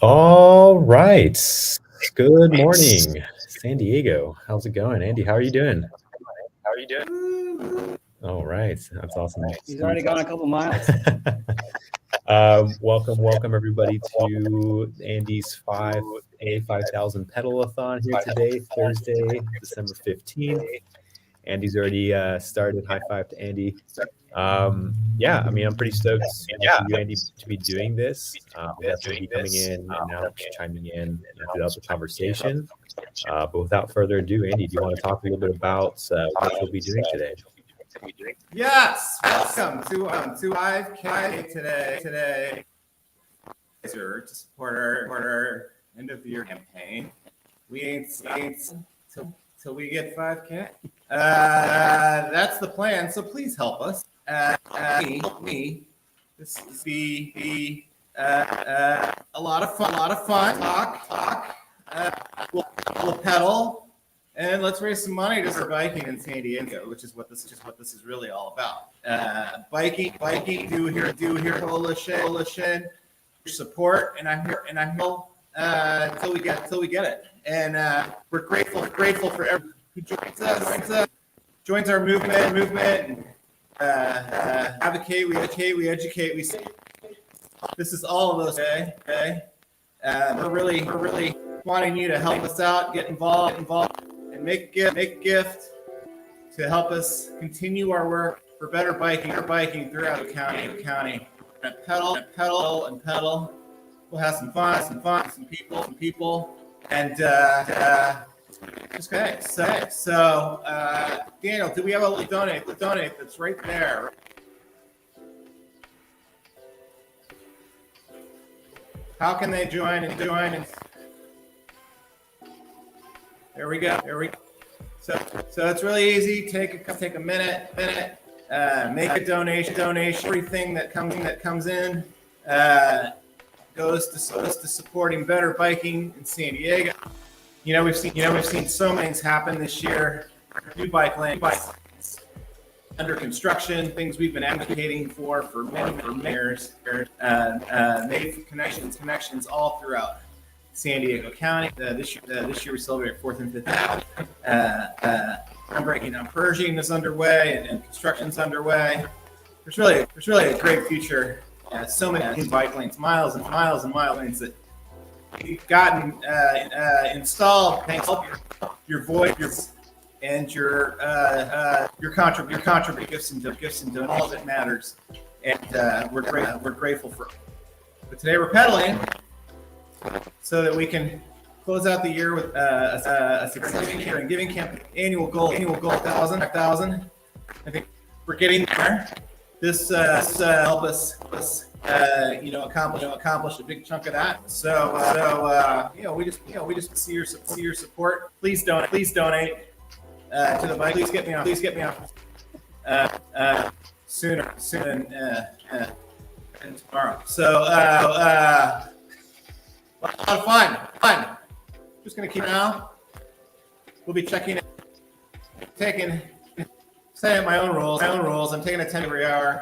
All right. Good morning, San Diego. How's it going, Andy? How are you doing? How are you doing? All right. That's awesome. He's already gone a couple miles. Welcome everybody to Andy's 5000 Pedalathon here today, Thursday, December 15th. Andy's already started. High five to Andy. Yeah, I mean, I'm pretty stoked for you, Andy, to be doing this. We'll definitely be coming in and out, chiming in throughout the conversation. But without further ado, Andy, do you want to talk a little bit about what you'll be doing today? Yes, welcome to 5K today. To support our end of the year campaign. We ain't till we get 5K. That's the plan. So please help us. Me. This is be a lot of fun. Talk. We'll pedal, and let's raise some money for biking in San Diego, which is what this is really all about. Biking. Do here coalition. Support, and I'm here until we get it. And we're grateful for everyone who joins our movement. Advocate, we educate, we say. This is all of those. Okay. We're really wanting you to help us out, get involved, and make a gift to help us continue our work for better biking throughout the county. Pedal. We'll have some fun, some people, and just okay. So, Daniel, do we have a donate? The donate that's right there. How can they join? And there we go. So it's really easy. Take a minute. Make a donation. Everything that comes in goes to supporting better biking in San Diego. We've seen so many things happen this year. New bike lanes under construction, things we've been advocating for many years. Made connections all throughout San Diego County. This year we celebrate 4th and 5th Avenue. Purging is underway and construction's underway. There's really a great future. So many new bike lanes, miles and mile lanes that we've gotten installed. Thanks to your voice and your contribution, gifts and donations. All that matters, and we're grateful for. But today we're pedaling so that we can close out the year with a successful giving campaign. Annual goal 1,000. I think we're getting there. This help us accomplish a big chunk of that. So we just see your support. Please donate to the bike. Please get me on sooner than tomorrow. So a lot of fun. Just gonna keep now. We'll be setting my own rules. I'm taking a 10 every hour.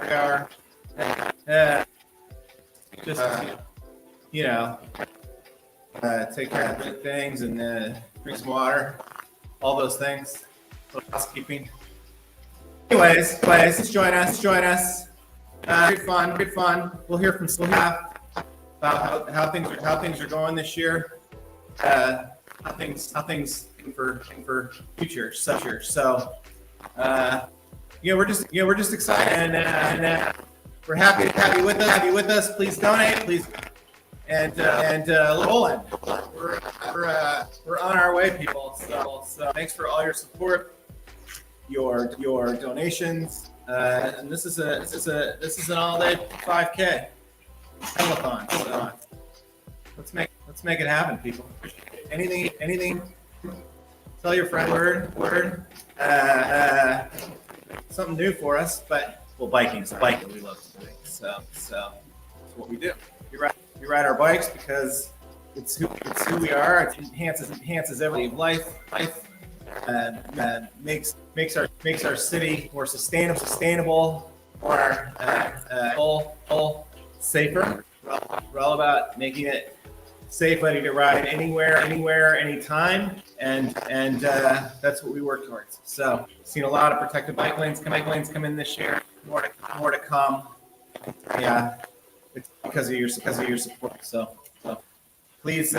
Take care of things and drink some water. All those things. Housekeeping. Anyways, just join us. Good fun. We'll hear from staff about how things are going this year. How things for future. So we're just excited and we're happy with us. Please donate, please, and rolling. We're on our way, people. So thanks for all your support, your donations, and this is an all-day 5K Pedalathon. So let's make it happen, people. Anything. Tell your friend word. Something new for us, but biking. We love to do. So it's what we do. We ride our bikes because it's who we are. It enhances every life. Makes our city more sustainable, more safer. We're all about making it safe, ready to ride anywhere, anytime, and that's what we work towards. So, seen a lot of protected bike lanes come in this year. More to come. Yeah, it's because of your support. So please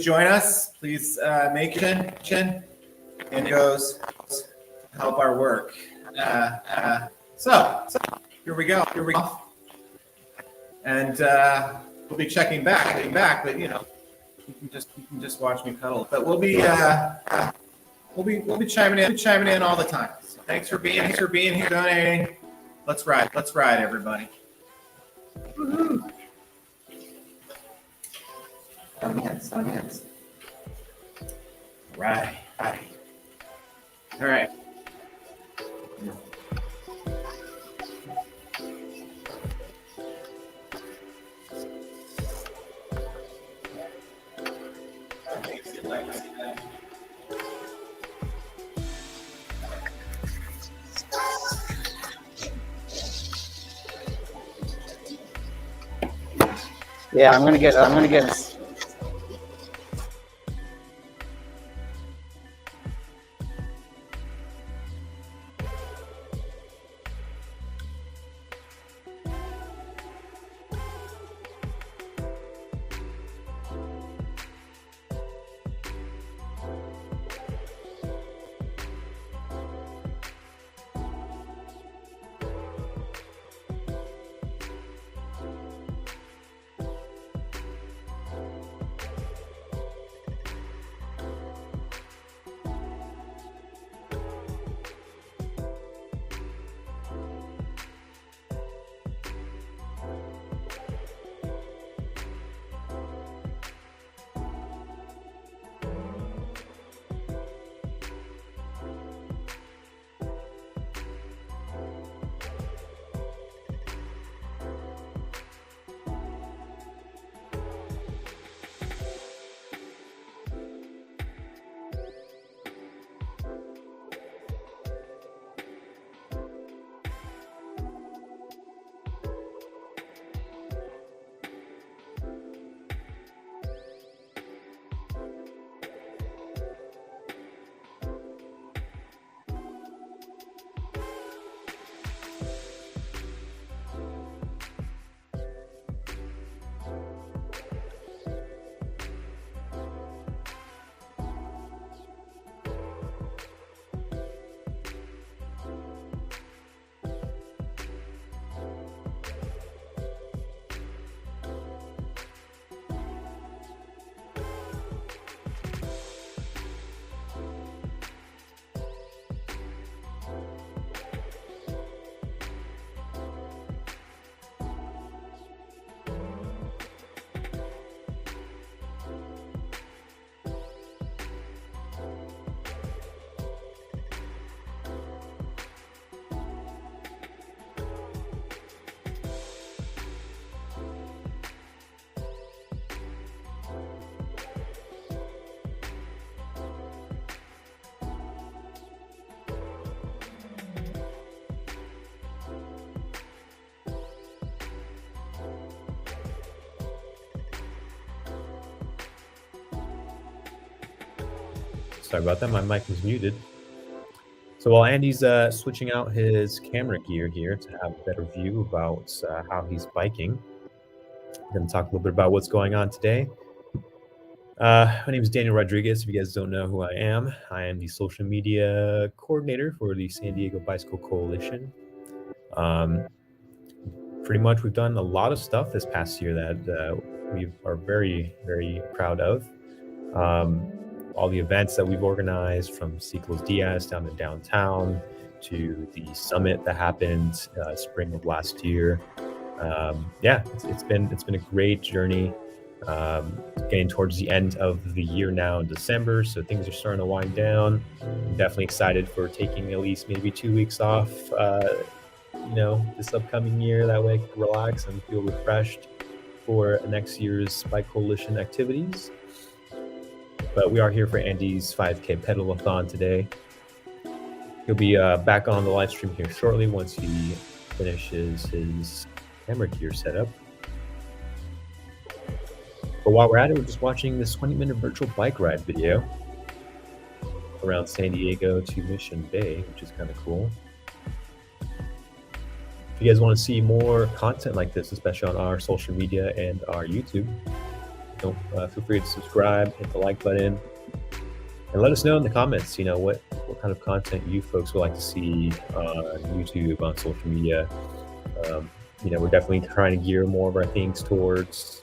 join us. Please make it and goes to help our work. So here we go. And we'll be checking back, but you can just watch me pedal. But we'll be chiming in all the time. So thanks for being here, donating. Let's ride, everybody. Woohoo! Yes. Right. All right. Yeah, I'm gonna get. Sorry about that. My mic was muted. So while Andy's switching out his camera gear here to have a better view about how he's biking, I'm going to talk a little bit about what's going on today. My name is Daniel Rodriguez. If you guys don't know who I am the social media coordinator for the San Diego Bicycle Coalition. Pretty much we've done a lot of stuff this past year that we are very, very proud of. All the events that we've organized, from Ciclos Diaz down to downtown to the summit that happened spring of last year. It's been a great journey. Getting towards the end of the year now in December, so things are starting to wind down. I'm definitely excited for taking at least maybe 2 weeks off, this upcoming year. That way I can relax and feel refreshed for next year's Bike Coalition activities. But we are here for Andy's 5K Pedalathon today. He'll be back on the live stream here shortly once he finishes his camera gear setup. But while we're at it, we're just watching this 20-minute virtual bike ride video around San Diego to Mission Bay, which is kind of cool. If you guys want to see more content like this, especially on our social media and our YouTube, don't feel free to subscribe, hit the like button, and let us know in the comments, what kind of content you folks would like to see on YouTube, on social media. We're definitely trying to gear more of our things towards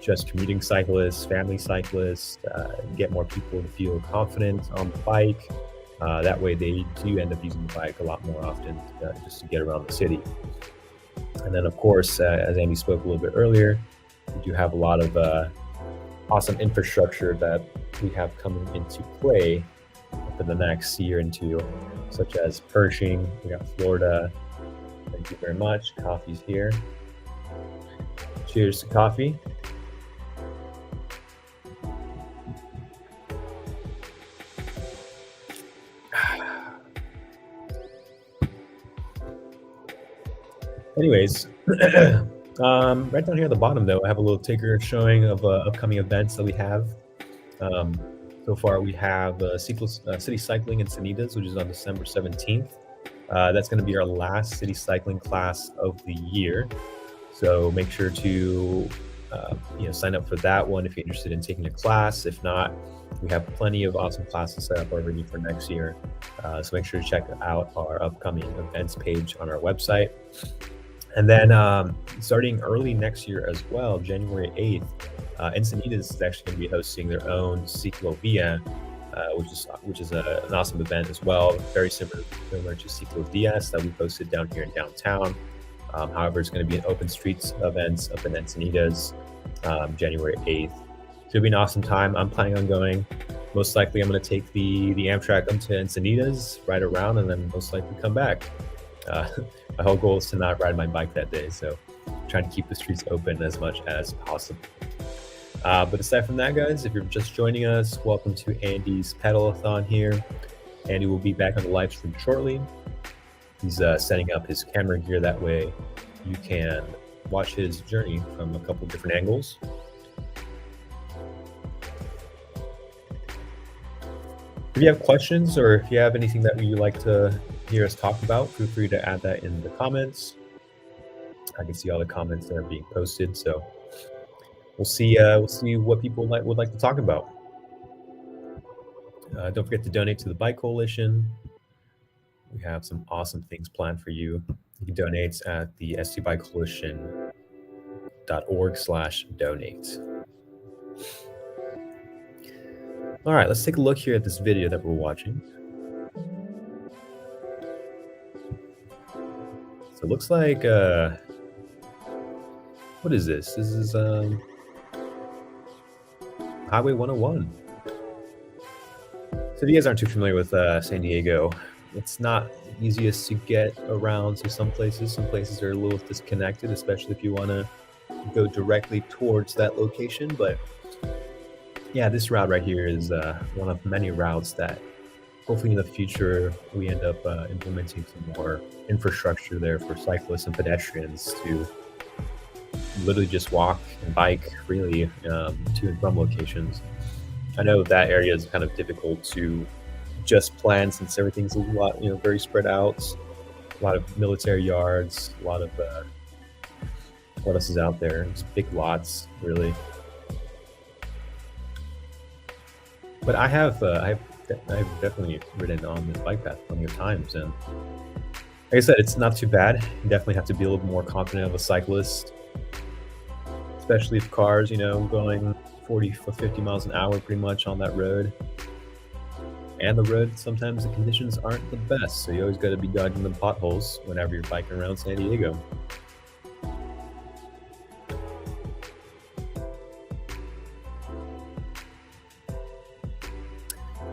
just commuting cyclists, family cyclists, get more people to feel confident on the bike. That way they do end up using the bike a lot more often just to get around the city. And then, of course, as Andy spoke a little bit earlier, we do have a lot of awesome infrastructure that we have coming into play for the next year and two, such as Pershing. We got Florida. Thank you very much. Coffee's here. Cheers to coffee. Anyways, right down here at the bottom, though, I have a little ticker showing of upcoming events that we have. So far, we have City Cycling in Encinitas, which is on December 17th. That's going to be our last city cycling class of the year. So make sure to sign up for that one if you're interested in taking a class. If not, we have plenty of awesome classes set up already for next year. So make sure to check out our upcoming events page on our website. And then starting early next year as well, January 8th, Encinitas is actually going to be hosting their own Ciclovia, which is an awesome event as well, very similar to Ciclodias that we posted down here in downtown. However, it's going to be an open streets event up in Encinitas, January 8th. So it'll be an awesome time. I'm planning on going. Most likely, I'm going to take the Amtrak up to Encinitas, ride around, and then most likely come back. My whole goal is to not ride my bike that day, so I'm trying to keep the streets open as much as possible. But aside from that, guys, if you're just joining us, welcome to Andy's Pedalathon here. Andy will be back on the live stream shortly. He's setting up his camera gear, that way you can watch his journey from a couple different angles. If you have questions or if you have anything that you'd like to hear us talk about, feel free to add that in the comments. I can see all the comments that are being posted, so we'll see what people would like to talk about. Don't forget to donate to the Bike Coalition. We have some awesome things planned for you. You can donate at the stbikecoalition.org/donate. All right, let's take a look here at this video that we're watching. So it looks like, what is this? This is Highway 101. So if you guys aren't too familiar with San Diego, it's not the easiest to get around to some places. Some places are a little disconnected, especially if you want to go directly towards that location. But yeah, this route right here is one of many routes that hopefully in the future we end up implementing some more infrastructure there for cyclists and pedestrians to literally just walk and bike freely to and from locations. I know that area is kind of difficult to just plan since everything's a lot, very spread out. A lot of military yards, a lot of what else is out there? Just big lots, really. But I've definitely ridden on this bike path plenty of times, and like I said, it's not too bad. You definitely have to be a little bit more confident of a cyclist, especially if cars, going 40 or 50 miles an hour pretty much on that road. And the road, sometimes the conditions aren't the best, so you always got to be dodging the potholes whenever you're biking around San Diego.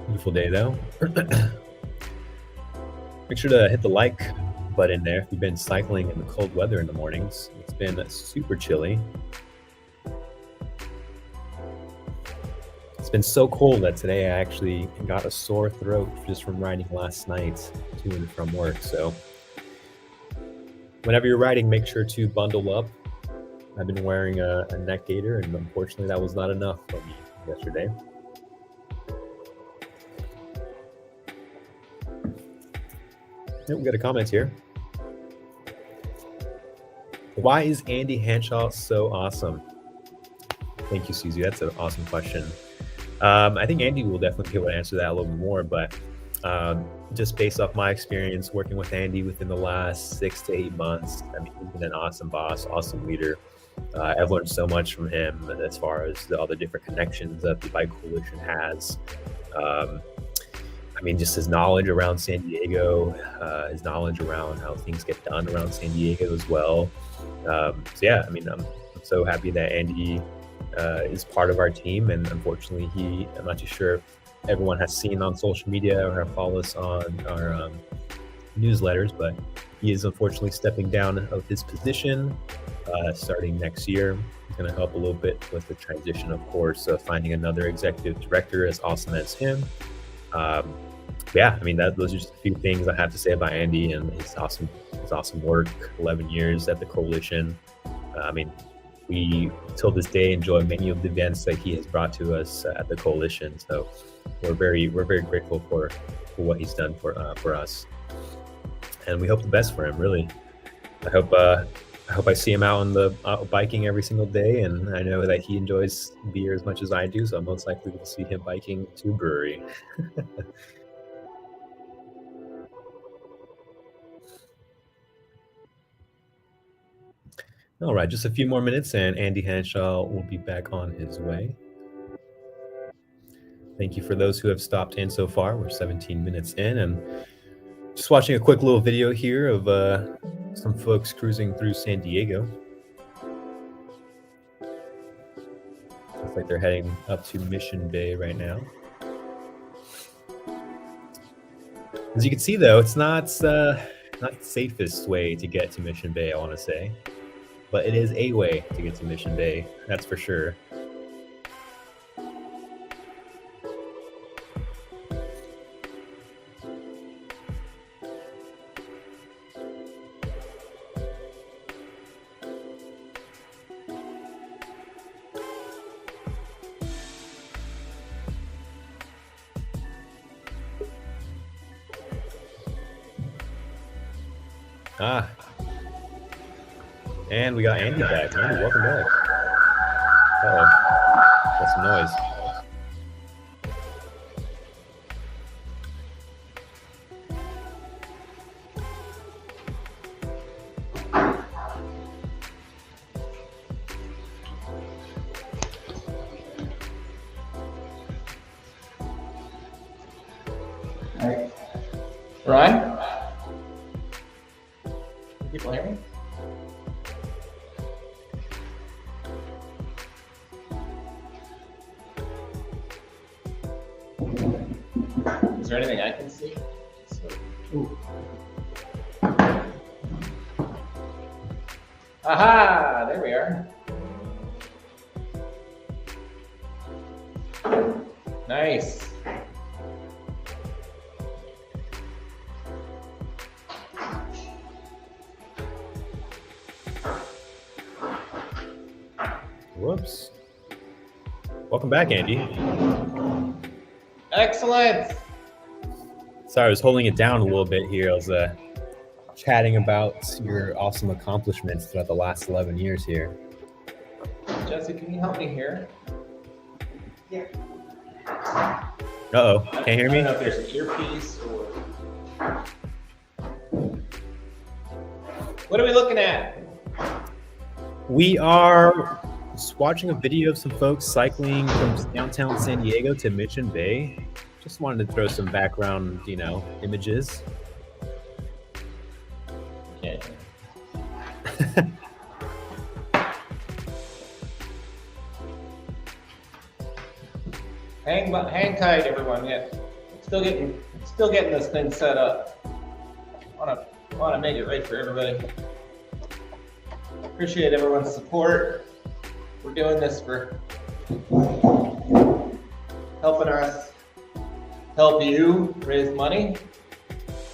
Beautiful day though. Make sure to hit the like button there if you've been cycling in the cold weather in the mornings. It's been super chilly. It's been so cold that today I actually got a sore throat just from riding last night to and from work. So whenever you're riding, make sure to bundle up I've been wearing a neck gaiter, and unfortunately that was not enough for me yesterday. Yep, we got a comment here. Why is Andy Hanshaw so awesome? Thank you, Susie. That's an awesome question. I think Andy will definitely be able to answer that a little bit more, but just based off my experience working with Andy within the last 6 to 8 months, I mean, he's been an awesome boss, awesome leader. I've learned so much from him as far as all the different connections that the Bike Coalition has. I mean, just his knowledge around San Diego, his knowledge around how things get done around San Diego as well. So yeah, I mean, I'm so happy that Andy is part of our team, and unfortunately, I'm not too sure if everyone has seen on social media or follow us on our newsletters, but he is unfortunately stepping down of his position starting next year. He's going to help a little bit with the transition, of course, finding another executive director as awesome as him. Yeah, I mean, those are just a few things I have to say about Andy and his awesome work. 11 years at the coalition. I mean, we till this day enjoy many of the events that he has brought to us at the coalition. So we're very grateful for what he's done for us, and we hope the best for him. Really, I hope I see him out biking every single day, and I know that he enjoys beer as much as I do. So most likely we'll see him biking to a brewery. All right, just a few more minutes and Andy Hanshaw will be back on his way. Thank you for those who have stopped in so far. We're 17 minutes in and just watching a quick little video here of some folks cruising through San Diego. Looks like they're heading up to Mission Bay right now. As you can see, though, it's not the safest way to get to Mission Bay, I want to say. But it is a way to get to Mission Bay, that's for sure. And we got Andy back. Andy, welcome back. Uh-oh. That's some noise. All right. Ryan? Can people hear me? Is there anything I can see? Ooh. Aha! There we are. Nice. Whoops. Welcome back, Andy. Excellent. Sorry, I was holding it down a little bit here. I was chatting about your awesome accomplishments throughout the last 11 years here. Jesse, can you help me here? Yeah. Uh-oh, can't hear me? I don't know if there's an earpiece or... What are we looking at? We are just watching a video of some folks cycling from downtown San Diego to Mission Bay. Just wanted to throw some background, images. Okay. Hang tight, everyone. Yeah, still getting this thing set up. Want to make it right for everybody. Appreciate everyone's support. We're doing this for helping us help you raise money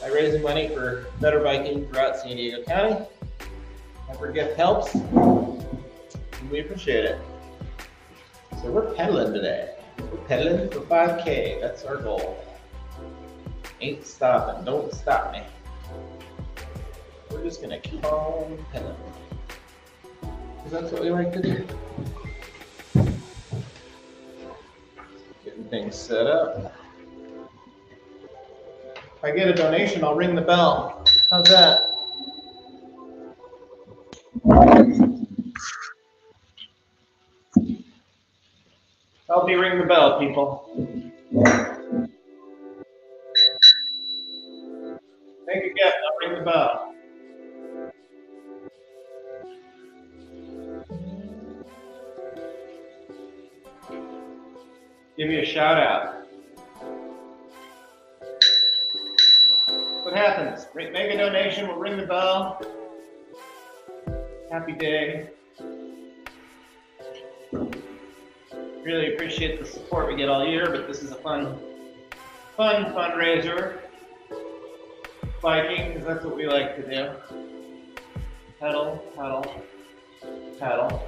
by raising money for better biking throughout San Diego County. Every gift helps. We appreciate it. So we're pedaling today. We're pedaling for 5K. That's our goal. Ain't stopping. Don't stop me. We're just gonna keep on pedaling. Because that's what we like to do. Getting things set up. If I get a donation, I'll ring the bell. How's that? Help me ring the bell, people. Make a guess, I'll ring the bell. Give me a shout out. What happens? Make a donation, we'll ring the bell. Happy day. Really appreciate the support we get all year, but this is a fun fundraiser. Biking, because that's what we like to do. Pedal, pedal, pedal.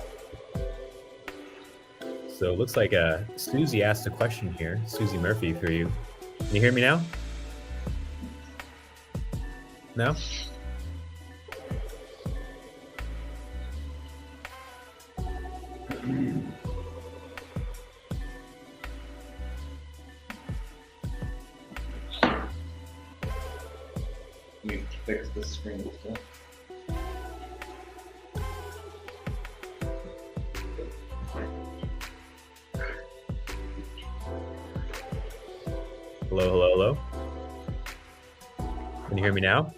So it looks like Susie asked a question here. Susie Murphy for you. Can you hear me now? No? Let me fix the screen still. Hello, hello, hello. Can you hear me now?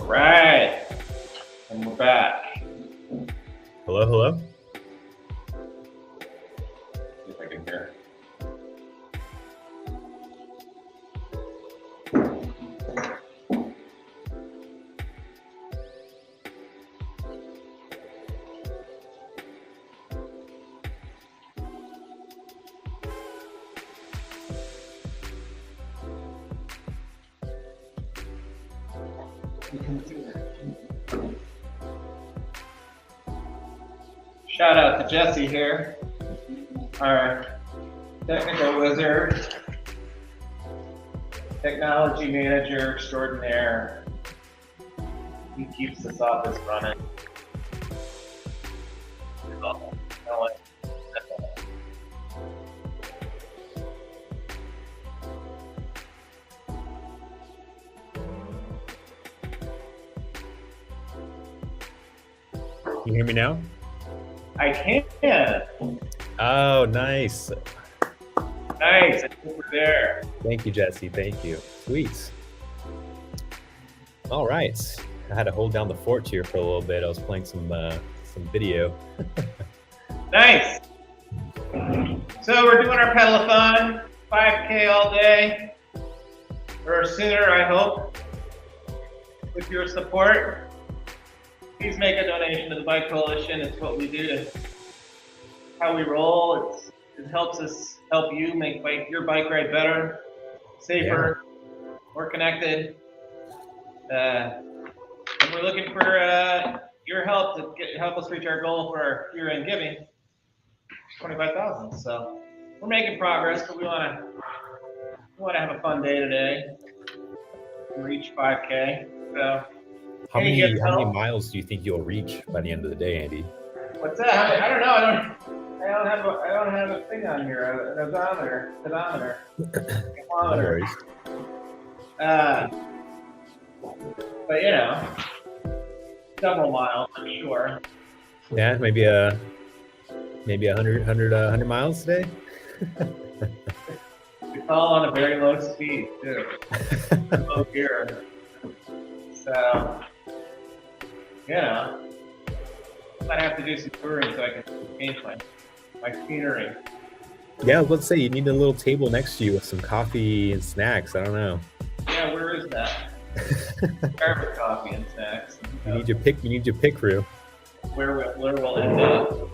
Right. And we're back. Hello, hello. See if I can hear. Shout out to Jesse here, our technical wizard, technology manager extraordinaire. He keeps this office running. Can you hear me now? I can. Oh, nice. Nice. I think we're there. Thank you, Jesse. Thank you. Sweet. All right. I had to hold down the fort here for a little bit. I was playing some video. Nice. So we're doing our pedalathon, 5K all day, or sooner, I hope, with your support. Please make a donation to the Bike Coalition. It's what we do to how we roll. It helps us help you make your bike ride better, safer, more connected. And we're looking for your help to help us reach our goal for our year-end giving, $25,000. So we're making progress, but we want to have a fun day today. Reach 5K. So. How many miles do you think you'll reach by the end of the day, Andy? What's that? I don't know. I don't have a thing on here. An odometer. No worries. But you know, several miles, I'm sure. Yeah, maybe 100 miles today. It's all on a very low speed too. Low gear. So, might have to do some touring so I can change my scenery. Yeah, let's say you need a little table next to you with some coffee and snacks. I don't know. Yeah, where is that? Starbucks coffee and snacks. You need your pick crew. Where we'll end up.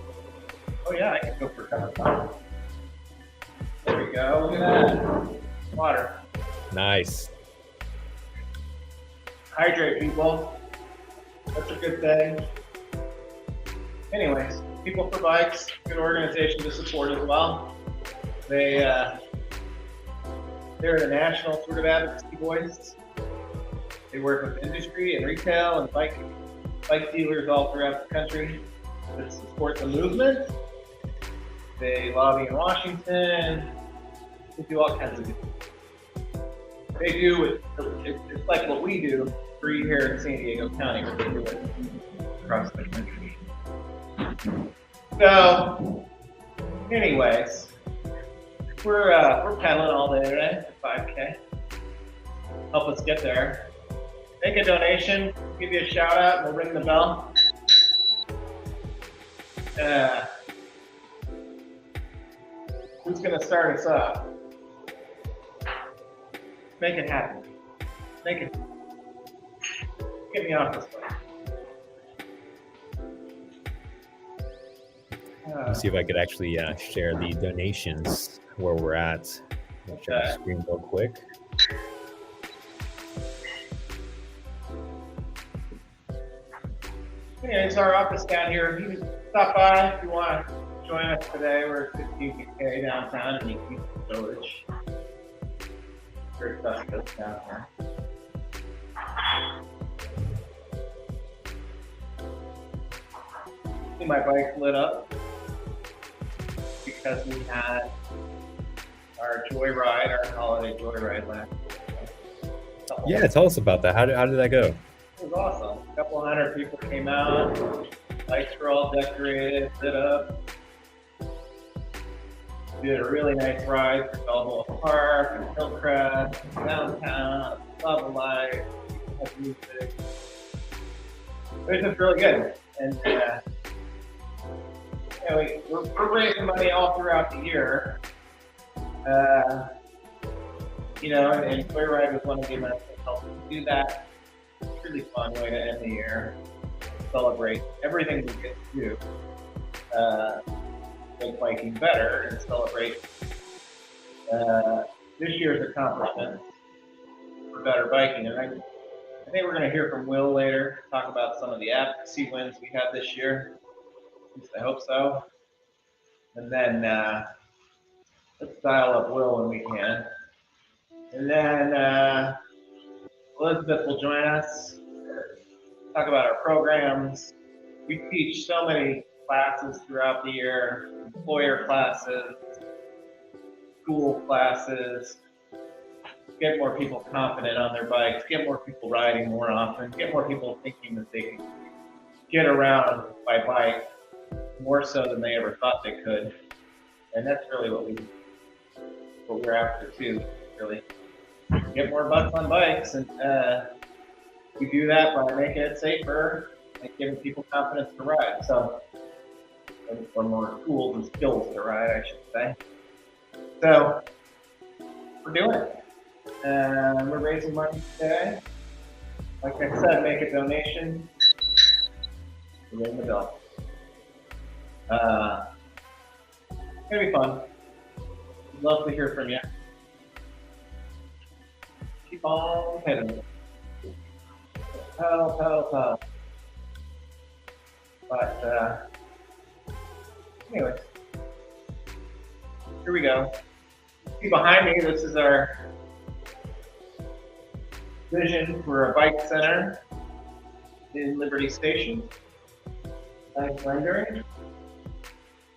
Oh yeah, I can go for coffee. There we go. Look at that. Water. Nice. Hydrate, people. That's a good thing. Anyways, People for Bikes, good organization to support as well. They're the national sort of advocacy voice. They work with industry and retail and bike dealers all throughout the country to support the movement. They lobby in Washington. They do all kinds of good things. They do it's like what we do for you here in San Diego County, but they do it across the country. So, anyways, we're pedaling all day today at 5K. Help us get there. Make a donation, give you a shout out, and we'll ring the bell. Who's gonna start us off? Make it happen. Get me off this way. Let me see if I could actually share the donations where we're at. I'll share the screen real quick. Yeah, it's our office down here. You can stop by if you want to join us today. We're at 15K downtown in the Village. Very festive down here. See, my bike lit up because we had our joyride, our holiday joyride last week. Yeah, tell us about that. How did that go? It was awesome. A couple hundred people came out. Lights were all decorated, lit up. We did a really nice ride through Balboa Park and Hillcrest, downtown, Lava Light, music. It was just really good. And we're raising money all throughout the year. And Joyride was one of the events that helped do that. Really fun way to end the year. Celebrate everything we get to do. Make biking better and celebrate this year's accomplishments for better biking. And I think we're going to hear from Will later, talk about some of the advocacy wins we had this year. At least I hope so. And then let's dial up Will when we can. And then Elizabeth will join us, talk about our programs. We teach so many classes throughout the year, employer classes, school classes, get more people confident on their bikes, get more people riding more often, get more people thinking that they can get around by bike more so than they ever thought they could. And that's really what we're after too, really. Get more butts on bikes, and we do that by making it safer and giving people confidence to ride. So, or more tools and skills to ride, I should say. So, we're doing it. We're raising money today. Like I said, make a donation. Ring the bell. It's gonna be fun. We'd love to hear from you. Keep on pedaling. Pedal. But anyways, here we go. See behind me, this is our vision for a bike center in Liberty Station. Nice rendering.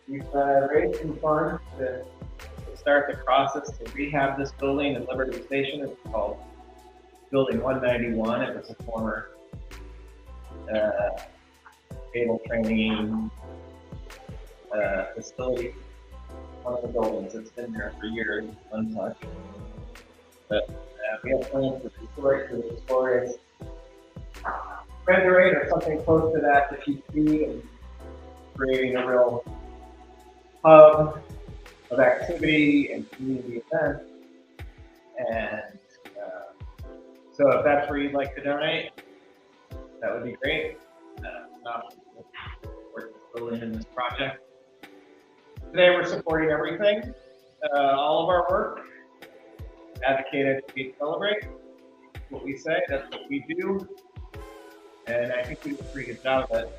We've raised some funds to start the process to rehab this building in Liberty Station. It's called Building 191. It was a former cable training facility. One of the buildings that's been there for years, untouched. But we have plans to restore it rate or something close to that if you see, and creating a real hub of activity and community events. And so if that's where you'd like to donate, that would be great. We're still in this project. Today we're supporting everything, all of our work, advocated to celebrate what we say, that's what we do. And I think we did a pretty good job of it.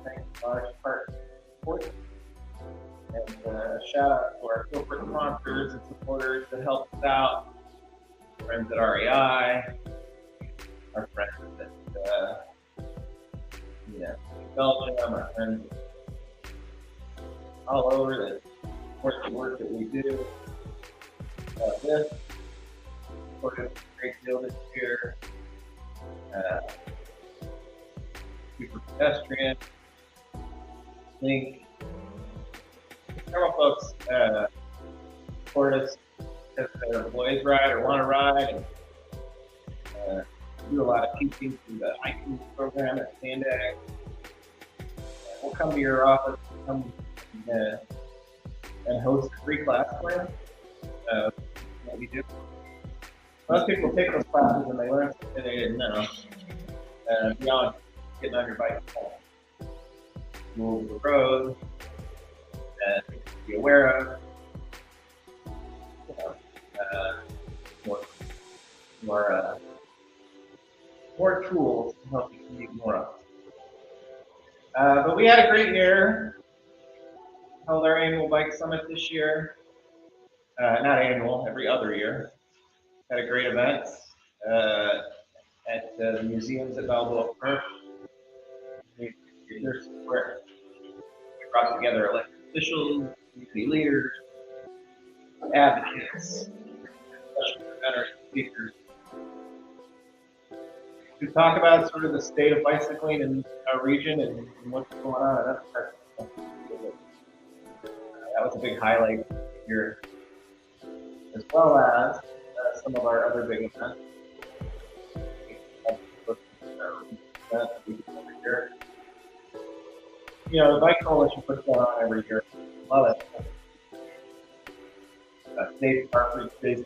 Thanks in large part to support. And shout out to our corporate sponsors and supporters that helped us out. Friends at REI, our friends at Belgium, our friends all over that support the work that we do. This supported a great deal this year. Super pedestrian. Link. Several folks support us because their employees ride or want to ride, and do a lot of teaching through the hiking program at Sandag. We'll come to your office, come and host a free class plan. What we do. Most people take those classes and they learn something they didn't know. Beyond getting on your bike home. Move the road, and be aware of. More tools to help you keep more of. But we had a great year. Held our annual bike summit this year. Not annual, every other year. Had a great event at the museums at Balboa Park. We brought together elected officials, community leaders, advocates, special presenters, speakers, to talk about sort of the state of bicycling in our region and what's going on. That was a big highlight here, as well as some of our other big events. You know, the Bike Coalition puts that on every year. Love it. State Park Days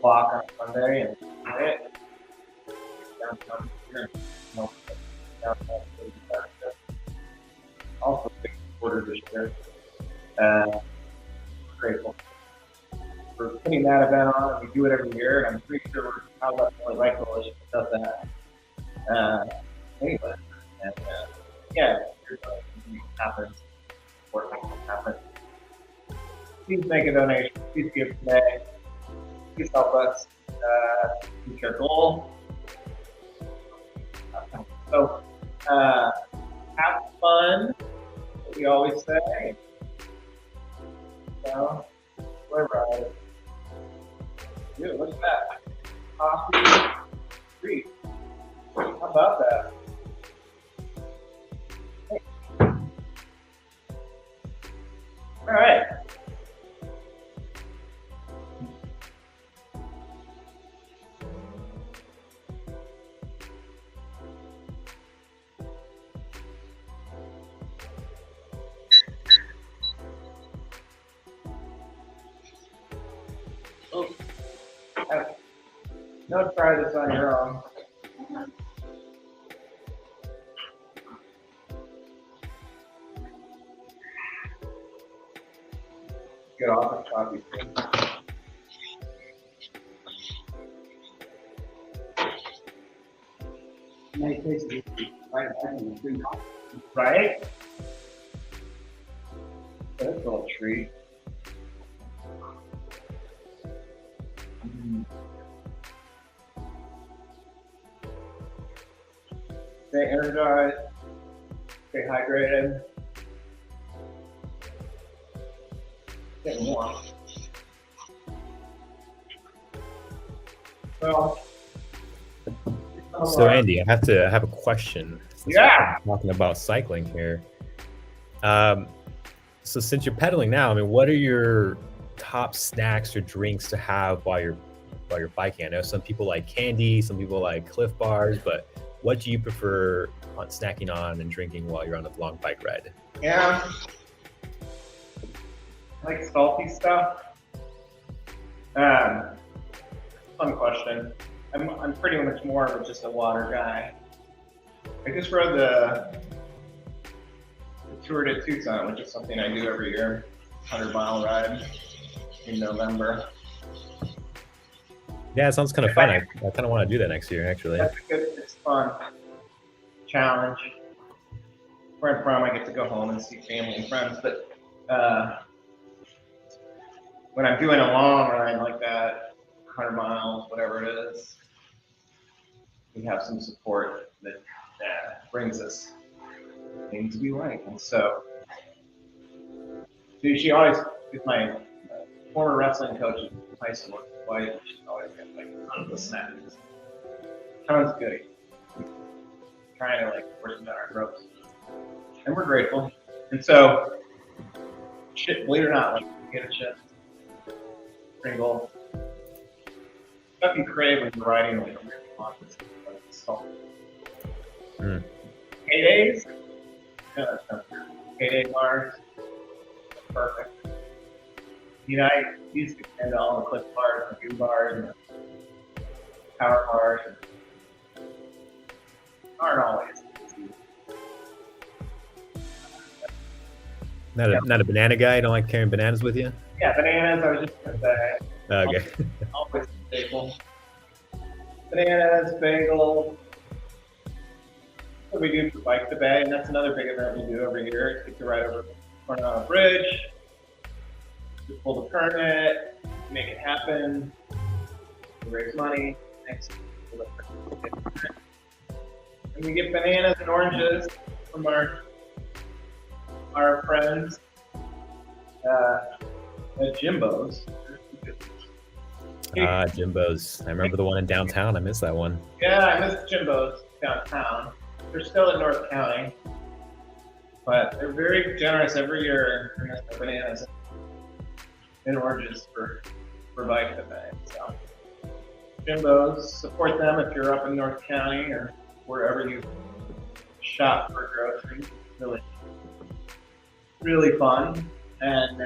clock on Sunday and enjoy it. Downtown here, downtown also big supporter this year. Grateful for putting that event on. We do it every year, and I'm pretty sure we're how about the only Bike Coalition that does that. Anyway, and yeah, here's what happens. What happens. Please make a donation. Please give today. Please help us reach our goal. So, have fun. What we always say. So, ride. Dude, look at that. Coffee, treat. How about that? Hey. All right. Oh, don't try this on your own. Get off the coffee. Nice places right back in the green coffee. Right? That's a little treat. Stay energized, stay hydrated. Get warm. So Andy, I have a question. Since Yeah. we're talking about cycling here. So since you're pedaling now, I mean, what are your top snacks or drinks to have while you're while you're biking? I know some people like candy, some people like Cliff Bars, but what do you prefer on snacking on and drinking while you're on a long bike ride? Yeah, I like salty stuff. Fun question. I'm pretty much more of just a water guy. I just rode the Tour de Tucson, which is something I do every year, 100-mile ride in November. Yeah, it sounds kind of fun. I kind of want to do that next year, actually. That's good. It's fun. Challenge. Where I'm from, I get to go home and see family and friends, but when I'm doing a long ride like that, 100 miles, whatever it is, we have some support that brings us things to be like. And so, she always, with my former wrestling coach in high school, wife, she always got like tons of snacks, tons of goodies, trying to like force them down our throats. And we're grateful. And so, believe it or not, like potato chips, Pringle, stuff you crave when you're riding like a really long distance, like salt. Paydays, payday bars, perfect. You know, I used to get into all the Cliff Bars and Goo Bars and the Power Bars. And aren't always easy. Not a banana guy. You don't like carrying bananas with you? Yeah, bananas, I was just going to say. Okay. Always a staple. Bananas, bagels. What we do for Bike the Bay, and that's another big event we do every year. Get to ride over Coronado Bridge, just pull the permit, make it happen, raise money. Thanks. And we get bananas and oranges from our friends at Jimbo's. Jimbo's. I remember the one in downtown. I missed that one. Yeah, I missed Jimbo's downtown. They're still in North County, but they're very generous every year in bringing us bananas and oranges for Bike the Bay. So Jimbo's, support them if you're up in North County or wherever you shop for groceries. Really, really fun. And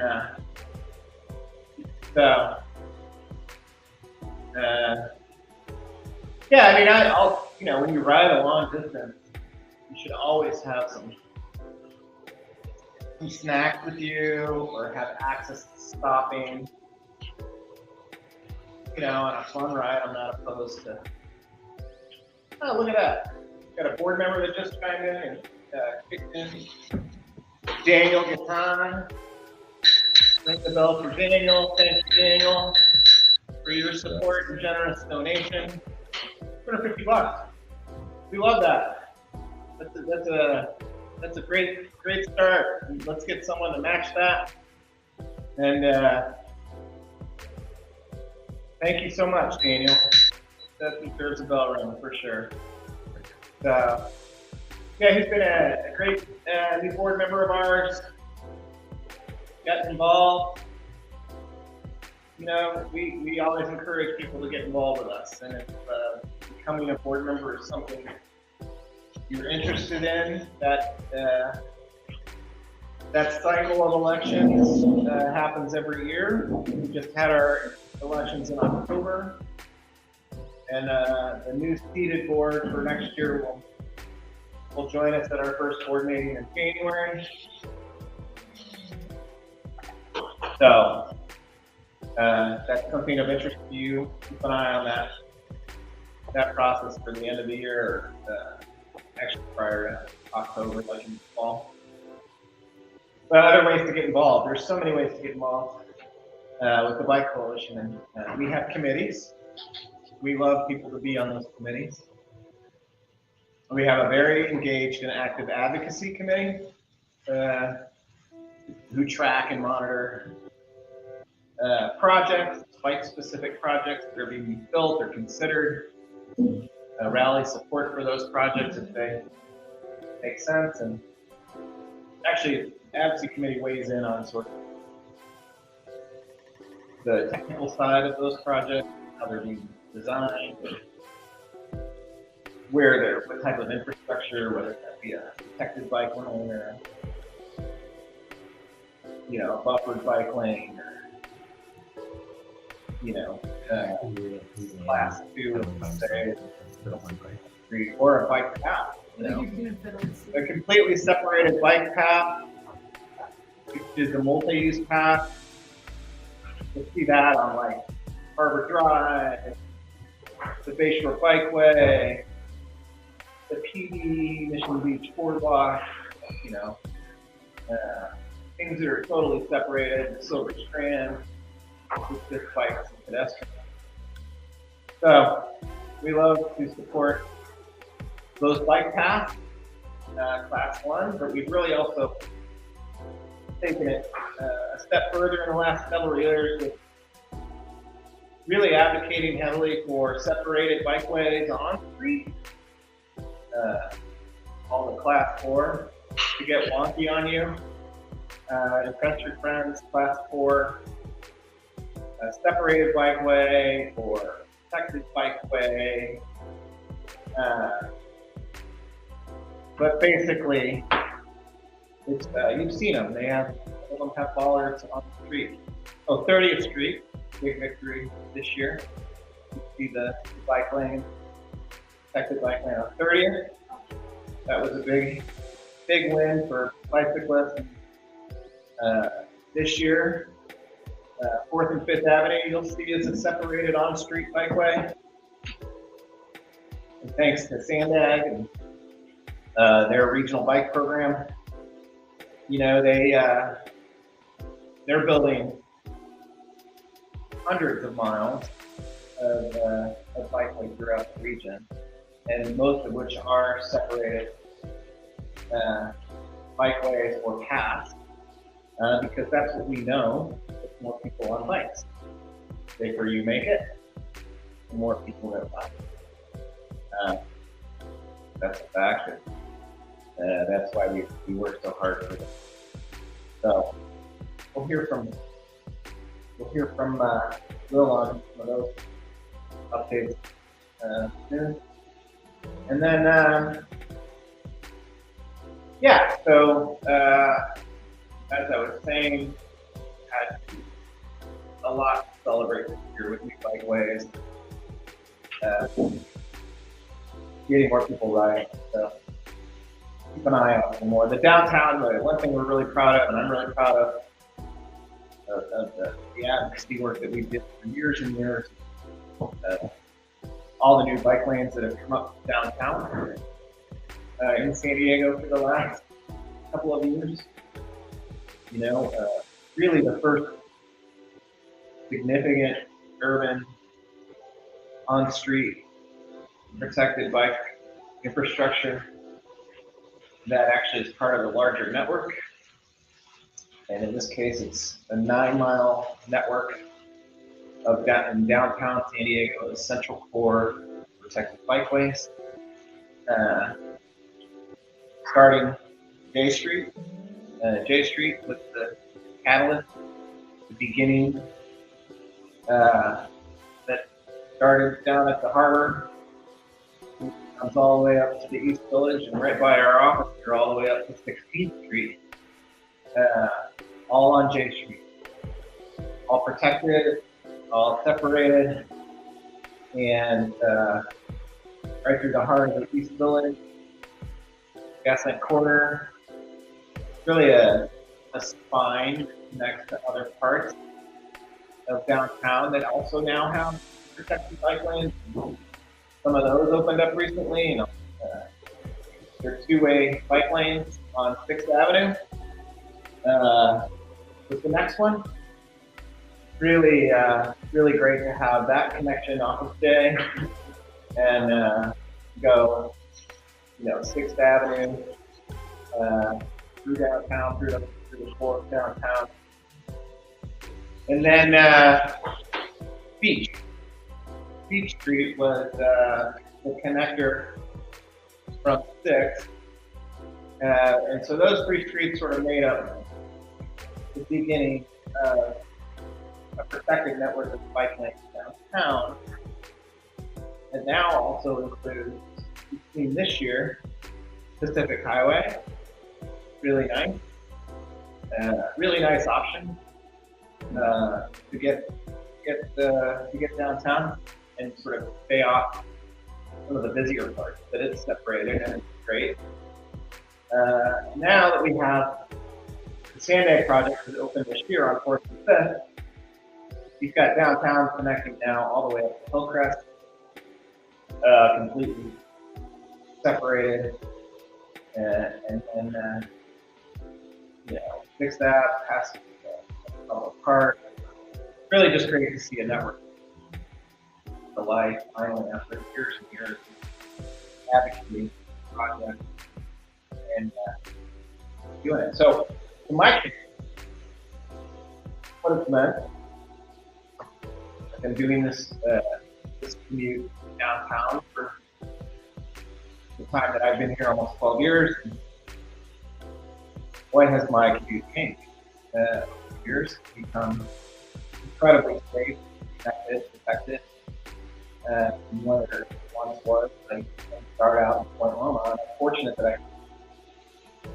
yeah, I mean, I'll, you know, when you ride a long distance, you should always have some snacks with you or have access to stopping. You know, on a fun ride, I'm not opposed to. Oh, look at that. Got a board member that just chimed in and kicked in. Daniel Gatan. Ring the bell for Daniel. Thank you, Daniel, for your support and generous donation. $250. We love that. That's a great start. And let's get someone to match that. And thank you so much, Daniel. That deserves a bell ring for sure. Yeah, he's been a great new board member of ours. Got involved. You know, we always encourage people to get involved with us, and if becoming a board member is something you're interested in, that cycle of elections happens every year. We just had our elections in October, and the new seated board for next year will join us at our first board meeting in January. So that's something of interest to you. Keep an eye on that process for the end of the year, actually prior to October, like in the fall. But other ways to get involved. There's so many ways to get involved with the Bike Coalition, and we have committees. We love people to be on those committees. We have a very engaged and active advocacy committee who track and monitor projects, bike-specific projects that are being built or considered, rally support for those projects if they make sense. And actually, the advocacy committee weighs in on sort of the technical side of those projects, how they're being designed, what type of infrastructure, whether that be a protected bike lane or a buffered bike lane, or class 2, say, 3, or a bike path. A completely separated bike path, which is a multi-use path. You'll see that on like Harbor Drive, the Bayshore Bikeway, the PD, Mission Beach Boardwalk, things that are totally separated, the Silver Strand, with just bikes and pedestrians. So we love to support those bike paths, class 1, but we've really also taken it a step further in the last several years with really advocating heavily for separated bikeways on street. All the class 4 to get wonky on you. Impress your friends, class 4, separated bikeway or protected bikeway. But basically, it's, you've seen them. Some of them have bollards on the street. Oh, 30th Street, big victory this year. You see the bike lane, protected bike lane on 30th. That was a big win for bicyclists. This year, 4th and 5th Avenue, you'll see is a separated on-street bikeway. And thanks to Sandag and their regional bike program, they're building hundreds of miles of bikeway throughout the region, and most of which are separated bikeways or paths, because that's what we know. It's more people on bikes. The safer you make it, the more people that bike. That's a fact, and that's why we work so hard for this. So we'll hear from Will on some of those updates soon. And then, so as I was saying, had a lot to celebrate this year with new bikeways, getting more people riding. So keep an eye out for more. The downtown, one thing we're really proud of, and I'm really proud of the advocacy work that we did for years and years. All the new bike lanes that have come up downtown in San Diego for the last couple of years. Really the first significant urban on-street protected bike infrastructure that actually is part of a larger network. And in this case, it's a 9-mile network of in downtown San Diego's central core protected bikeways, starting J Street with the catalyst, the beginning that started down at the harbor, comes all the way up to the East Village, and right by our office, you're all the way up to 16th Street, all on J Street, all protected, all separated, and right through the heart of the East Village, Gaslight Corner, really a spine next to other parts of downtown that also now have protected bike lanes. Some of those opened up recently. There are 2-way bike lanes on 6th Avenue. With the next one, really great to have that connection off of J and go, 6th Avenue through downtown, through the core of downtown, and then Beach Street was the connector from 6th, and so those 3 streets sort of made up the beginning of a protected network of bike lanes downtown. and now also includes, between this year, Pacific Highway. Really nice. Really nice option to get downtown and sort of stay off some of the busier parts. But it's separated and it's great. Now that we have the Sanday project that opened this year on 4th and 5th, you've got downtown connecting now all the way up to Hillcrest, completely separated, and then fix that past the park. Really just great to see a network. The light finally after years and years of advocacy project and doing it. So in my case, what it's meant, I've been doing this commute downtown for the time that I've been here, almost 12 years. And boy, has my commute changed. Years become incredibly safe, connected, protected. Whether it once was, I start out in Point Loma. I'm fortunate that I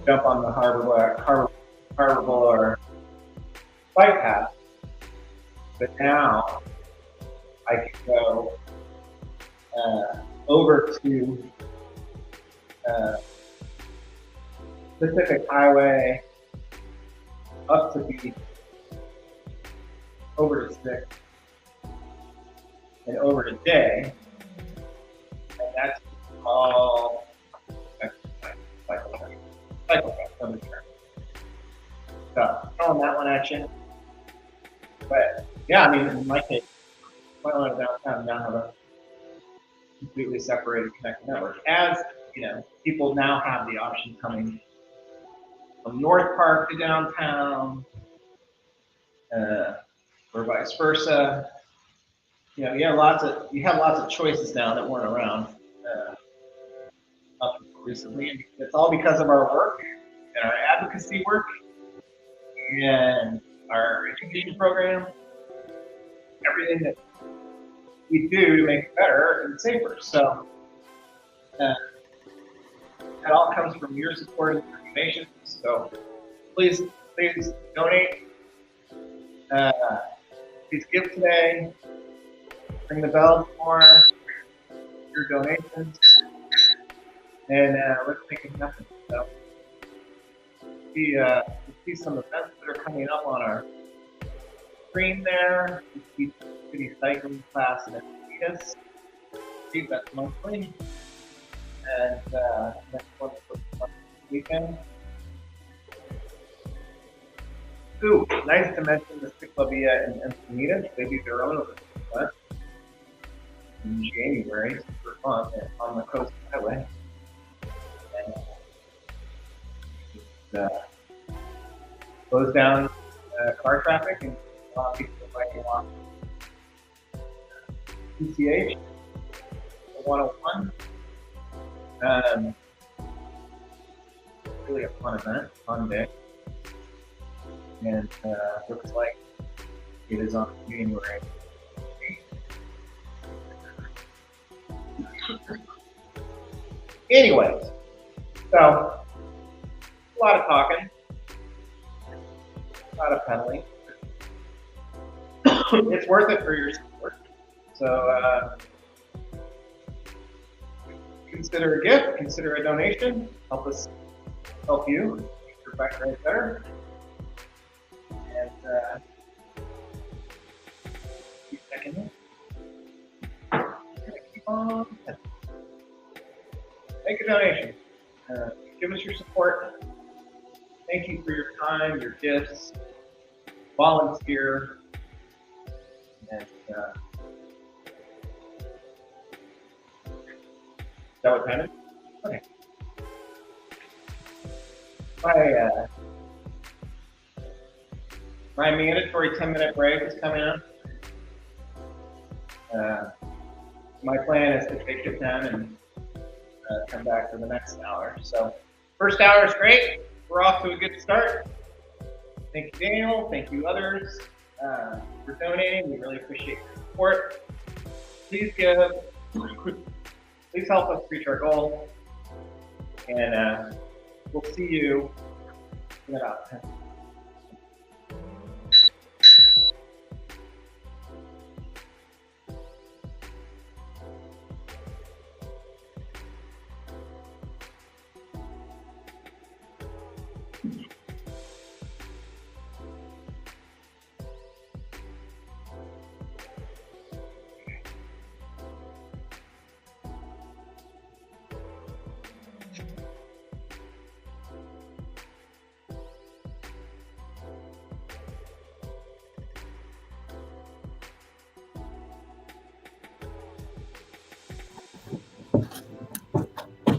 jump on the Harbor Boulevard bike path, but now I can go over to Pacific Highway, up to Beach, over to 6th, and over to Day, and that's all cycle track. So throwing that one at you. But yeah, I mean, in my case, quite a lot of downtown now have a completely separated connected network. As people now have the option coming from North Park to downtown, or vice versa. You have lots of choices now that weren't around up until recently, and it's all because of our work and our advocacy work and our education program, everything that we do to make it better and safer. So that all comes from your support and your donations. So please donate. Please give today. Ring the bell for your donations, and let's make it happen. So we see some events that are coming up on our screen there. We see city cycling class in Adidas. That's monthly, and next one is this weekend. Ooh, nice to mention the Ciclavia in Encinitas. They do their own event in January, super fun, on the Coast Highway. And slows down car traffic and a lot of people biking along PCH 101. Really a fun event, fun day. And looks like it is on January 8th. Anyways, so a lot of talking, a lot of pedaling. It's worth it for your support. So consider a gift, consider a donation. Help us help you make your bike ride better. And keep checking in. Keep on. Make a donation. Give us your support. Thank you for your time, your gifts, volunteer, and is that what time it is? Okay. My mandatory 10-minute break is coming up. My plan is to take the 10 and come back for the next hour. So first hour is great. We're off to a good start. Thank you, Daniel. Thank you, others, for donating. We really appreciate your support. Please give Please help us reach our goal. And we'll see you in about 10 minutes.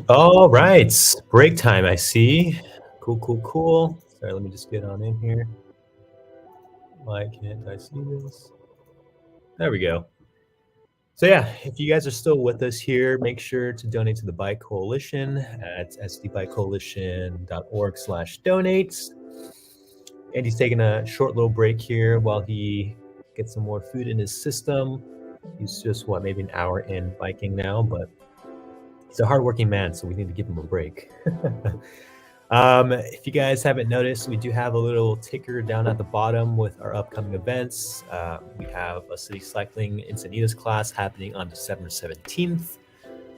All right, break time, I see. Cool. Sorry, let me just get on in here. Why can't I see this? There we go. So yeah, if you guys are still with us here, make sure to donate to the Bike Coalition at sdbikecoalition.org/donate. Andy's taking a short little break here while he gets some more food in his system. He's just, maybe an hour in biking now, but he's a hardworking man, so we need to give him a break. If you guys haven't noticed, we do have a little ticker down at the bottom with our upcoming events. We have a city cycling Encinitas class happening on December 17th.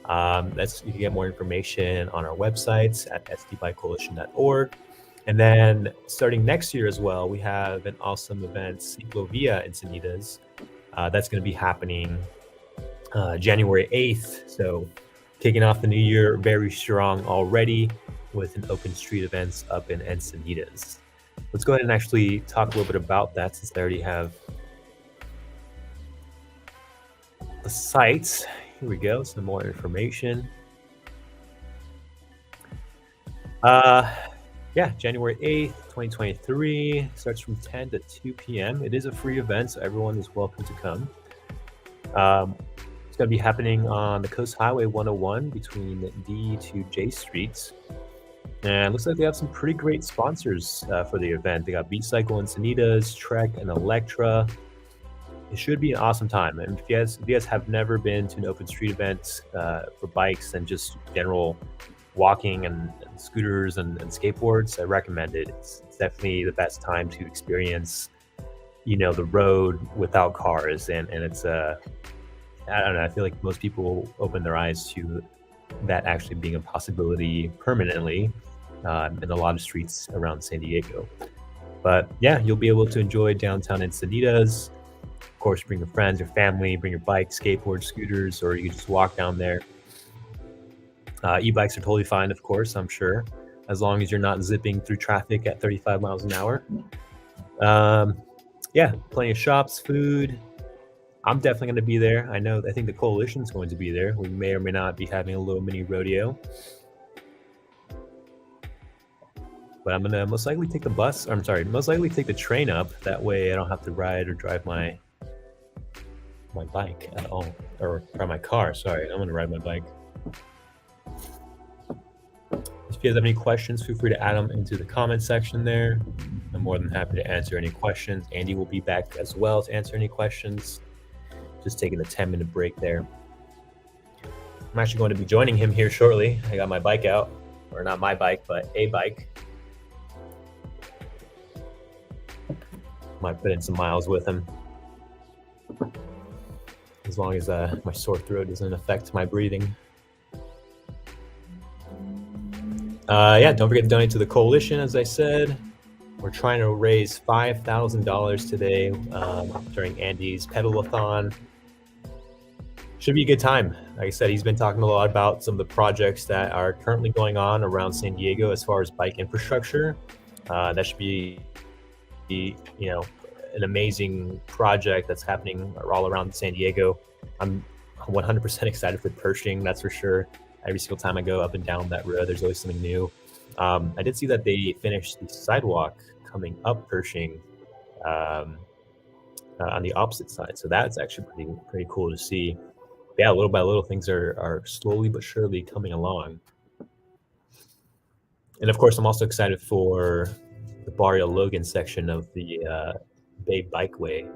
You can get more information on our websites at sdbikecoalition.org. And then starting next year as well, we have an awesome event, Ciclovia Encinitas. That's going to be happening January 8th. So kicking off the new year very strong already with an open street events up in Encinitas. Let's go ahead and actually talk a little bit about that since I already have the sites. Here we go, some more information. Yeah, January 8th, 2023, starts from 10 to 2 p.m. It is a free event, so everyone is welcome to come. It's going to be happening on the Coast Highway 101 between D to J Streets. And it looks like they have some pretty great sponsors for the event. They got Beat Cycle, Encinitas, Trek, and Electra. It should be an awesome time. And if you guys have never been to an open street event for bikes and just general walking and scooters and skateboards, I recommend it. It's definitely the best time to experience, the road without cars. And it's I don't know, I feel like most people open their eyes to that actually being a possibility permanently in a lot of streets around San Diego. But yeah, you'll be able to enjoy downtown Encinitas. Of course, bring your friends, your family, bring your bike, skateboard, scooters, or you can just walk down there. E-bikes are totally fine, of course, I'm sure, as long as you're not zipping through traffic at 35 miles an hour. Yeah, plenty of shops, food. I'm definitely going to be there. I think the coalition's going to be there. We may or may not be having a little mini rodeo. But I'm going to most likely take the train up. That way I don't have to ride or drive my bike at all. Or my car, sorry. I'm going to ride my bike. If you guys have any questions, feel free to add them into the comment section there. I'm more than happy to answer any questions. Andy will be back as well to answer any questions. Just taking a 10-minute break there. I'm actually going to be joining him here shortly. I got my bike out, or not my bike, but a bike. Might put in some miles with him. As long as my sore throat doesn't affect my breathing. Yeah, don't forget to donate to the coalition, as I said. We're trying to raise $5,000 today during Andy's Pedalathon. Should be a good time. Like I said, he's been talking a lot about some of the projects that are currently going on around San Diego as far as bike infrastructure. That should be, an amazing project that's happening all around San Diego. I'm 100% excited for Pershing, that's for sure. Every single time I go up and down that road, there's always something new. I did see that they finished the sidewalk coming up Pershing on the opposite side. So that's actually pretty cool to see. Yeah, little by little, things are slowly but surely coming along. And of course, I'm also excited for the Barrio Logan section of the Bay Bikeway.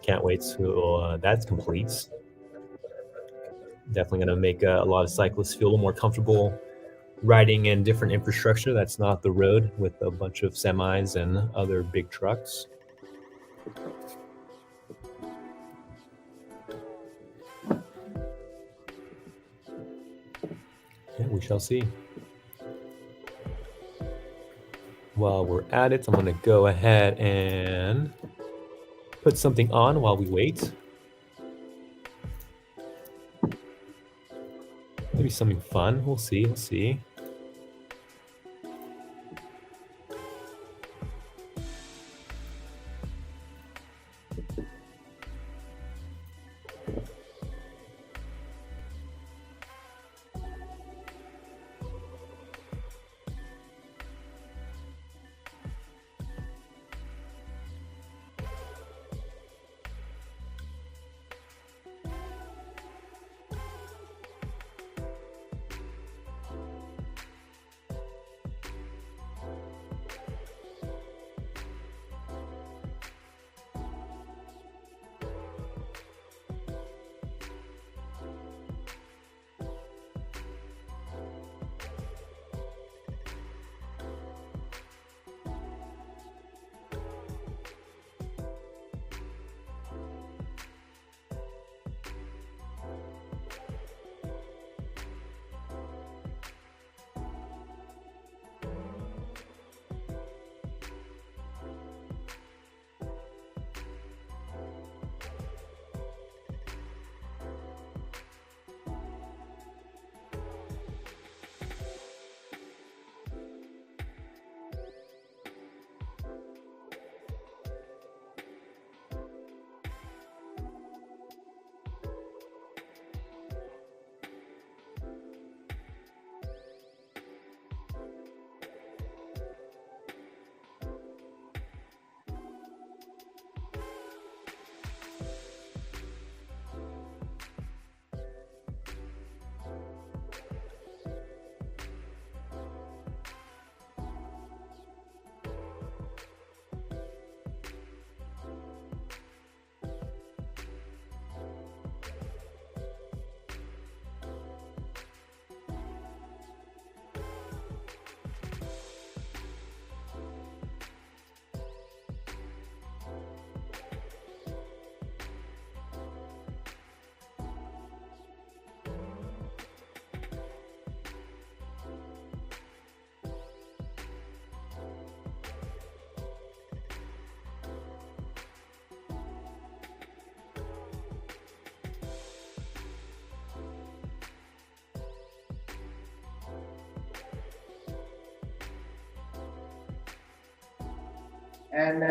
Can't wait till that completes. Definitely going to make a lot of cyclists feel a little more comfortable riding in different infrastructure that's not the road with a bunch of semis and other big trucks. Yeah, we shall see. While we're at it, I'm going to go ahead and put something on while we wait. Maybe something fun. We'll see. We'll see. And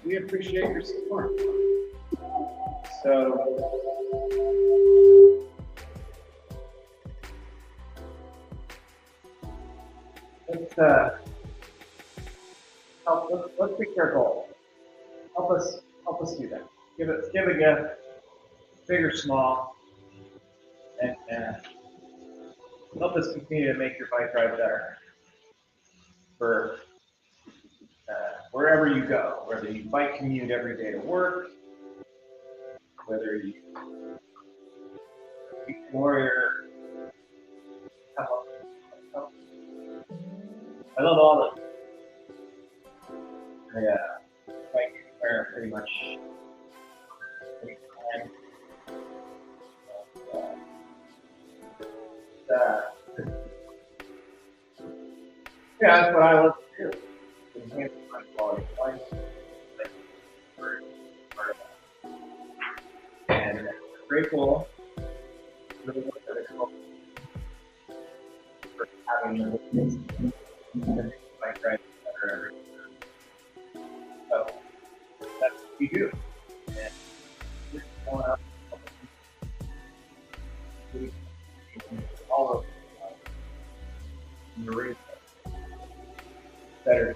we appreciate your support. So let's pick our goal. Help us do that. Give a gift, big or small, and help us continue to make your bike ride better for wherever you go, whether you bike commute every day to work, whether you warrior. I love all of them. Bike anywhere pretty much anytime. Yeah, that's what I love to do. Enhance my quality of life. Part of that. And we're grateful for the work that it's called for having the bike ride better every year. So that's what we do. And we're going out all of the race better.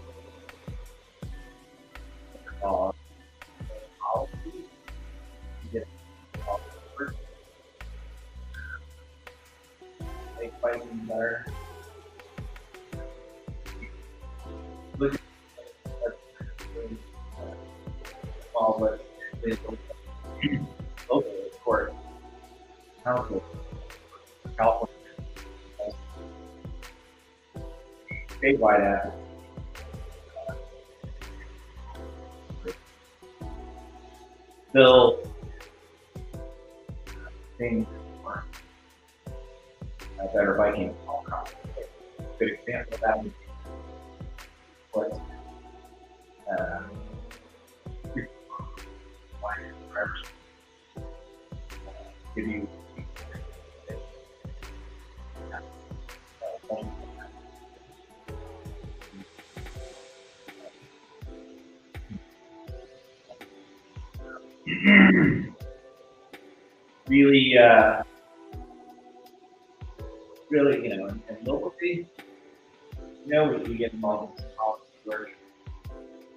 Make biking better. Look at all but locally, of course, council. statewide average. Still, things are better biking at all costs. A good example of that would be what give you really, really, and locally, we get involved in policy work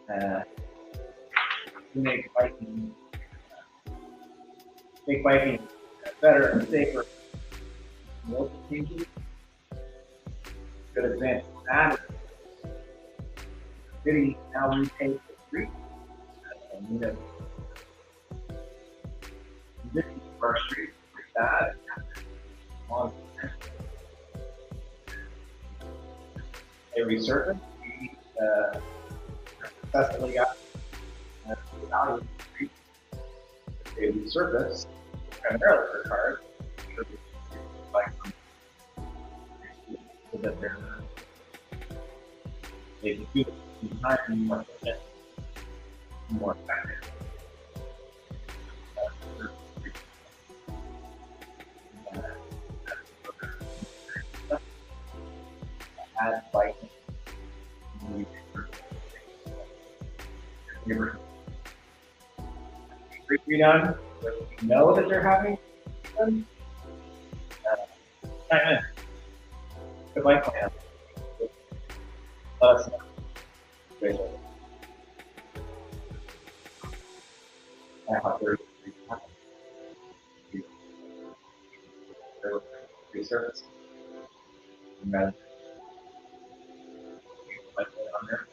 to make biking better and safer. Local changes. Good example of that is the city now repays the street. Conditions of our streets are pretty bad. They resurfaced. We successfully got the value of the street. They resurfaced primarily for cars. So that they can do it time more efficient, more effective. Add biking. Street redone, where we know that they're having them. The bike plan. Let us know. Great. I have to resurface. Bike plan on there.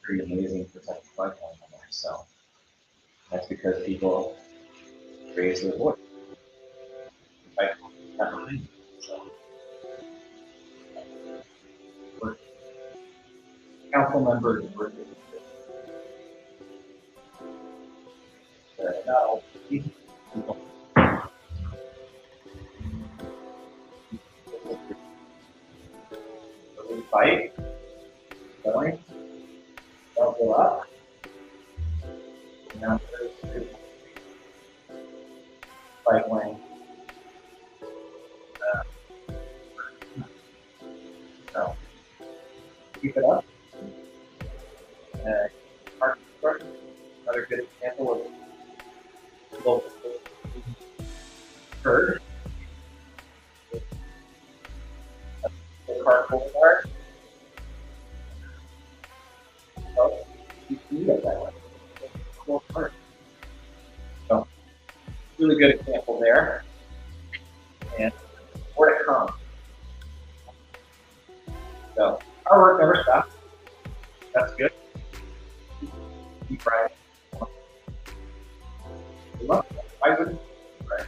Pretty amazing for such a bike plan on there. So that's because people raise their voice. Bike plan. Council members were not all people fight, going, don't go up. Now there's bike lane. So keep it up. Park construction, another good example of local herd. The car boulevard. So you see it that way. Cool park. So really good example there. And more to come. So our work never stops. That's good. Keep riding. I wouldn't keep riding.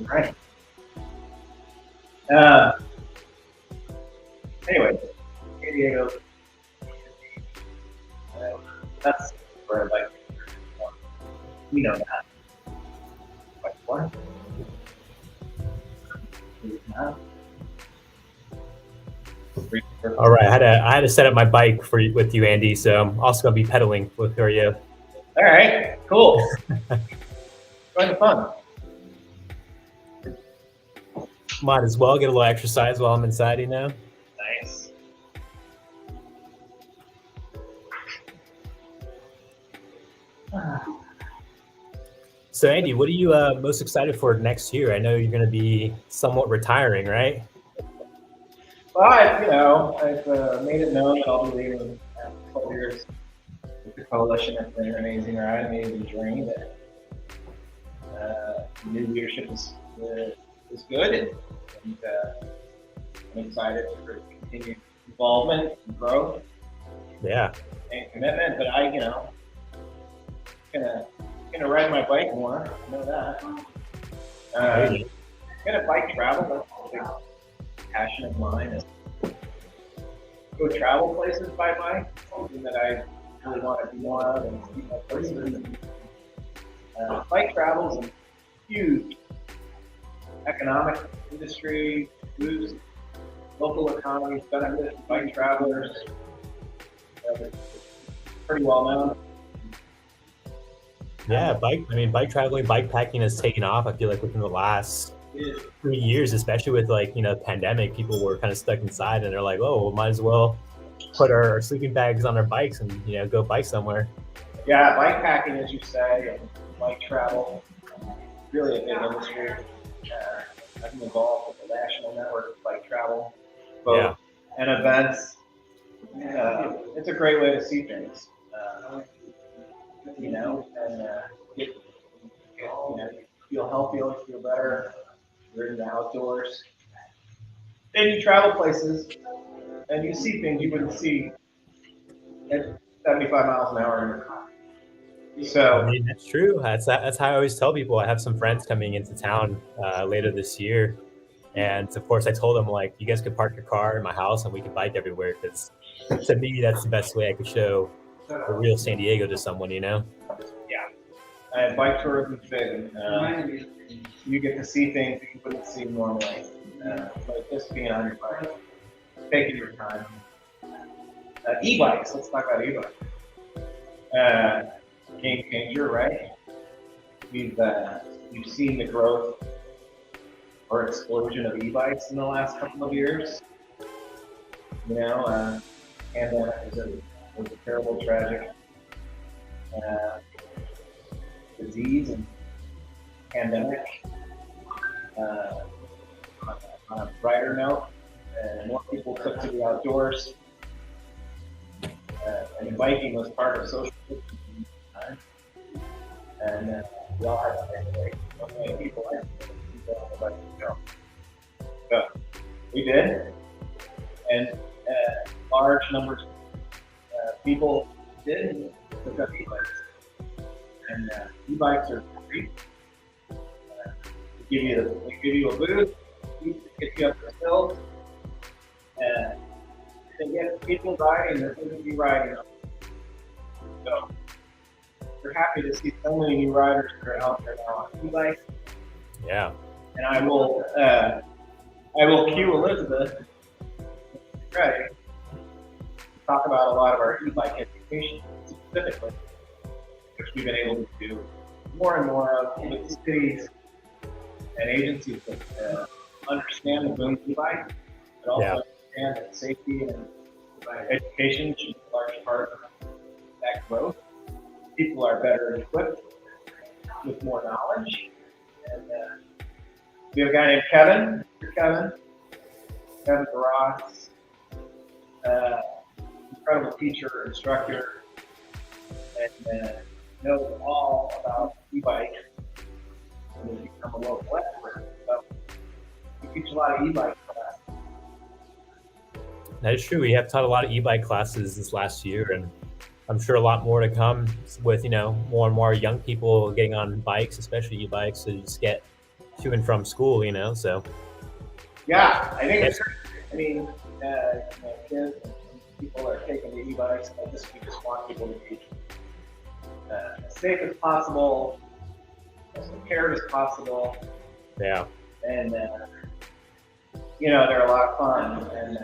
Right. Anyway, San Diego. That's where I like to be. We know that. But what? All right, I had to set up my bike with you, Andy. So I'm also gonna be pedaling with you. All right, cool. Quite fun. Might as well get a little exercise while I'm inside, Nice. So Andy, what are you most excited for next year? I know you're going to be somewhat retiring, right? Well, I've made it known that I'll be leaving in a couple years with the coalition. It's been an amazing ride, amazing journey. That new leadership is good, and I'm excited for continued involvement and growth. Yeah. and commitment. But I, gonna ride my bike more. I know that. There you Gonna bike travel. That's a big passion of mine. Is go travel places by bike. Something that I really want to do more of and see more places. And, bike travel is a huge economic industry, boost local economies, benefit bike travelers. It's pretty well known. Yeah, bike traveling, bike packing has taken off. I feel like within the last 3 years, especially with pandemic, people were kind of stuck inside and they're like, oh, we might as well put our sleeping bags on our bikes and, go bike somewhere. Yeah, bike packing, as you say, and bike travel, really a big industry. I've been involved with the national network of bike travel, both and events. It's a great way to see things, and feel healthier, feel better. You're in the outdoors. Then you travel places and you see things you wouldn't see at 75 miles an hour in your car. So, I mean, that's true. That's how I always tell people. I have some friends coming into town later this year, and of course, I told them like, you guys could park your car in my house and we could bike everywhere. Because to me, that's the best way I could show the real San Diego to someone. yeah, and bike tourism is big. You get to see things that you wouldn't see normally. Like just being on your bike, taking your time. E-bikes. Let's talk about e-bikes. Game changer, right? We've seen the growth or explosion of e-bikes in the last couple of years. Pandemic was a terrible, tragic disease and pandemic. On a brighter note, more people took to the outdoors, and biking was part of social distancing at the time. And we all had to take away so many people on the bike to go. So we did, and large numbers of people did pick up e-bikes. And e-bikes are free. They give you a boost, get you up the hill, and they get people riding. They're going to be riding. So we're happy to see so many new riders that are out there now on e-bikes. Yeah. And I will cue Elizabeth ready to talk about a lot of our e-bike education specifically, which we've been able to do more and more of with cities and agencies that understand the boom of e-bike, but also understand that safety and education should be a large part of that growth. People are better equipped with more knowledge. And we have a guy named Kevin Ross, incredible teacher, instructor, and knows all about e-bike and has become a local expert. So we teach a lot of e-bike classes. That is true. We have taught a lot of e-bike classes this last year, and I'm sure a lot more to come with, more and more young people getting on bikes, especially e-bikes, to just get to and from school, so. Yeah, I think it's great. I mean, kids and people are taking the e-bikes. We just want people to be as safe as possible, as prepared as possible. Yeah. And, they're a lot of fun, and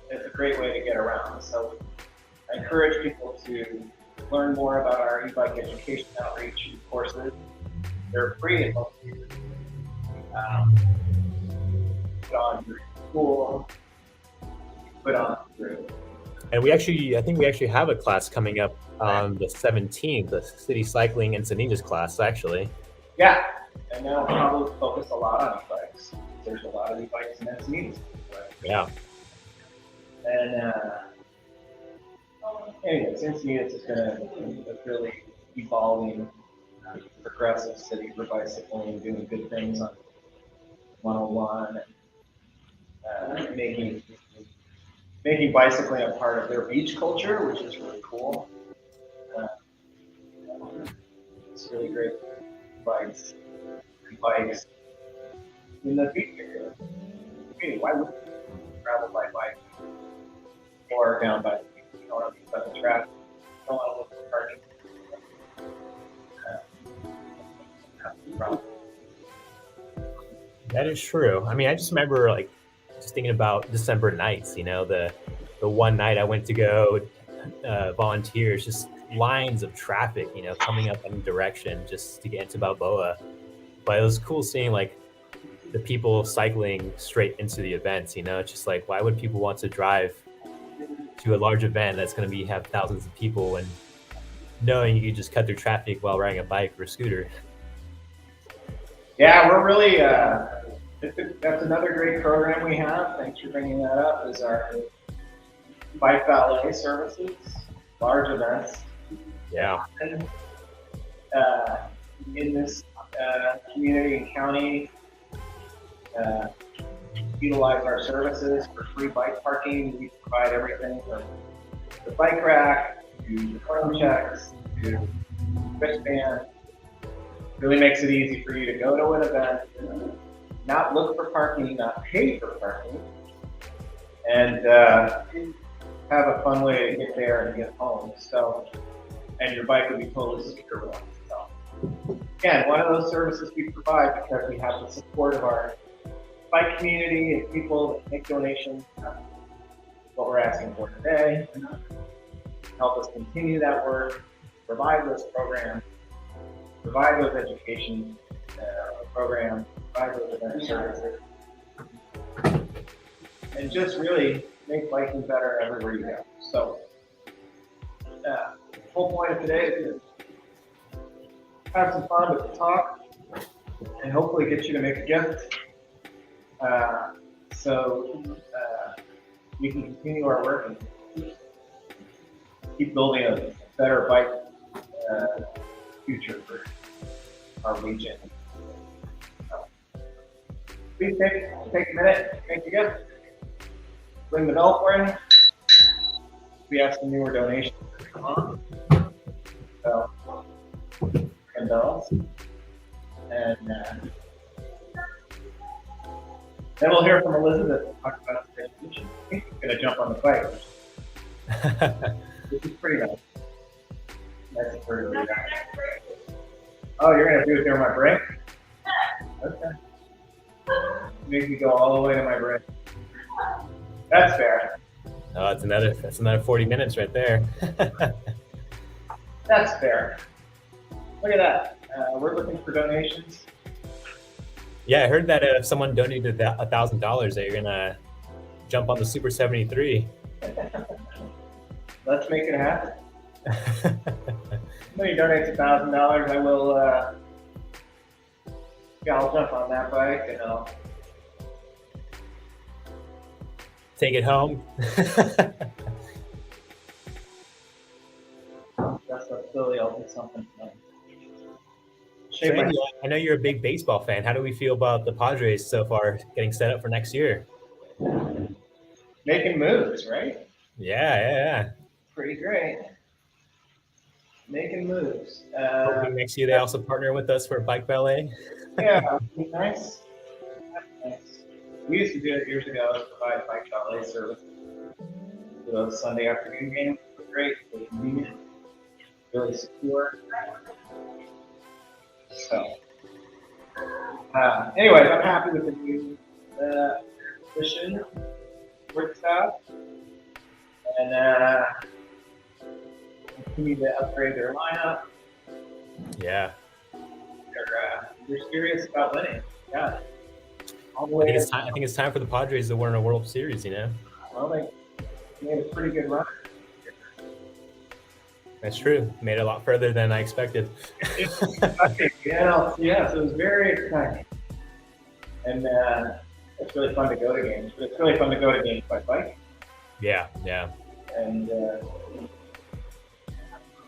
it's a great way to get around. So I encourage people to learn more about our e-bike education outreach courses. They're free in most cases. Put on your school, put on through. And I think we actually have a class coming up on the 17th, the city cycling and Salinas class, actually. Yeah, and that'll probably focus a lot on e-bikes. There's a lot of e-bikes in Salinas. Right? Yeah. And anyways, Encinitas is a really evolving, progressive city for bicycling, doing good things on 101, and making making bicycling a part of their beach culture, which is really cool. It's really great. Bikes in the beach area. Hey, why would you travel by bike or down by the beach? You don't want to be stuck in traffic. You don't want to look for parking. That is true. I mean, I just remember like just thinking about December nights. You know, the one night I went to go volunteer, it's just lines of traffic. You know, coming up any direction just to get into Balboa. But it was cool seeing like the people cycling straight into the events. You know, it's just like why would people want to drive to a large event that's going to have thousands of people and knowing you could just cut through traffic while riding a bike or a scooter? Yeah, we're really, that's another great program we have. Thanks for bringing that up, is our bike valet services, large events. Yeah. And, in this community and county, utilize our services for free bike parking. We provide everything from the bike rack to the phone checks to wristband. Really makes it easy for you to go to an event, not look for parking, not pay for parking, and have a fun way to get there and get home. So, and your bike will be totally secure once. So, again, one of those services we provide because we have the support of our bike community and people that make donations. What we're asking for today, help us continue that work, provide those programs, provide those education programs, provide those event services, and just really make biking better everywhere you go. So, the whole point of today is to have some fun with the talk and hopefully get you to make a gift so we can continue our work and keep building a better bike future for our region. So, please take a minute, make a gift, ring the bell for you. We have some newer donations to come on. So, and bells. And then we'll hear from Elizabeth to talk about the education. I think she's going to jump on the bike, which is pretty nice. Nice of her to do that. Oh, you're going to do it during my break? Okay. Make me go all the way to my break. That's fair. Oh, that's another 40 minutes right there. That's fair. Look at that. We're looking for donations. Yeah, I heard that if someone donated $1,000, that you're gonna jump on the Super 73. Let's make it happen. Somebody donates $1,000, I will. Yeah, I'll jump on that bike and I'll take it home. That's so silly. I'll do something fun. So Andy, I know you're a big baseball fan. How do we feel about the Padres so far getting set up for next year? Making moves, right? Yeah. Pretty great. Making moves. Hoping next year they also partner with us for Bike Ballet. Yeah, that'd be nice. That's nice. We used to do it years ago, provide bike ballet service for those Sunday afternoon games. It was great, really convenient, really secure. So, anyways, I'm happy with the new mission work staff, and continue to upgrade their lineup. Yeah. They're serious about winning. Yeah. All the I way. think it's time for the Padres to win a World Series. You know. Well, they made a pretty good run. That's true. Made it a lot further than I expected. Yes, it was very exciting. And it's really fun to go to games, but it's really fun to go to games by bike. Yeah. And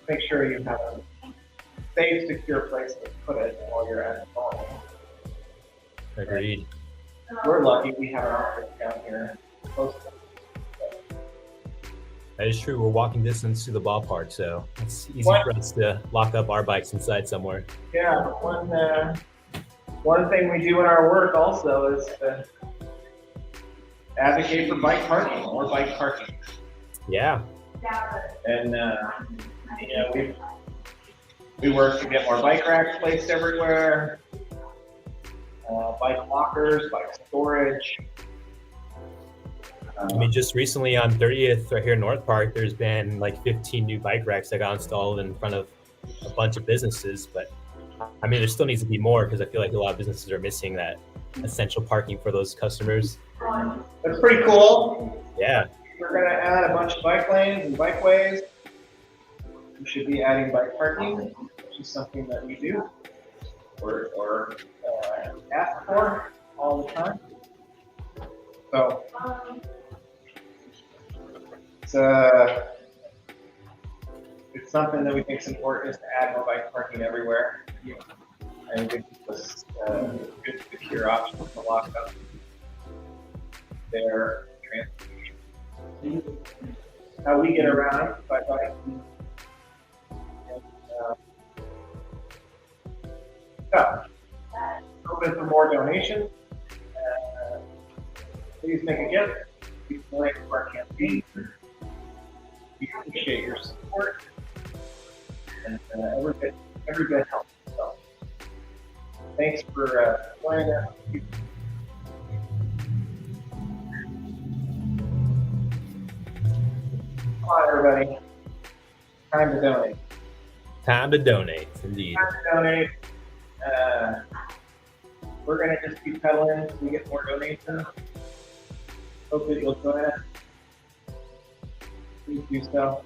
make sure you have a safe, secure place to put it while you're at the ball. Agreed. We're lucky we have an office down here close to us. That is true. We're walking distance to the ballpark, so it's easy What? for us to lock up our bikes inside somewhere. Yeah, one thing we do in our work also is to advocate for bike parking, more bike parking. Yeah. And we work to get more bike racks placed everywhere, bike lockers, bike storage. I mean, just recently on 30th right here in North Park, there's been like 15 new bike racks that got installed in front of a bunch of businesses. But I mean, there still needs to be more because I feel like a lot of businesses are missing that essential parking for those customers. That's pretty cool. Yeah. We're going to add a bunch of bike lanes and bikeways. We should be adding bike parking, which is something that we do or ask for all the time. So it's something that we think is important, is to add more bike parking everywhere. I think it was good, secure option to lock up their transportation. How we get around by bike. So, open for more donations. Please make a gift. Please donate to our campaign. We appreciate your support. And every bit helps. So, thanks for joining us. Come on, everybody. Time to donate. Time to donate, indeed. Time to donate. We're going to just keep pedaling until we get more donations. Hope that you'll join us. Please do so.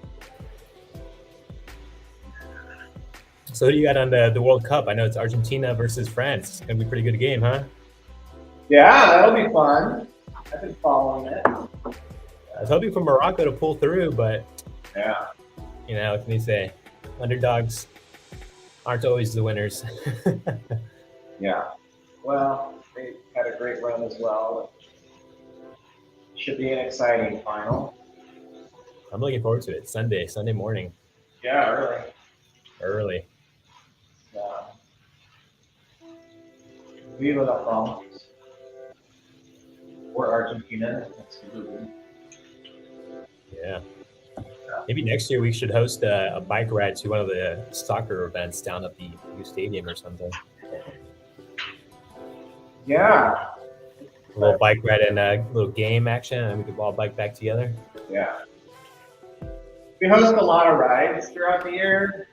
So who do you got on the World Cup? I know it's Argentina versus France. It's going to be a pretty good game, huh? Yeah, that'll be fun. I've been following it. I was hoping for Morocco to pull through, but, Yeah. you know, what can you say? Underdogs aren't always the winners. Yeah. Well, they had a great run as well. Should be an exciting final. I'm looking forward to it. Sunday morning, Yeah, really. early. Yeah. Viva la France. Or Argentina. Absolutely. Yeah. Maybe next year we should host a bike ride to one of the soccer events down at the new stadium or something. Yeah. A little bike ride and a little game action, and we could all bike back together. Yeah. We host a lot of rides throughout the year.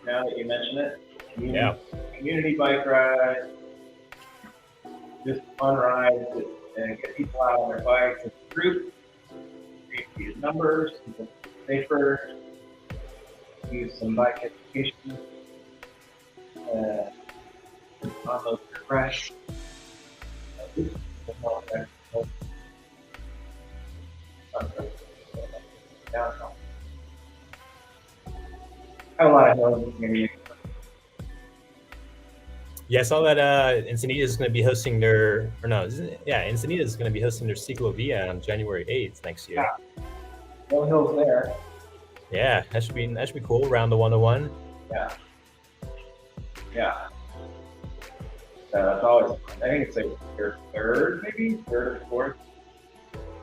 Now that you mention it, community bike rides, just fun rides and get people out on their bikes as a group. Create these numbers, keep them safer. Use some bike education on those crash. Downtown. Have a lot of hills maybe. Yeah, I saw that Encinitas is going to be hosting their, or no, Encinitas is going to be hosting their Ciclovia on January 8th next year. Yeah. No hills there. Yeah, that should be cool. Around the 101. Yeah. Yeah. So that's always fun. I think it's like your third or fourth.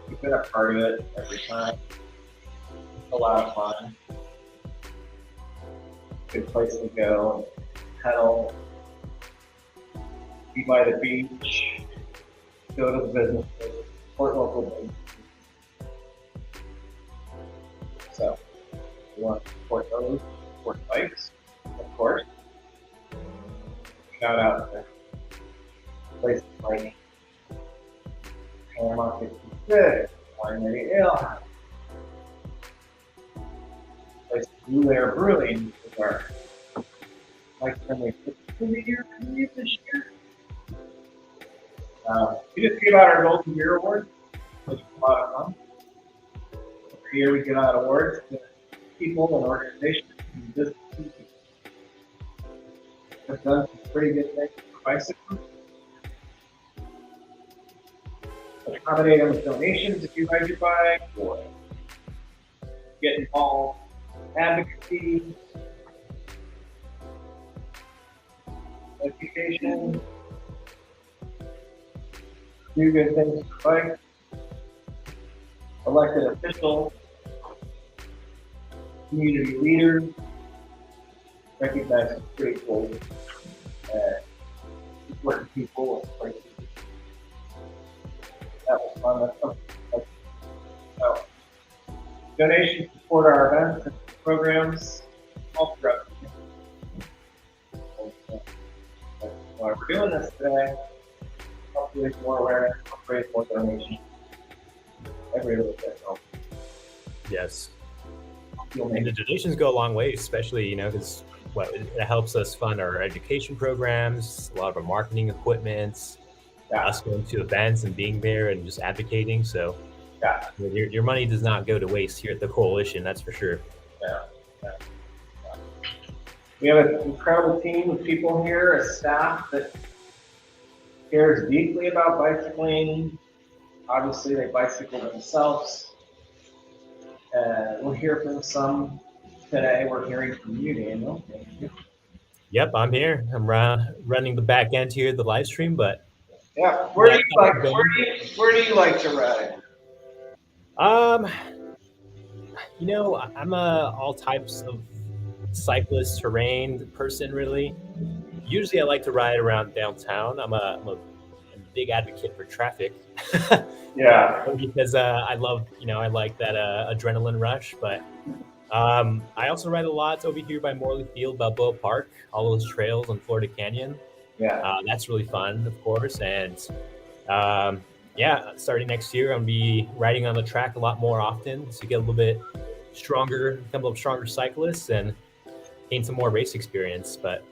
You've been a part of it every time. It's a lot of fun. Good place to go. Pedal. Be by the beach. Go to the businesses. Support local businesses. So, we want to support those. Support bikes, of course. Shout out to places like Panama 66, Winery Ale House, places Blue Air Brewing, which are like friendly every year this year. We just gave out our Golden Beer Award, which was a lot of fun. Every year we give out awards to people and organizations and businesses that have done some pretty good things for bicycles. Accommodate them with donations if you ride your bike, or get involved, advocacy, education, do good things for bike, elected officials, community leaders, recognize pretty cool, important people. That was fun. That's something. So, donations support our events and programs all throughout. That's why we're doing this today. Help raise more awareness, help raise more donations. Every little bit helps. Yes. You'll And make the it. donations go a long way, especially, because it helps us fund our education programs, a lot of our marketing equipment, Yeah, us going to events and being there and just advocating. So yeah, your money does not go to waste here at the coalition, that's for sure. yeah. We have an incredible team of people here, a staff that cares deeply about bicycling. Obviously, they bicycle themselves. We'll hear from some today. We're hearing from you, Daniel. Thank you. Yep, I'm here. I'm running the back end here, the live stream, but Yeah, where do you like to ride? um, I'm all types of cyclist terrain person, really. Usually I like to ride around downtown. I'm a big advocate for traffic. Yeah, Because I love, I like that adrenaline rush. But I also ride a lot over here by Morley Field, Balboa Park, all those trails on Florida Canyon. yeah, That's really fun, of course. And starting next year, I'm gonna be riding on the track a lot more often to get a little bit stronger, become a little stronger cyclist and gain some more race experience. But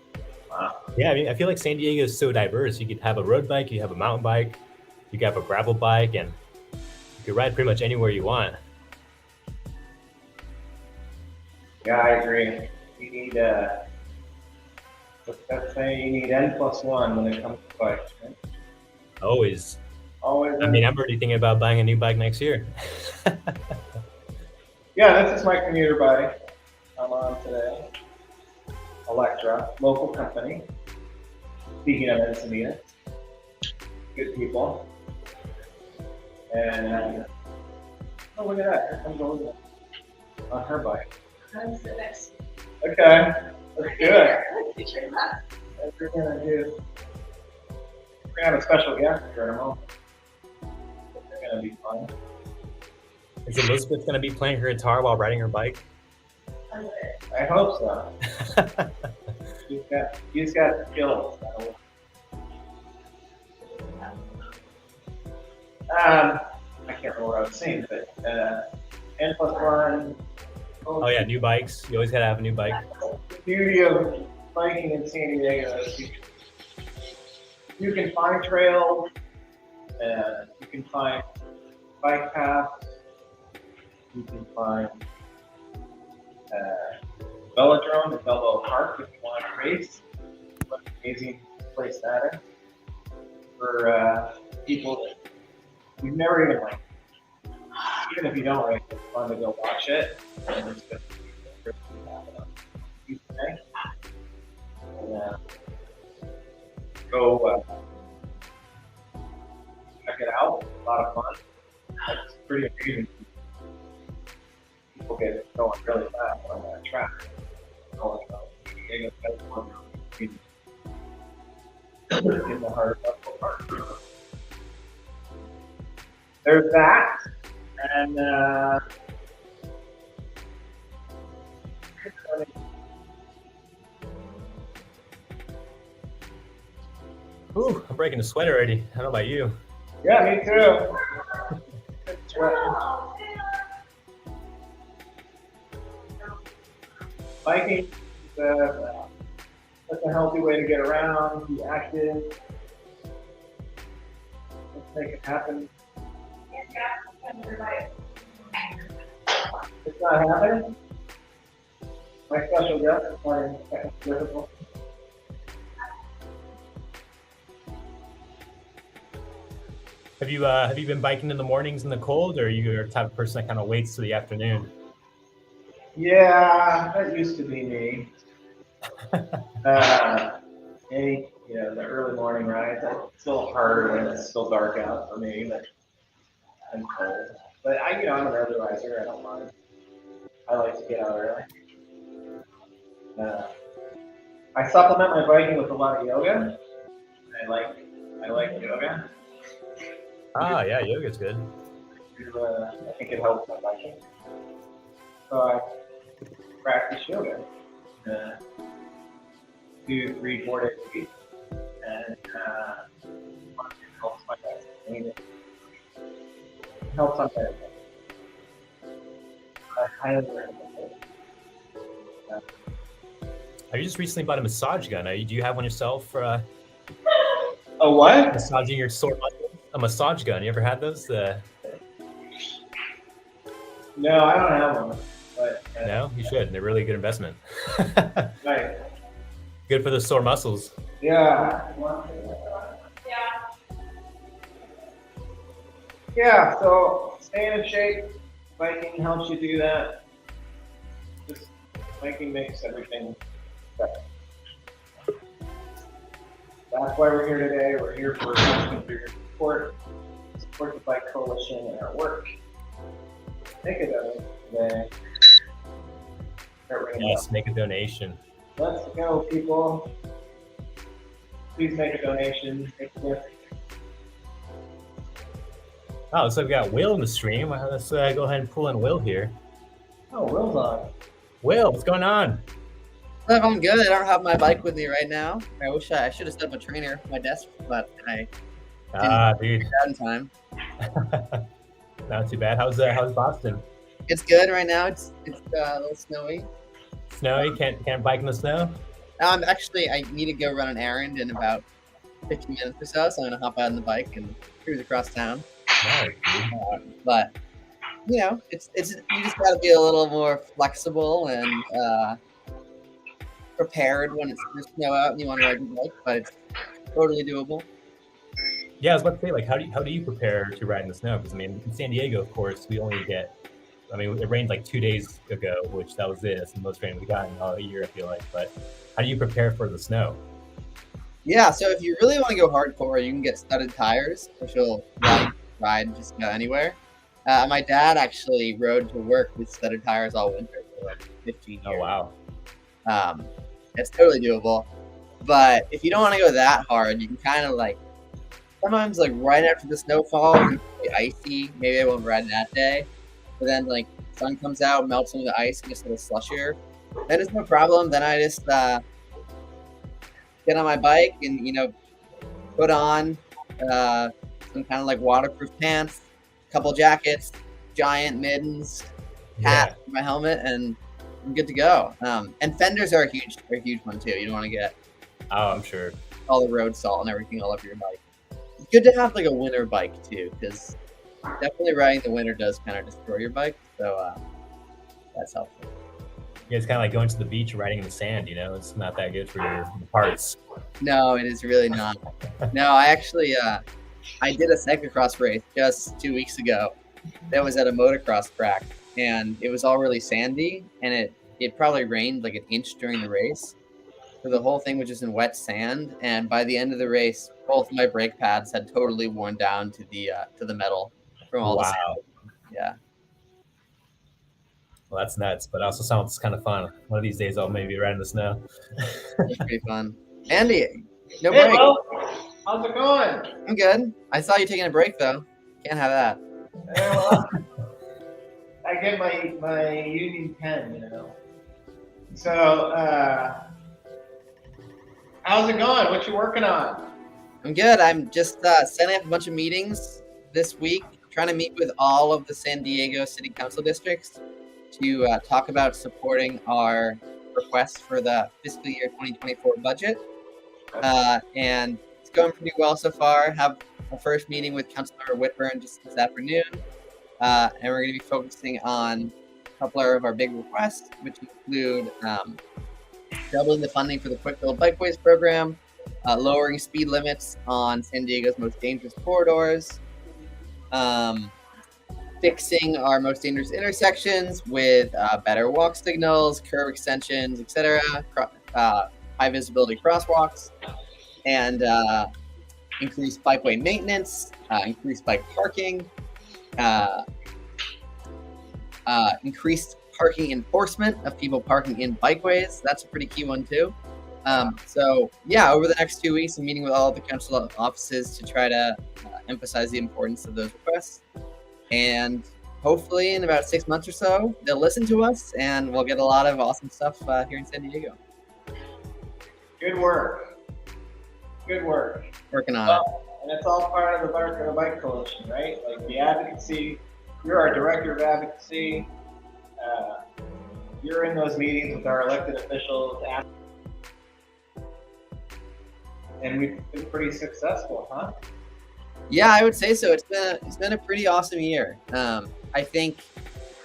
wow. yeah, I mean, I feel like San Diego is so diverse. You could have a road bike, you have a mountain bike, you could have a gravel bike, and you could ride pretty much anywhere you want. Yeah, I agree. You need let's say you need N+1 when it comes to bikes, right? Always. Always. I mean, I'm already thinking about buying a new bike next year. Yeah, this is my commuter bike I'm on today. Electra, local company. Speaking of Encinitas, good people. And oh, look at that! Here comes Olivia on her bike. That's the next. Okay, let's do it. Picture that. What we're gonna do. We're gonna have a special guest here in a moment. It's gonna be fun. Is Elizabeth going to be playing her guitar while riding her bike? I hope so. He's got skills. I can't remember what I was saying, but N+1. Oh yeah, new bikes. You always got to have a new bike. The beauty of biking in San Diego is you can find trails, and you can find bike paths, you can find velodrome at Balboa Park if you want to race. What an amazing place that is for people that you've never even even if you don't race, it's fun to go watch it. And it's good to Tuesday. And go check it out. It's a lot of fun. It's pretty amazing. People get going really fast on that track. In the heart of the park. There's that, and Ooh, I'm breaking a sweat already. I don't know about you. yeah, me too. It's right. Biking is that's a healthy way to get around, be active. Let's make it happen. It's not happening. My special guest is playing technical. Have you been biking in the mornings in the cold, or are you the type of person that kind of waits till the afternoon? Yeah, that used to be me. The early morning rides. It's a little harder when it's still dark out for me, but I'm cold. But I'm an early riser. I don't mind. I like to get out early. I supplement my biking with a lot of yoga. I like yoga. Ah, yeah, yoga's good. I think it helps my biking. So I practice yoga 2, 3, 4 days a week, and it helps my biking. It helps on my I highly recommend it. I just recently bought a massage gun. Do you have one yourself for A what? massaging your sore muscles? A massage gun. You ever had those? No, I don't have one. But No, you should. They're a really good investment. right. Good for the sore muscles. Yeah. Yeah. Yeah. So staying in shape, biking helps you do that. Just biking makes everything better. That's why we're here today. We're here for your support the Bike Coalition and our work. Make a donation today. Start ringing Yes, make a donation. bells. Let's go, people. Please make a donation. Make a gift. Oh, looks like we got Will in the stream. Let's go ahead and pull in Will here. Oh, Will's on. Will, what's going on? I'm good. I don't have my bike with me right now. I wish I should have set up a trainer for my desk, but I Dude, didn't in time. not too bad. How's Boston? It's good right now. It's a little snowy. Snowy? Can't bike in the snow? I need to go run an errand in about 15 minutes or so, so I'm gonna hop out on the bike and cruise across town. Nice, dude. But it's you just gotta be a little more flexible and prepared when it's there's snow out and you want to ride your bike, but it's totally doable. Yeah, I was about to say, like, how do you prepare to ride in the snow? Because I mean, in San Diego, of course, we only get. I mean, it rained like 2 days ago, which that was it. That's the most rain we got in all year, I feel like. But how do you prepare for the snow? Yeah, so if you really want to go hardcore, you can get studded tires, which will ride just about anywhere. My dad actually rode to work with studded tires all winter for like 15 years. Oh wow! It's totally doable. But if you don't want to go that hard, you can kind of sometimes right after the snowfall, it's really icy. Maybe I won't ride that day. But then sun comes out, melts some of the ice, and gets a little slushier. Then it's no problem. Then I just get on my bike and put on some kind of waterproof pants, a couple jackets, giant mittens, hat, for my helmet, and I'm good to go. And fenders are a huge one too. You don't want to get I'm sure. all the road salt and everything all over your bike. It's good to have a winter bike too, because definitely riding the winter does kind of destroy your bike. So that's helpful. Yeah, it's kind of like going to the beach and riding in the sand. It's not that good for your parts. No, it is really not. No, I actually I did a cyclocross race just 2 weeks ago. That was at a motocross track, and it was all really sandy, and it probably rained like an inch during the race. So the whole thing was just in wet sand, and by the end of the race, both my brake pads had totally worn down to the metal from all the sand. Yeah. Well, that's nuts, but it also sounds kind of fun. One of these days, I'll maybe ride in the snow. It's pretty fun. Andy, no Hey, break. Will. How's it going? I'm good. I saw you taking a break though. Can't have that. Well, I get my union pen, So, how's it going? What you working on? I'm good. I'm just setting up a bunch of meetings this week, trying to meet with all of the San Diego City Council districts to talk about supporting our request for the fiscal year 2024 budget. And it's going pretty well so far. Have a first meeting with Councilmember Whitburn just this afternoon. And we're going to be focusing on a couple of our big requests, which include doubling the funding for the Quick Build Bikeways program, lowering speed limits on San Diego's most dangerous corridors, fixing our most dangerous intersections with better walk signals, curb extensions, etc., high visibility crosswalks, and increased bikeway maintenance, increased bike parking, increased parking enforcement of people parking in bikeways. That's a pretty key one too. So yeah, over the next 2 weeks, I'm meeting with all of the council offices to try to emphasize the importance of those requests. And hopefully in about 6 months or so, they'll listen to us and we'll get a lot of awesome stuff here in San Diego. Good work. Good work. Working on it. And it's all part of the Barker Bike Coalition, right? Like the advocacy, you're our director of advocacy. You're in those meetings with our elected officials. And we've been pretty successful, huh? Yeah, I would say so. It's been a pretty awesome year. I think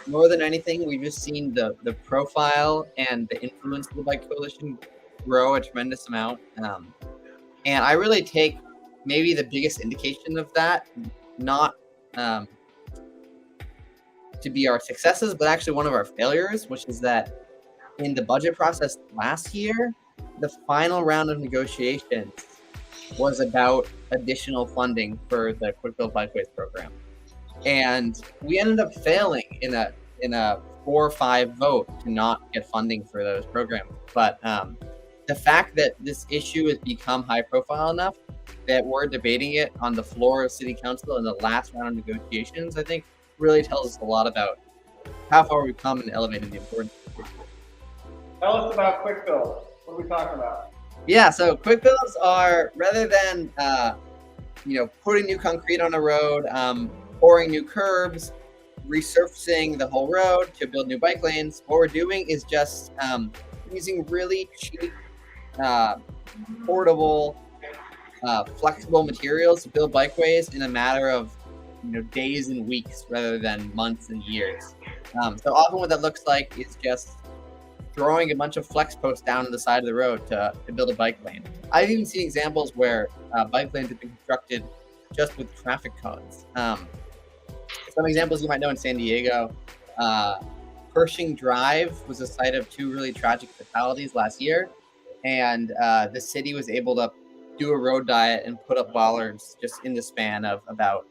more than anything, we've just seen the profile and the influence of the Bike Coalition grow a tremendous amount. And I really take maybe the biggest indication of that, not to be our successes, but actually one of our failures, which is that in the budget process last year, the final round of negotiations was about additional funding for the Quick Build Bikeways program. And we ended up failing in a 4-5 vote to not get funding for those programs. But the fact that this issue has become high profile enough that we're debating it on the floor of City Council in the last round of negotiations, I think really tells us a lot about how far we've come in elevating the importance of Quick Build. Tell us about Quick Build. What are we talking about? Yeah, so quick builds are, rather than putting new concrete on a road, pouring new curbs, resurfacing the whole road to build new bike lanes, what we're doing is just using really cheap, portable, flexible materials to build bikeways in a matter of days and weeks rather than months and years. So often what that looks like is just throwing a bunch of flex posts down the side of the road to build a bike lane. I've even seen examples where bike lanes have been constructed just with traffic cones. Some examples you might know in San Diego, Pershing Drive was the site of 2 really tragic fatalities last year, and the city was able to do a road diet and put up bollards just in the span of about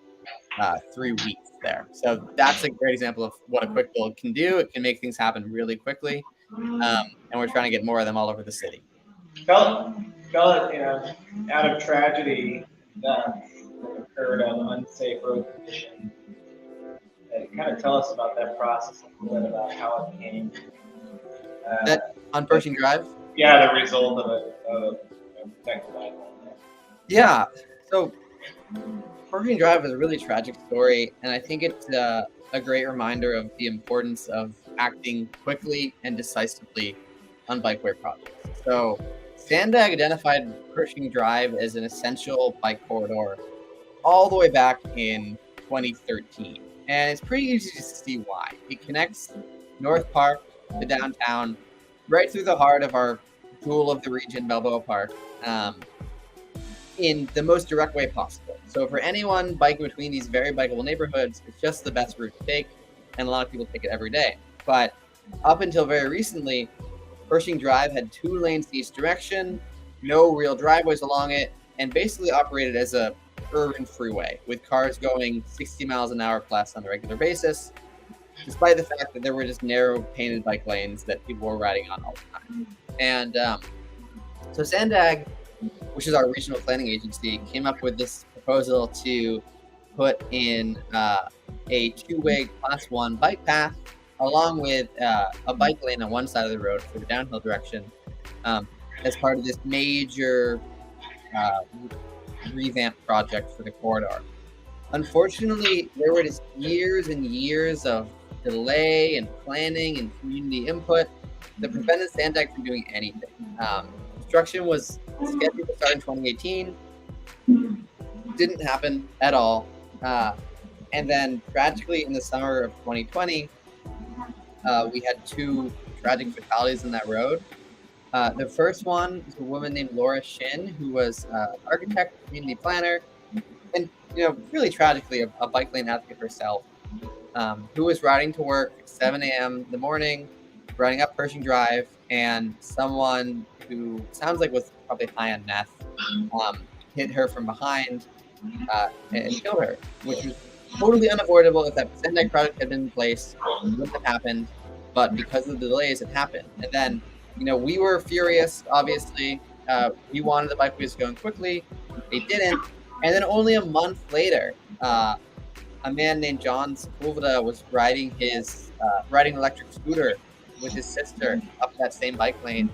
3 weeks there. So that's a great example of what a quick build can do. It can make things happen really quickly. And we're trying to get more of them all over the city. Tell it, out of tragedy that occurred on unsafe road conditions. Kind of tell us about that process a little bit about how it came. That on Pershing Drive? Yeah, the result of it. Yeah. So Pershing Drive is a really tragic story, and I think it's a great reminder of the importance of acting quickly and decisively on bikeway projects. So Sandag identified Pershing Drive as an essential bike corridor all the way back in 2013. And it's pretty easy to see why. It connects North Park to downtown, right through the heart of our jewel of the region, Balboa Park, in the most direct way possible. So for anyone biking between these very bikeable neighborhoods, it's just the best route to take, and a lot of people take it every day. But up until very recently, Pershing Drive had 2 lanes in each direction, no real driveways along it, and basically operated as a urban freeway with cars going 60 miles an hour plus on a regular basis, despite the fact that there were just narrow painted bike lanes that people were riding on all the time. And so Sandag, which is our regional planning agency, came up with this proposal to put in a 2-way class 1 bike path along with a bike lane on one side of the road for the downhill direction as part of this major revamp project for the corridor. Unfortunately, there were just years and years of delay and planning and community input that prevented Sandag from doing anything. Construction was scheduled to start in 2018, didn't happen at all. And then tragically in the summer of 2020, we had 2 tragic fatalities on that road. The first one is a woman named Laura Shin, who was an architect, community planner, and really tragically a bike lane advocate herself. who was riding to work at 7 a.m. in the morning, riding up Pershing Drive, and someone who sounds like was probably high on meth hit her from behind and killed her, which was totally unavoidable. If that Sendak project had been in place, it wouldn't have happened. But because of the delays, it happened. And then, we were furious, obviously. We wanted the bikeways going quickly. They didn't. And then only a month later, a man named John Sepulveda was riding an electric scooter with his sister up that same bike lane,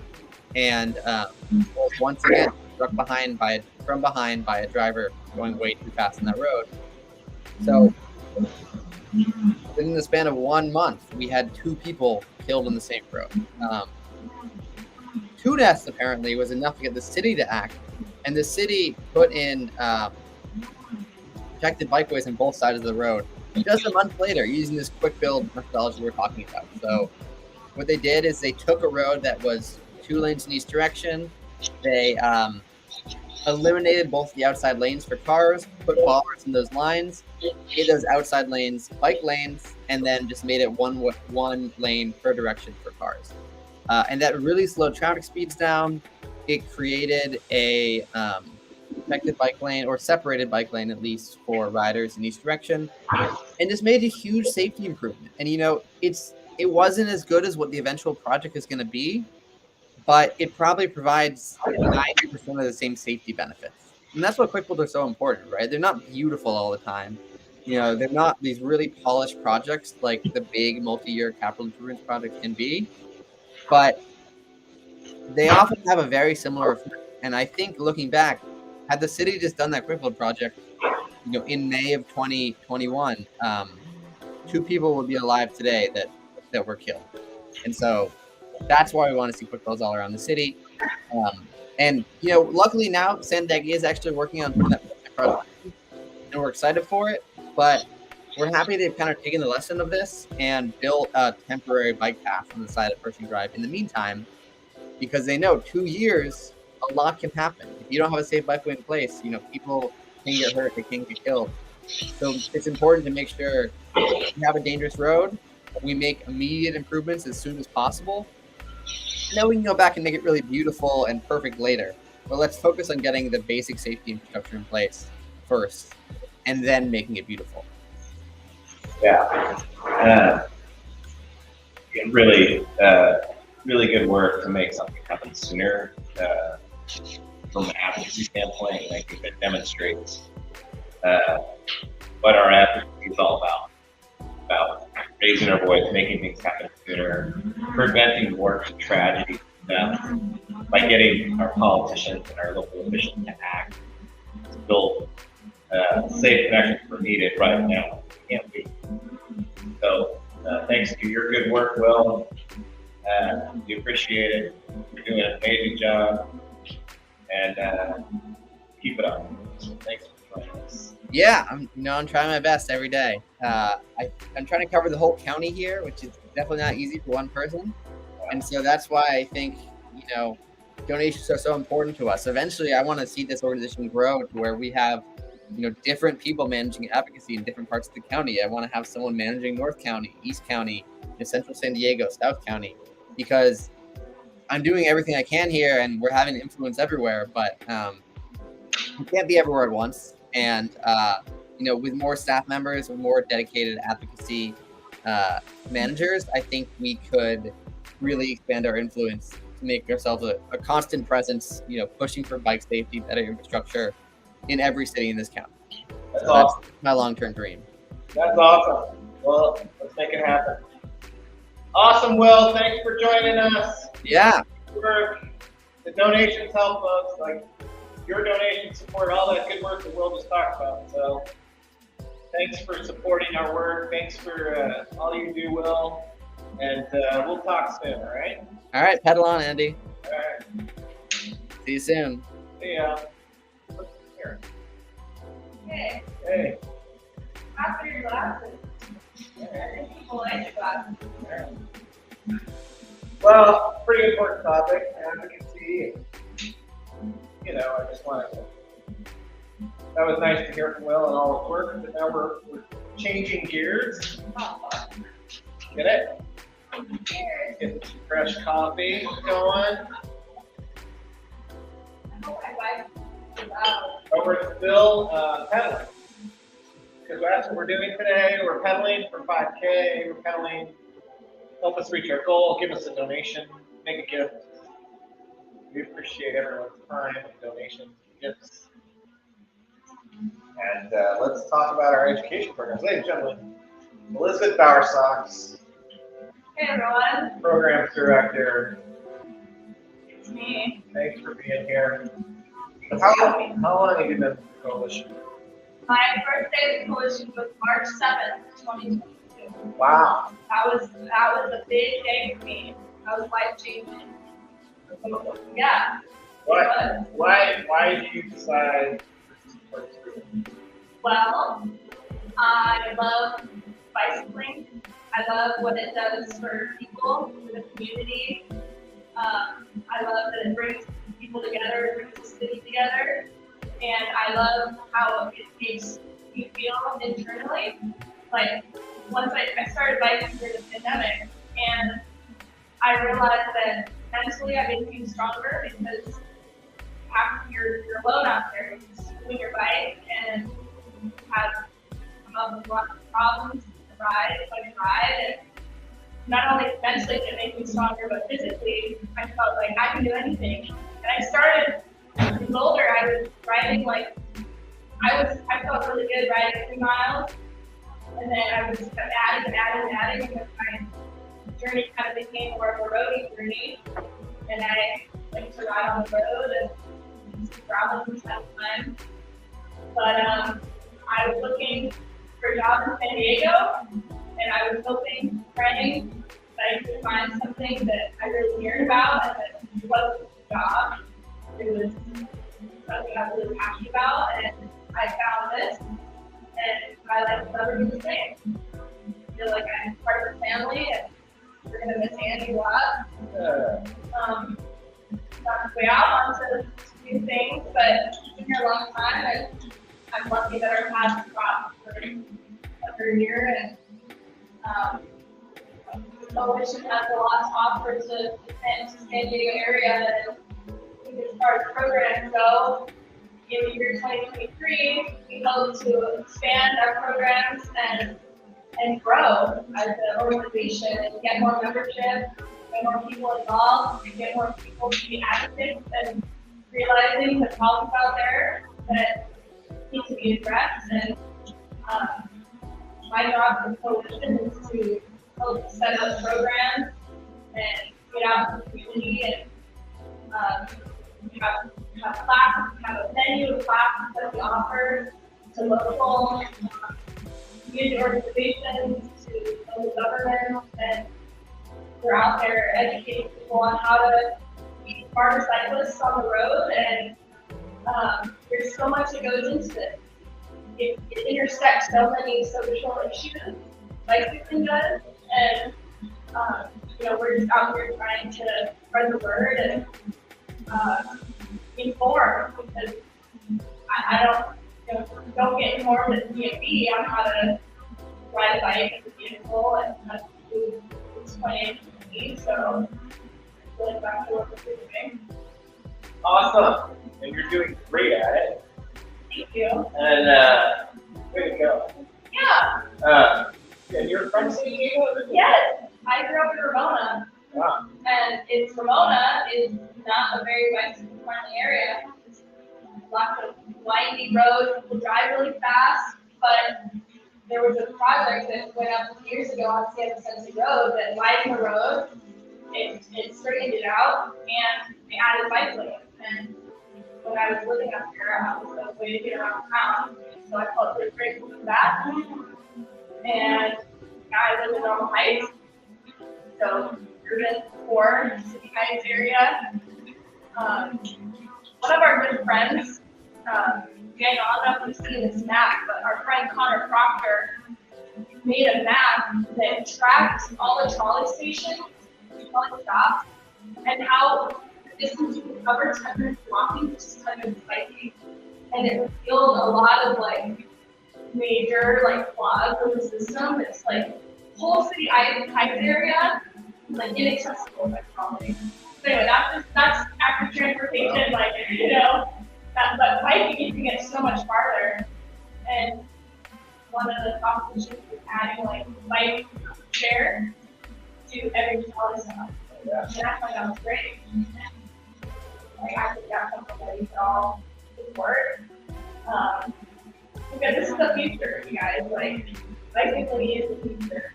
and was once again struck from behind by a driver going way too fast on that road. So within the span of 1 month, we had 2 people killed on the same road. 2 deaths apparently was enough to get the city to act, and the city put in protected bikeways on both sides of the road just a month later, using this quick build methodology we're talking about. So what they did is they took a road that was 2 lanes in each direction. They eliminated both the outside lanes for cars, put bollards in those lines, made those outside lanes bike lanes, and then just made it one lane per direction for cars. And that really slowed traffic speeds down. It created a protected bike lane, or separated bike lane at least, for riders in each direction, and just made a huge safety improvement. And it wasn't as good as what the eventual project is going to be, but it probably provides 90% of the same safety benefits. And that's what quick builds are so important, right? They're not beautiful all the time. They're not these really polished projects like the big multi-year capital improvements project can be, but they often have a very similar effect. And I think looking back, had the city just done that quick build project, in May of 2021, 2 people would be alive today that were killed. And so that's why we want to see quick builds all around the city. And luckily now Sendak is actually working on that project, and we're excited for it. But we're happy they've kind of taken the lesson of this and built a temporary bike path on the side of Pershing Drive in the meantime, because they know 2 years, a lot can happen. If you don't have a safe bikeway in place, people can get hurt, they can get killed. So it's important to make sure if we have a dangerous road, we make immediate improvements as soon as possible. And then we can go back and make it really beautiful and perfect later. But let's focus on getting the basic safety infrastructure in place first, and then making it beautiful. Yeah. Really good work to make something happen sooner. From an advocacy standpoint, I think that demonstrates what our advocacy is all about raising our voice, making things happen sooner, preventing more tragedy by getting our politicians and our local officials to act, to build safe connections where needed right now. We can't wait. So thanks to your good work, Will. We appreciate it. You're doing an amazing job, and keep it up. So thanks for joining us. Yeah, I'm trying my best every day. I'm trying to cover the whole county here, which is definitely not easy for one person. And so that's why I think, donations are so important to us. Eventually, I want to see this organization grow to where we have, different people managing advocacy in different parts of the county. I want to have someone managing North County, East County, Central San Diego, South County, because I'm doing everything I can here and we're having influence everywhere, but we can't be everywhere at once. And, with more staff members, with more dedicated advocacy managers, I think we could really expand our influence to make ourselves a constant presence, pushing for bike safety, better infrastructure in every city in this county. That's So awesome. that's my long-term dream. That's awesome. Well, let's make it happen. Awesome, Will. Thanks for joining us. Yeah. The donations help us. Like your donations support all that good work that Will just talked about. So thanks for supporting our work. Thanks for all you do, Will. And we'll talk soon. All right. All right. Pedal on, Andy. All right. See you soon. See ya. What's here? Hey, Hey. after your glasses. People like your glasses. Well, pretty important topic, advocacy. I just wanted to. That was nice to hear from Will and all his work, but now we're changing gears. Get it? Get some fresh coffee going. But we're still pedaling. Because that's what we're doing today. We're pedaling for 5K. We're pedaling. Help us reach our goal. Give us a donation. Make a gift. We appreciate everyone's time and donations and gifts. And let's talk about our education programs. Ladies and gentlemen, Elizabeth Bowersox, Hey everyone, Programs Director. it's me. Thanks for being here. How long have you been with the coalition? My first day of the coalition was March 7th, 2022. Wow. That was a big day for me. That was life changing. Yeah. Why did you decide to support this group? Well, I love bicycling. I love what it does for people, for the community. I love that it brings people together, it brings the city together. And I love how it makes you feel internally. Like, once I started biking through the pandemic, and I realized that mentally I became stronger because after you're alone out there, you're just doing your bike and you have come up with lots of problems to ride, and not only mentally did it make me stronger, but physically I felt like I can do anything. And I started, as I was older, I was riding like, I felt really good riding 3 miles, and then I was just kept adding, because my journey kind of became more of a roadie journey, and I like to ride on the road and travel from time to time. But I was looking for a job in San Diego, and I was hoping, praying that I could find something that I really cared about, and that it wasn't a job. It was something I was really passionate about, and I found this, and my life will never be the same. I feel like I'm part of the family, and we're gonna miss Andy a lot. On the way out onto new things, but been here a long time, and I'm lucky that our paths crossed for over a year, and Coalition has a lot to offer to the San Diego area, and as far as programs go, in the year 2023, we hope to expand our programs and grow as an organization and get more membership, get more people involved, get more people to be advocates, and realizing the problems out there that need to be addressed. And my job in Coalition is to help set up programs and get out in the community and have classes, have a menu of classes that we offer to local community organizations, to local governments, and we're out there educating people on how to be smarter cyclists on the road. And there's so much that goes into this. It intersects so many social issues, bicycling does, and we're just out here trying to spread the word and inform, because I don't get informed at DMV on how to ride a bike in the vehicle and how to explain to me. So I feel like that's what we're doing. Awesome, and you're doing great at it. Thank you. And way to go. Yeah. And you're from San Diego? Yes. I grew up in Ramona. Wow. And Ramona is not a very bicycle-friendly area. It's lots of windy roads, people drive really fast, but there was a project that went up years ago on San Vicente Road that widened the road, it straightened it out, and they added bike lanes. And when I was living up here, I was the way to get around town, so I felt really grateful for that. And I live in Normal Heights, so urban core, City Heights area. One of our good friends, I don't know if you've seen this map, but our friend Connor Proctor made a map that tracked all the trolley stations, trolley stops, and how the distance you could cover 10 minutes walking, just 10 minutes biking. And it revealed a lot of major like flaws of the system. It's like whole city Heights area is like inaccessible by trolley. So anyway, that's active transportation, like but biking you can get so much farther. And one of the propositions is adding like bike share to every trolley stop. Yeah. And I thought that was great. Like I think that's something that we can all support. Because this is the future, you guys. Like bicycling is the future.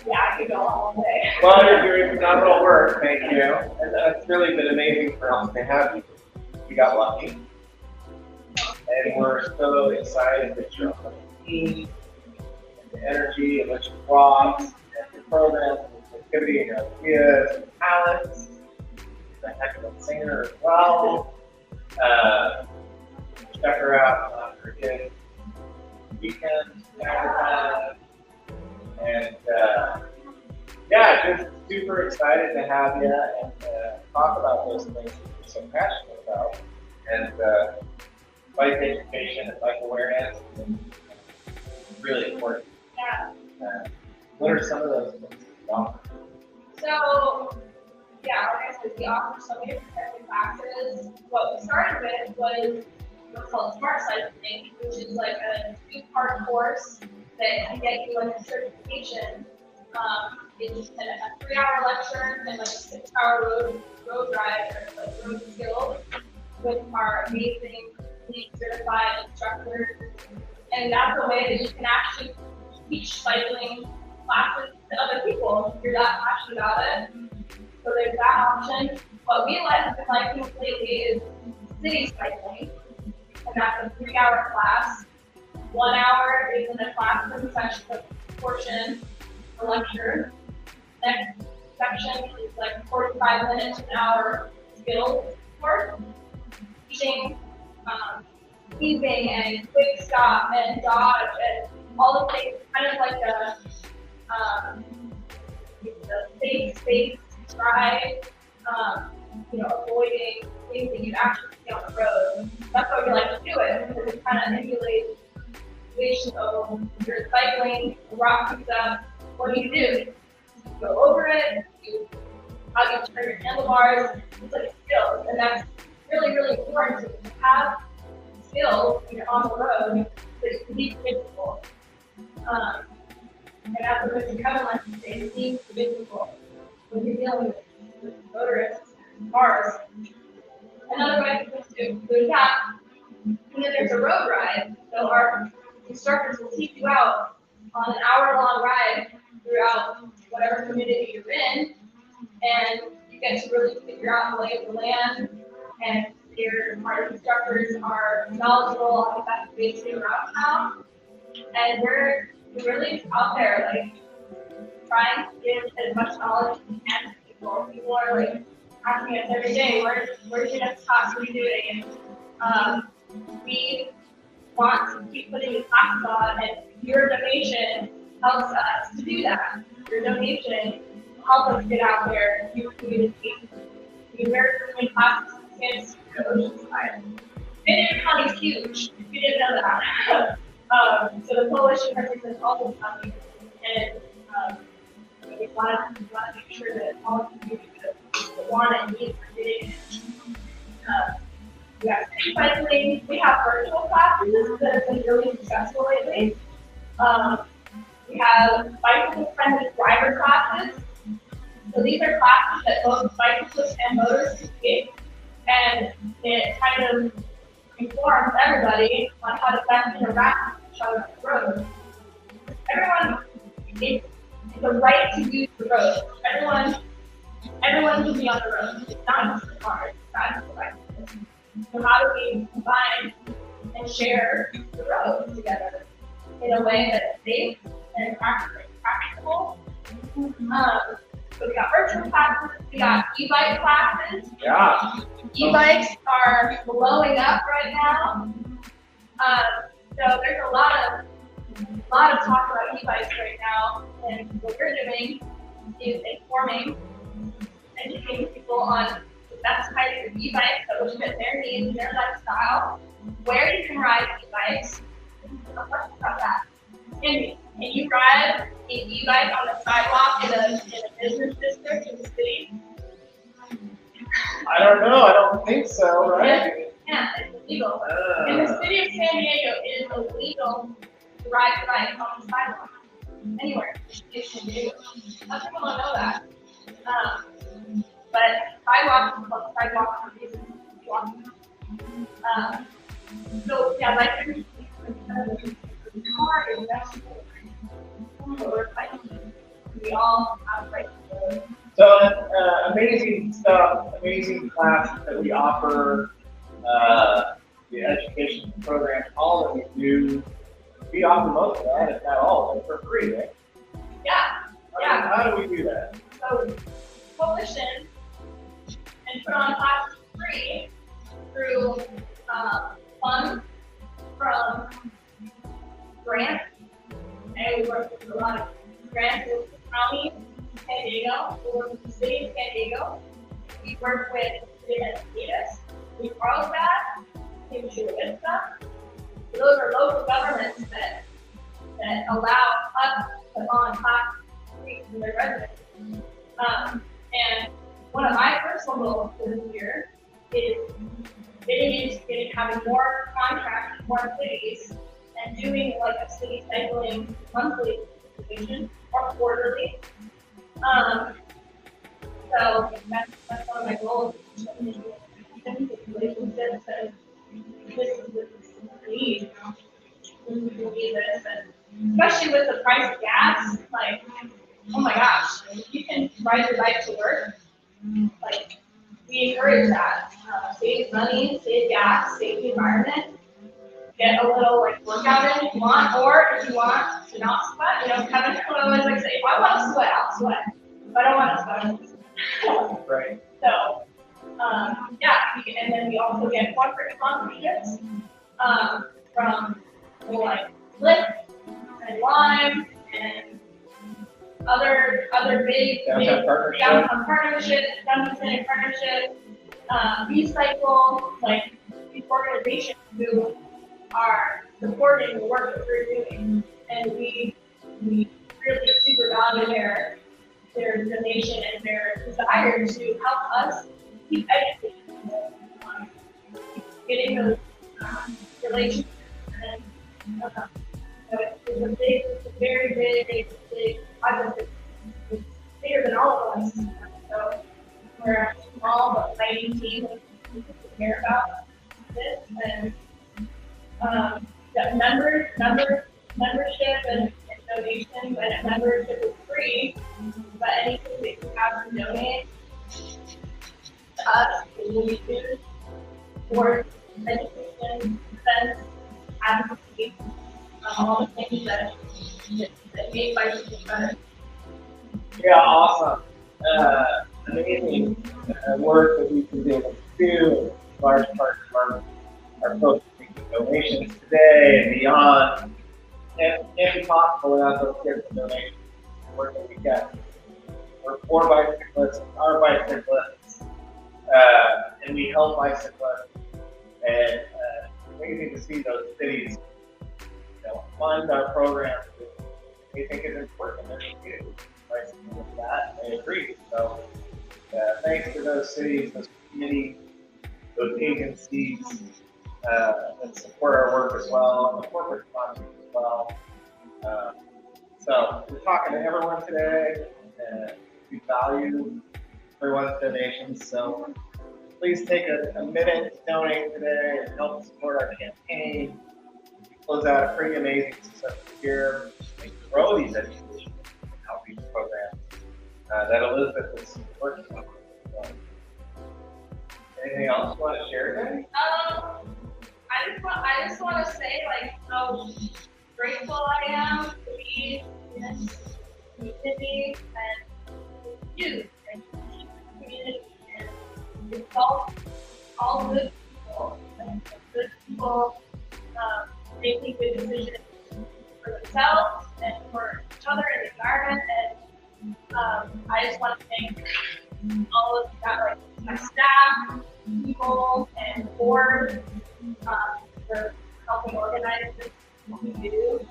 Yeah, I could go all day. Well, you're doing phenomenal work, thank you. And it's really been amazing for us to have you. We got lucky. And we're so excited that you're on the team, and the energy, and what you brought, and your programs, and activity, and your ideas, and talents. You're a heck of a singer as well. Check her out on her kids' weekend, and yeah, just super excited to have you and talk about those things that you're so passionate about. And bike education and bike awareness is really important. Yeah. What are some of those things that you offer? So, yeah, like I said, we offer so many different classes. What we started with was what's called Smart Cycling, which is like a 2-part course that can get you like a certification. It's a 3-hour lecture and like a 6-hour road ride or like road skills with our amazing certified instructors. And that's a way that you can actually teach cycling classes to other people if you're that passionate about it. So there's that option. What we like with biking lately is city cycling, and that's a 3-hour class. 1 hour is in a classroom section portion, a lecture. Next section is like 45 minutes, an hour skills course, teaching easing and quick stop and dodge and all the things, kind of like the safe space ride, avoiding things that you actually see on the road. That's why we like to do it, because it kind of emulates the situation of you're cycling, a rock comes up, what do? You go over it, how do you turn your handlebars, it's like skills, and that's really, really important to have skills when you're on the road that you can be predictable. And as a Mr. Kevin likes to say, being predictable when you're dealing with motorists and cars. Another way to do we have, and then there's a road ride. So our instructors will take you out on an hour-long ride throughout whatever community you're in, and you get to really figure out the lay of the land, and our instructors are knowledgeable on the best ways to route now, and we're really out there, like, trying to give as much knowledge as we can to people. People are, like, asking us every day, where's your next class, what are you doing? And we want to keep putting these classes on, and your donation helps us to do that. Your donation will help us get out there and do community. We're doing classes against the Oceanside. Vineyard County is huge, if you didn't know that. So the coalition represents all the counties, and we want to make sure that all communities that want and need for getting it. We have city cycling, we have virtual classes that have been really successful lately. We have bicycle-friendly driver classes. So these are classes that both bicyclists and motorists can take, and it kind of informs everybody on how to best interact with each other on the road. Everyone, it's the right to use the road. Everyone can be on the road. It's not just the cars, it's not just the bicycles. So how do we combine and share the road together in a way that's safe and practical? So we got virtual classes, we got e-bike classes. Yeah. E-bikes are blowing up right now. So there's a lot of talk about e-bikes right now, and what we're doing is informing, educating people on the best types of e-bikes that would fit their needs, their lifestyle, where you can ride e-bikes. No question about that. Can you ride an e-bike on the sidewalk in a business district in the city? I don't know. I don't think so, right? Yeah, it's illegal. In the city of San Diego, it is illegal to ride a bike on the sidewalk anywhere in San Diego. Most people don't know that. But sidewalk is called sidewalk for a reason. So yeah, like car is we all have rights. So amazing stuff, amazing classes that we offer, the education programs, all that we do. We offer most of that, if not all of it, for free, right? Yeah. How do we do that? So coalition and put on classes for free through funds from grants, and we work with a lot of grants with the county of San Diego, we work with the city of San Diego, we work with the city of Adidas, we borrow that, we do good stuff. So those are local governments that allow us to put on classes for free to their residents. And one of my personal goals for this year is having more contracts with more cities and doing like a city cycling monthly participation or quarterly. So that's one of my goals. Relationships and this is what we need. We need this, and especially with the price of gas, like, oh my gosh, if you can ride your bike to work, like, we encourage that. Save money, save gas, save the environment. Get a little like workout in if you want, or if you want to not sweat, Kevin would always like say, if I want to sweat, I'll sweat. If I don't want to sweat, I'll sweat. Right. So, and then we also get corporate sponsorships from like Lyft and Lime and other big downtown partnerships, downtown center partnerships, Recycle, like these organizations who are supporting the work that we're doing, and we really super value their donation and their desire to help us keep educating, getting those relationships, and so it's a very big project. It's bigger than all of us. So we're a small but fighting team who care about this, and the membership and donations, and membership is free, but anything that you have to donate to us will be used for education, defense, advocacy, all the things that make life better. Yeah, awesome. Amazing work that we've been able to do. Large part of our folks making donations today and beyond. Can't be possible without those kids' donations. The work that we get. We're 4 bicyclists, our bicyclists, and we help bicyclists. And amazing to see those cities, fund our programs that they think is important in their community. Bicycling with that, they agree. So thanks to those cities, those communities, those agencies that support our work as well, and the corporate sponsors as well. So we're talking to everyone today. We value everyone's donations. So please take a minute to donate today and help support our campaign. We close out a pretty amazing successful year to grow these education and outreach programs that Elizabeth is working on. So, anything else you want to share today? I just want to say how grateful I am to be in this community and with you and the community, and it's all good people, and good people making good decisions for themselves and for each other and the environment. And I just want to thank all of you that my staff, people, and board for helping organize this what we do.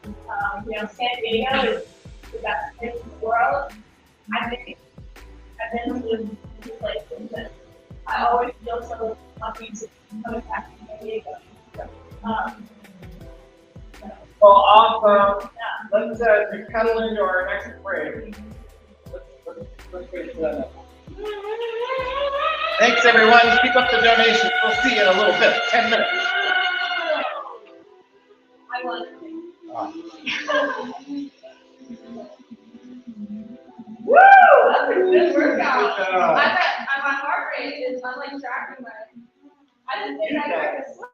And San Diego is the best place in the world. I think I've been to these places, but I always feel so lucky to be coming back to San Diego. Well, awesome. Let's pedal into our next break. Let's wait for that. Thanks, everyone. Keep up the donations. We'll see you in a little bit. 10 minutes. I want Woo! That's a good workout. I bet my heart rate is, I'm like tracking my. I didn't think I could swim.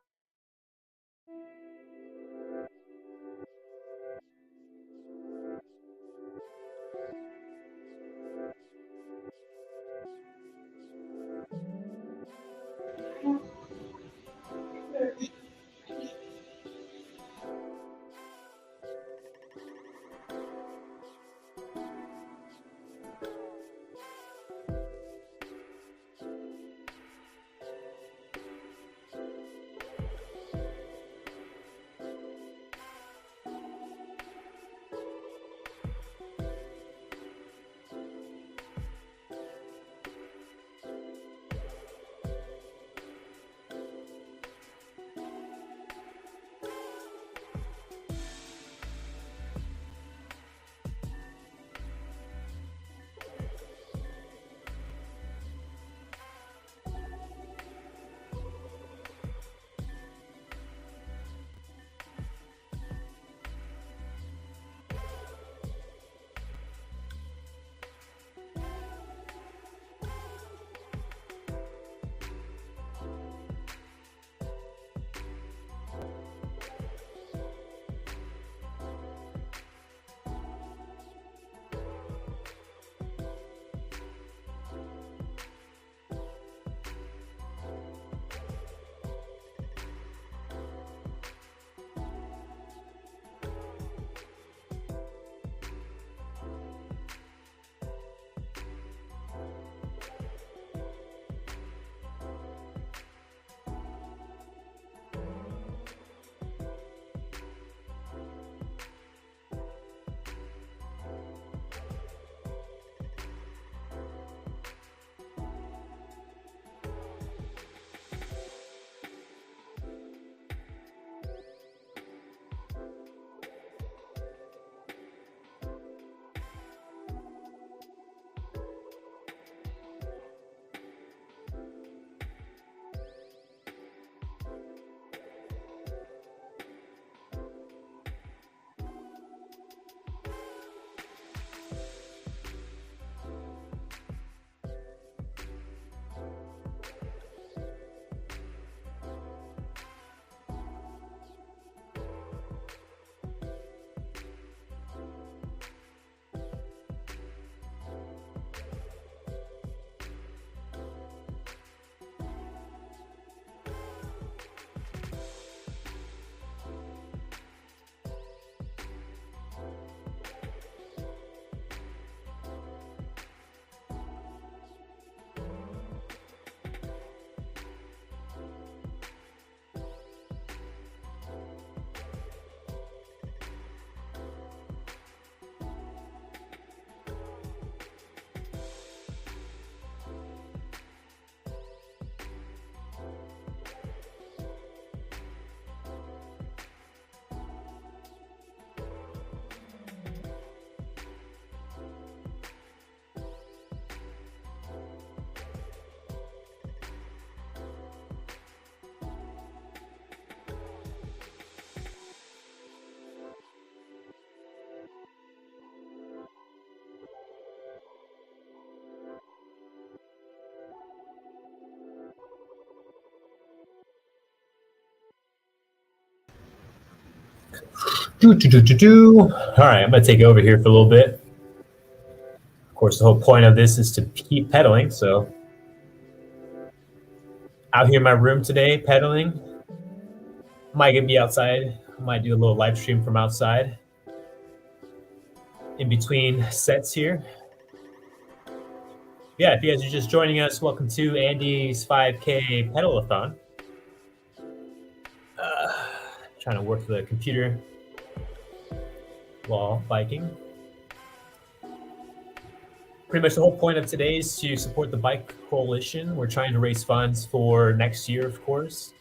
All right, I'm going to take over here for a little bit. Of course, the whole point of this is to keep pedaling. So out here in my room today, pedaling. Might get be outside. Might do a little live stream from outside. In between sets here. Yeah, if you guys are just joining us, welcome to Andy's 5K Pedalathon. Trying to work the computer while biking. Pretty much the whole point of today is to support the Bike Coalition. We're trying to raise funds for next year, of course.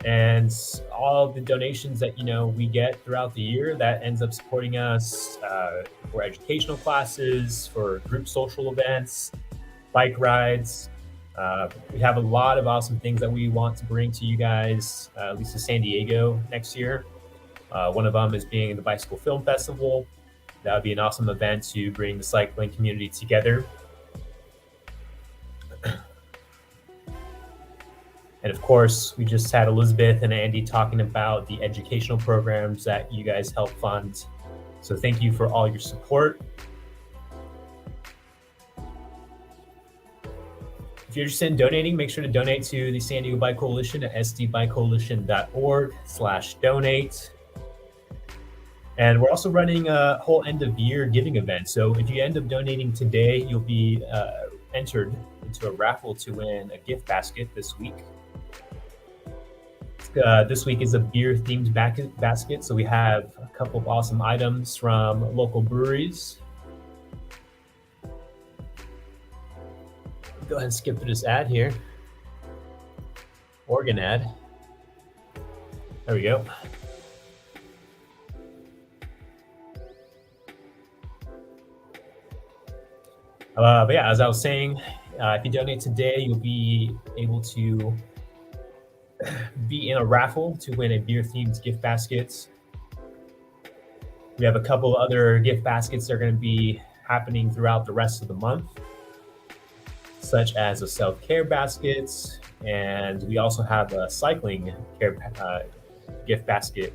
And all the donations that we get throughout the year, that ends up supporting us for educational classes, for group social events, bike rides. We have a lot of awesome things that we want to bring to you guys, at least to San Diego next year. One of them is being the Bicycle Film Festival. That would be an awesome event to bring the cycling community together. And of course, we just had Elizabeth and Andy talking about the educational programs that you guys help fund. So thank you for all your support. If you're interested in donating, make sure to donate to the San Diego Bike Coalition at sdbikecoalition.org/donate. And we're also running a whole end of year giving event. So if you end up donating today, you'll be entered into a raffle to win a gift basket this week. This week is a beer themed basket. So we have a couple of awesome items from local breweries. Go ahead and skip through this ad here. Organ ad. There we go. But yeah, as I was saying, if you donate today, you'll be able to be in a raffle to win a beer-themed gift basket. We have a couple other gift baskets that are going to be happening throughout the rest of the month, such as a self-care basket, and we also have a cycling care gift basket.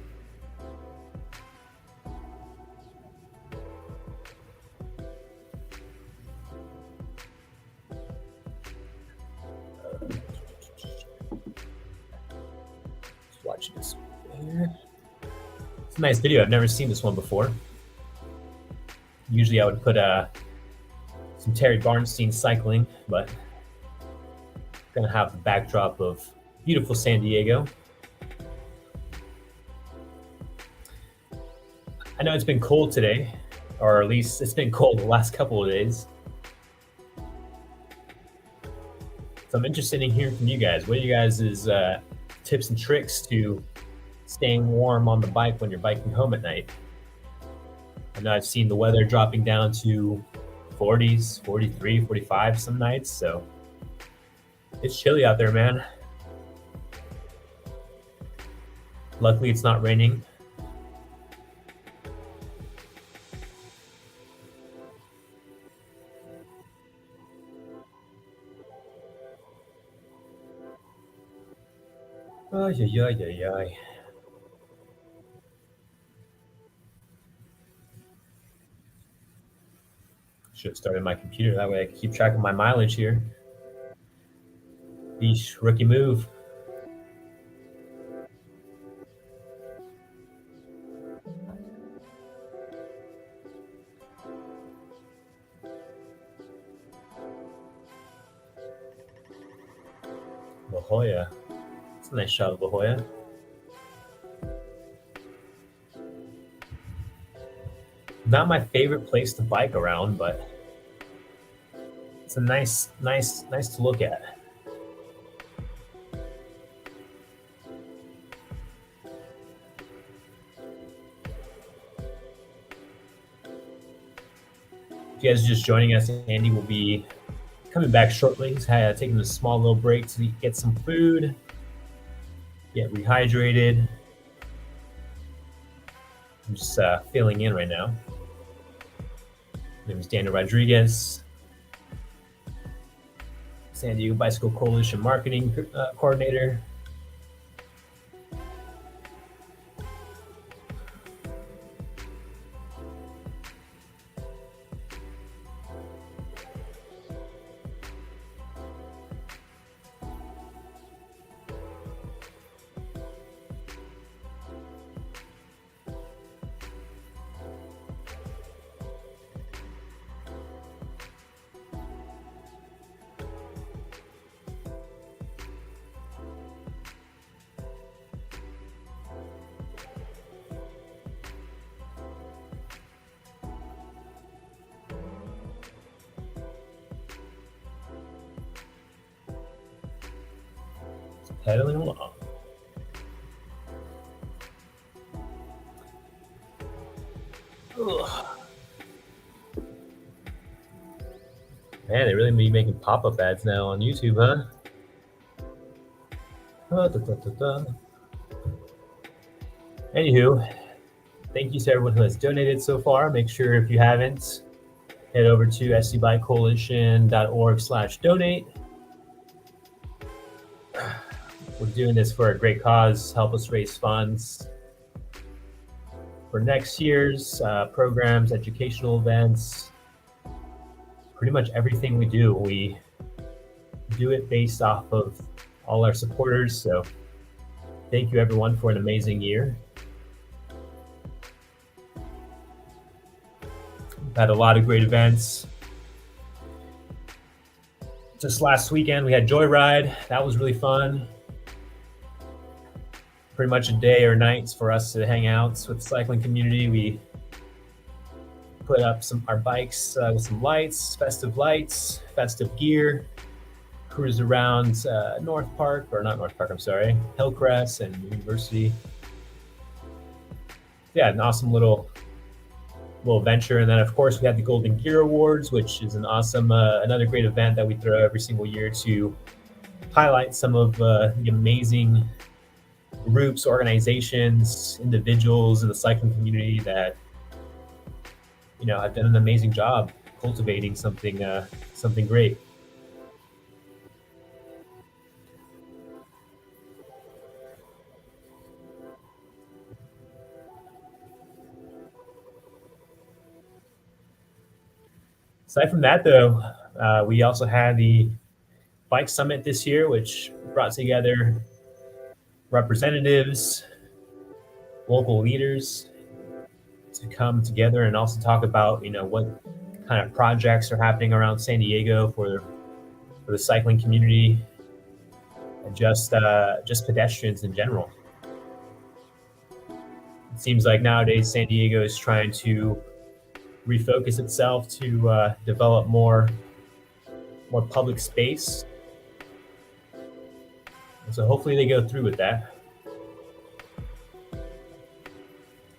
Just watch this here. It's a nice video. I've never seen this one before. Usually I would put some Terry Barnstein cycling, but gonna have the backdrop of beautiful San Diego. I know it's been cold today, or at least it's been cold the last couple of days. So I'm interested in hearing from you guys. What are you guys' tips and tricks to staying warm on the bike when you're biking home at night? I know I've seen the weather dropping down to 40s, 43, 45 some nights, so it's chilly out there, man. Luckily, it's not raining. Ay, ay, ay, ay, ay. Should have started my computer. That way I can keep track of my mileage here. Eesh, rookie move. La Jolla. It's a nice shot of La Jolla. Not my favorite place to bike around, but it's a nice to look at. If you guys are just joining us, Andy will be coming back shortly. He's taking a small little break to get some food, get rehydrated. I'm just filling in right now. My name is Daniel Rodriguez, San Diego Bicycle Coalition Marketing Coordinator. pedaling along. Ugh. Man, they really be making pop-up ads now on YouTube, huh? Anywho, thank you to everyone who has donated so far. Make sure if you haven't, head over to scbikecoalition.org/donate. We're doing this for a great cause. Help us raise funds for next year's programs, educational events, pretty much everything we do. We do it based off of all our supporters. So thank you everyone for an amazing year. We've had a lot of great events. Just last weekend we had Joyride. That was really fun. Pretty much a day or nights for us to hang out with the cycling community. We put up our bikes with some lights, festive gear, cruise around Hillcrest and University. Yeah, an awesome little venture. And then of course we had the Golden Gear Awards, which is an awesome, another great event that we throw every single year to highlight some of the amazing groups, organizations, individuals in the cycling community that, you know, have done an amazing job cultivating something great. Aside from that, though, we also had the Bike Summit this year, which brought together representatives, local leaders to come together and also talk about, you know, what kind of projects are happening around San Diego for the cycling community and just pedestrians in general. It seems like nowadays San Diego is trying to refocus itself to develop more public space. And so hopefully they go through with that.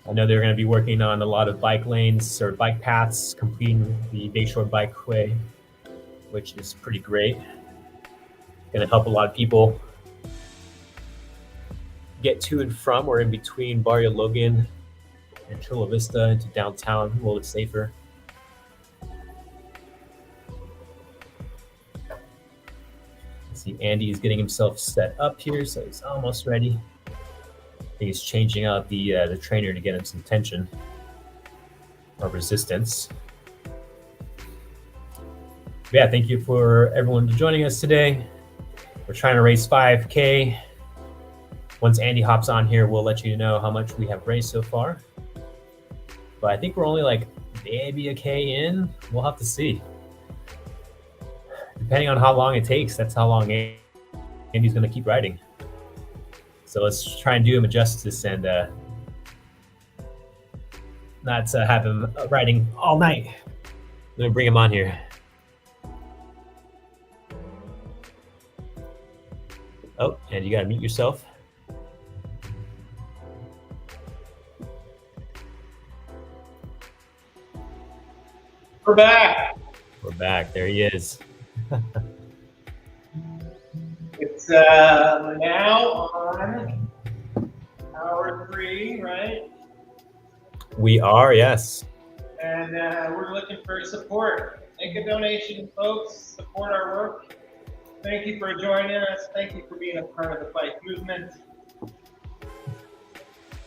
I know they're going to be working on a lot of bike lanes or bike paths, completing the Bayshore Bikeway, which is pretty great. Going to help a lot of people get to and from or in between Barrio Logan and Chula Vista into downtown a little bit safer. See, Andy is getting himself set up here, so he's almost ready. I think he's changing out the trainer to get him some tension or resistance. But yeah, thank you for everyone joining us today. We're trying to raise 5K. Once Andy hops on here, we'll let you know how much we have raised so far. But I think we're only like maybe a K in. We'll have to see. Depending on how long it takes, that's how long Andy's going to keep riding. So let's try and do him a justice and not have him riding all night. I'm going to bring him on here. Oh, and you got to mute yourself. We're back. We're back. There he is. It's now on hour 3, right? We are, yes. And we're looking for support. Make a donation, folks. Support our work. Thank you for joining us. Thank you for being a part of the bike movement.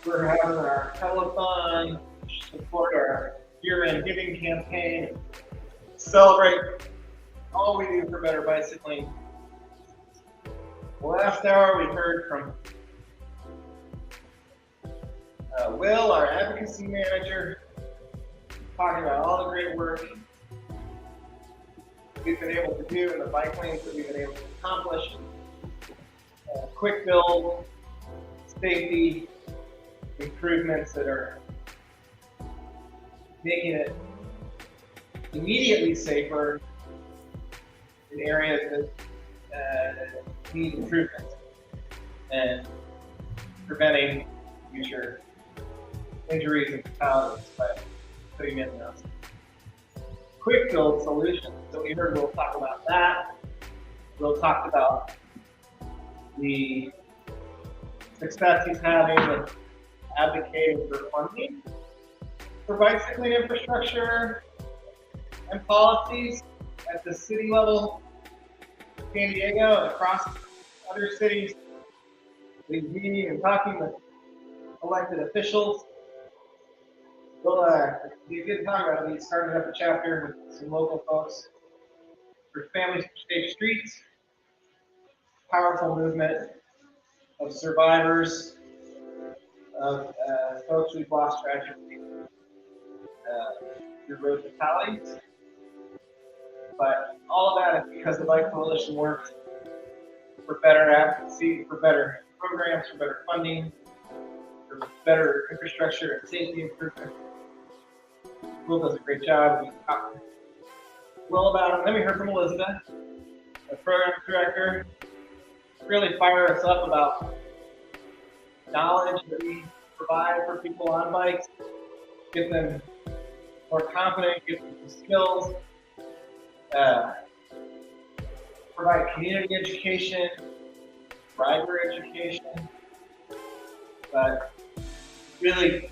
We're having our Pedalathon, support our year-end giving campaign, celebrate all we do for better bicycling. Last hour we heard from Will, our advocacy manager, talking about all the great work we've been able to do in the bike lanes that we've been able to accomplish. Quick build, safety improvements that are making it immediately safer in areas that need improvement. and preventing future injuries and fatalities by putting in those quick build solutions. So we heard we'll talk about that. We'll talk about the success he's having with advocating for funding for bicycling infrastructure and policies at the city level, San Diego, and across other cities. We've been meeting and talking with elected officials. We'll be a good time about it. We started up a chapter with some local folks for Families for Safe Streets. Powerful movement of survivors of folks we've lost tragically through road fatalities. But all of that is because the Bike Coalition works for better advocacy, for better programs, for better funding, for better infrastructure and safety improvement. Will does a great job. We talked to Will about it. Then we heard from Elizabeth, the program director, really fire us up about knowledge that we provide for people on bikes, get them more confident, get them some skills, provide community education, driver education, but really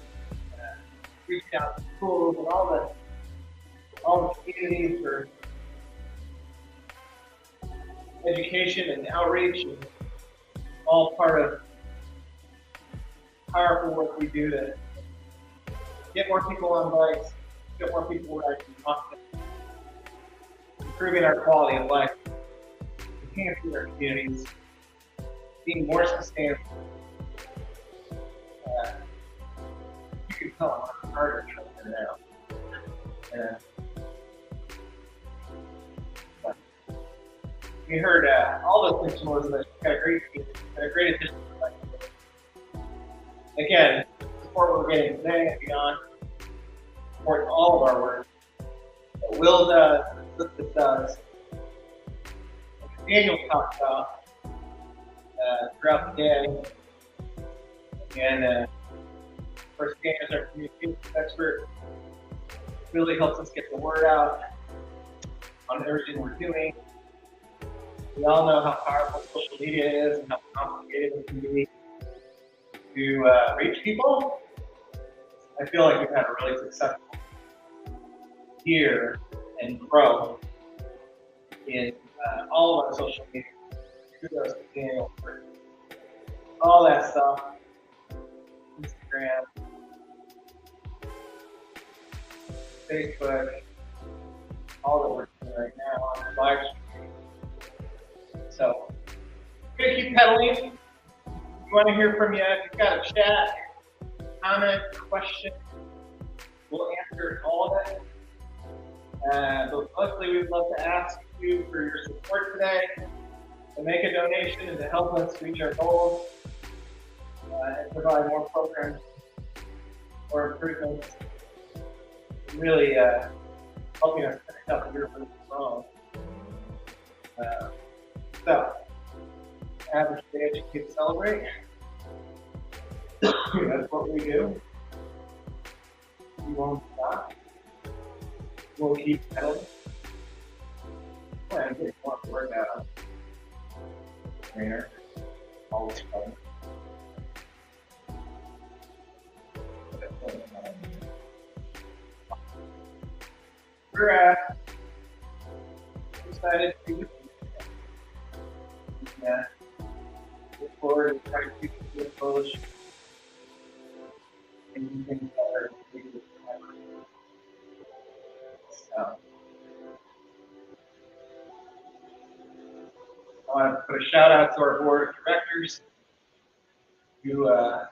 reaching out to schools and all the communities for education and outreach, and all part of powerful work we do to get more people on bikes, get more people riding often, improving our quality of life, enhancing our communities, being more sustainable. You can tell I'm harder right now. But we heard all those things from Elizabeth. She's got a great addition to the bike. Again, support what we're getting today and beyond. Support all of our work that Will does, that Elizabeth does, that Daniel talked about throughout the day. And of course, Daniel is our communications expert. Really helps us get the word out on everything we're doing. We all know how powerful social media is and how complicated it can be to reach people. I feel like we've had a really successful year and growth in all of our social media. Kudos to Daniel for all that stuff. Instagram, Facebook, all that we're doing right now on the live stream. So, we're going to keep pedaling. We want to hear from you. If you've got a chat, comment, question, we'll answer all of it. But mostly, we'd love to ask you for your support today, to make a donation and to help us reach our goals and provide more programs or improvements. Really helping us finish up the year really strong. So, average day, educate, celebrate. That's what we do. We won't stop. We'll keep pedaling. I'm getting more work out. Trainer, always fun. We're excited to be with you. Yeah. Look forward to trying to keep you approach and things better. So, I want to put a shout out to our board of directors who are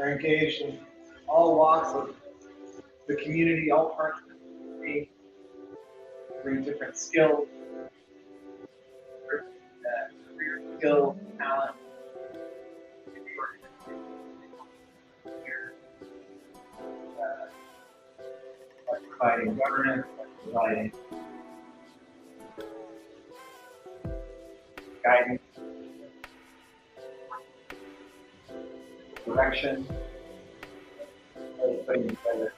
engaged in all walks of the community, all parts of the community, bring different skills, career skills, talent. By providing governance, by providing guidance, direction, putting together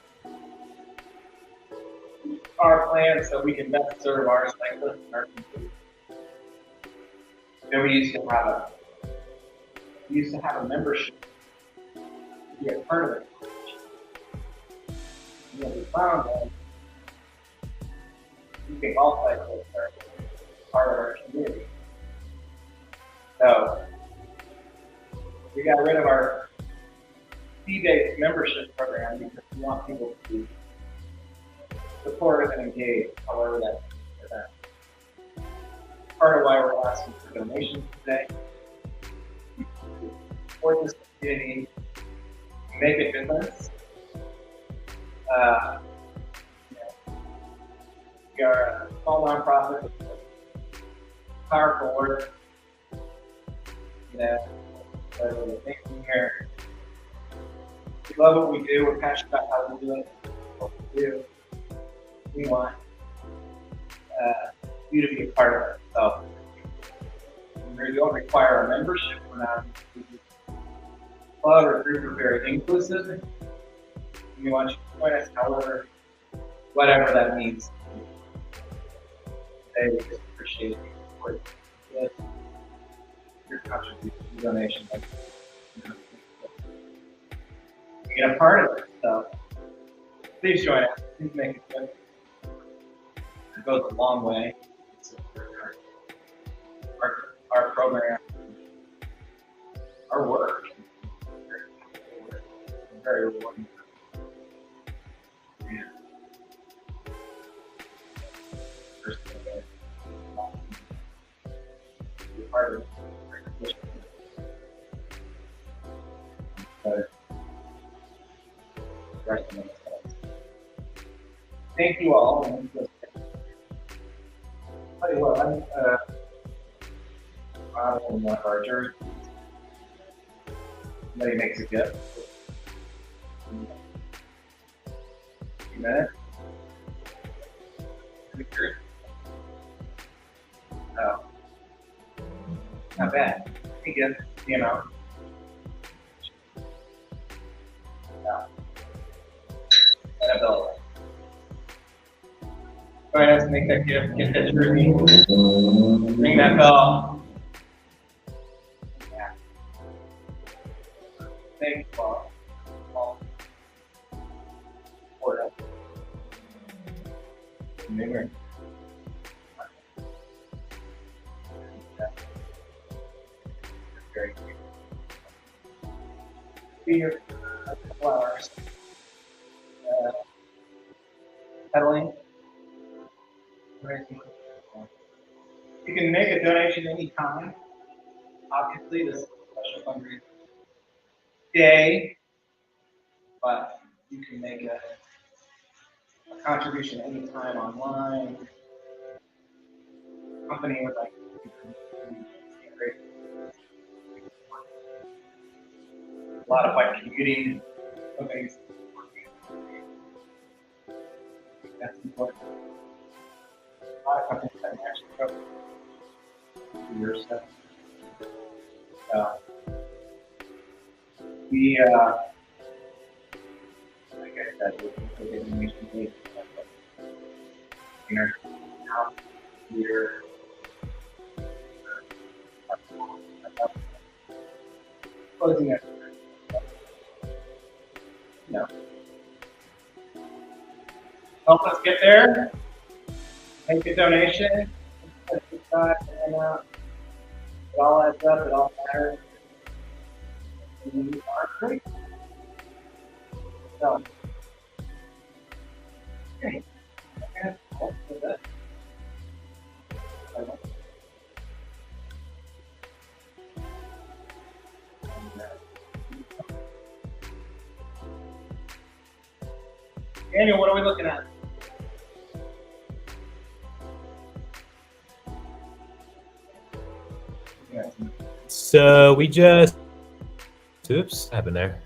our plan so we can best serve our cyclists and our community. Then we used to have a membership to be a part of it. And what we found was we think all cyclists are part of our community. So we got rid of our fee-based membership program because we want people to be supportive and engaged, however that's for them. Part of why we're asking for donations today. Support this community, make a difference. We are a small nonprofit with powerful work. We're thinking here. We love what we do. We're passionate about how we do it. What we do. We want you to be a part of it. So we don't require a membership. We're not. Club or group are very inclusive. We want you to join us, however, whatever that means. Today we just appreciate your support, your contribution, your donation. You get a part of it. So please join us. Please make it good. It goes a long way. Our program, our work, very rewarding. Yeah. First of all, be part of it. But thank you all. Tell you what, I'm on one of our jerseys. Somebody makes a gift. A few minutes. Oh, not bad. I guess, you know. Yeah. And a bill. Go ahead and make that gift, get that jersey, ring that bell. Yeah. Thank you all. For it. Remember. Very good. Be here for a couple hours. Pedaling. You can make a donation anytime. Obviously, this is a special fundraiser day, but you can make a contribution anytime online. Company would like a lot of like community companies. That's important. A lot of companies that actually go through your stuff. We, like I said, we're getting these days. Now, we're closing it. No. Help us get there. Make a donation. It all adds up. It all matters. We are great. So, okay. Daniel, what are we looking at? So we just, oops, what happened there?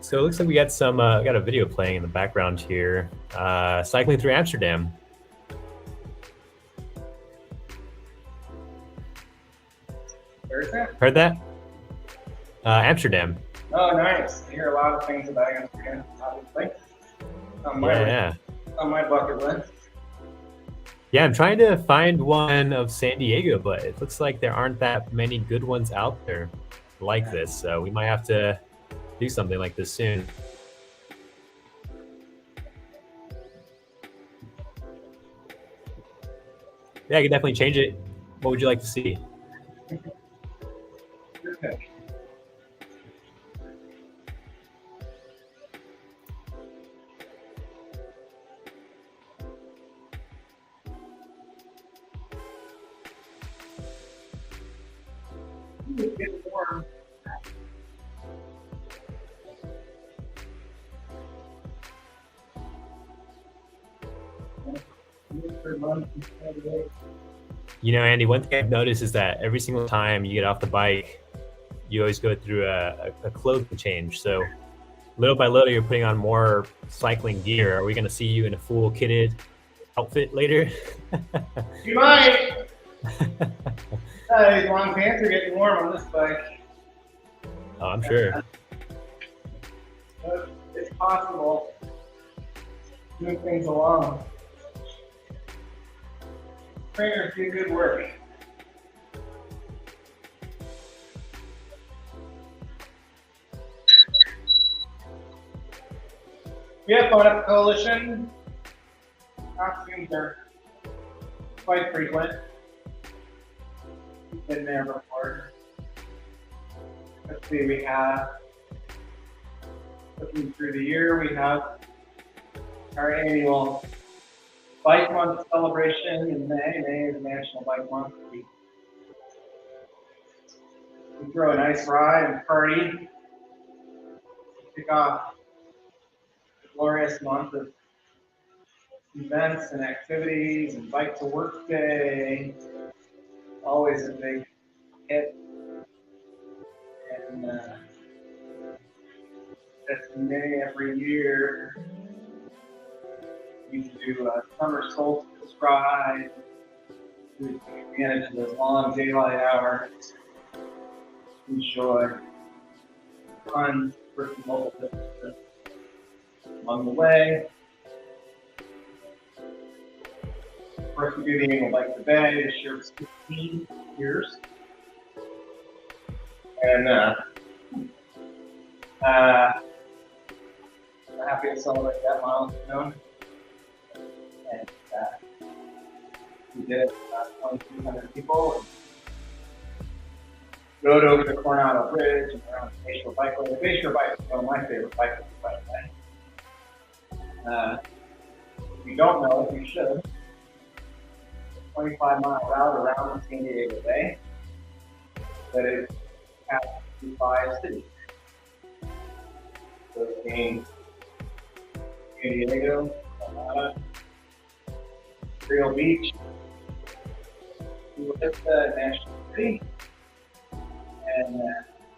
So it looks like we got some, got a video playing in the background here. Cycling through Amsterdam. Where is that? Heard that? Amsterdam. Oh, nice. I hear a lot of things about Amsterdam, obviously. Yeah. On my bucket list. Yeah, I'm trying to find one of San Diego, but it looks like there aren't that many good ones out there like this. So we might have to do something like this soon. Yeah, I could definitely change it. What would you like to see? Your pick. It's getting warm. You know, Andy, one thing I've noticed is that every single time you get off the bike, you always go through a clothing change. So little by little, you're putting on more cycling gear. Are we going to see you in a full kitted outfit later? You might. These long pants are getting warm on this bike. Oh, I'm sure. It's possible. Move things along. Trainers do good work. We have fun at the coalition. Costumes are quite frequent. We've been there before. Let's see, we have, looking through the year, we have our annual Bike Month celebration in May. May is National Bike Month. We throw a nice ride and party. Kick off a glorious month of events and activities and Bike to Work Day. Always a big hit. And that's in May every year. We do a summer solstice ride. We manage those long daylight hours. Enjoy fun for local businesses along the way. Of course, we do the annual Bike to Bay. This year was 15 years. And I'm happy to celebrate that milestone. And we did it with 2,200 people. Rode over the Coronado Bridge and around the Bayshore Bikeway. The Bayshore Bike is one of my favorite bikeways, by the way. If you don't know it, you should. 25-mile route around San Diego Bay that is passed through 5 cities. So it's in San Diego, Colorado, Rio Beach, Vista, National City, and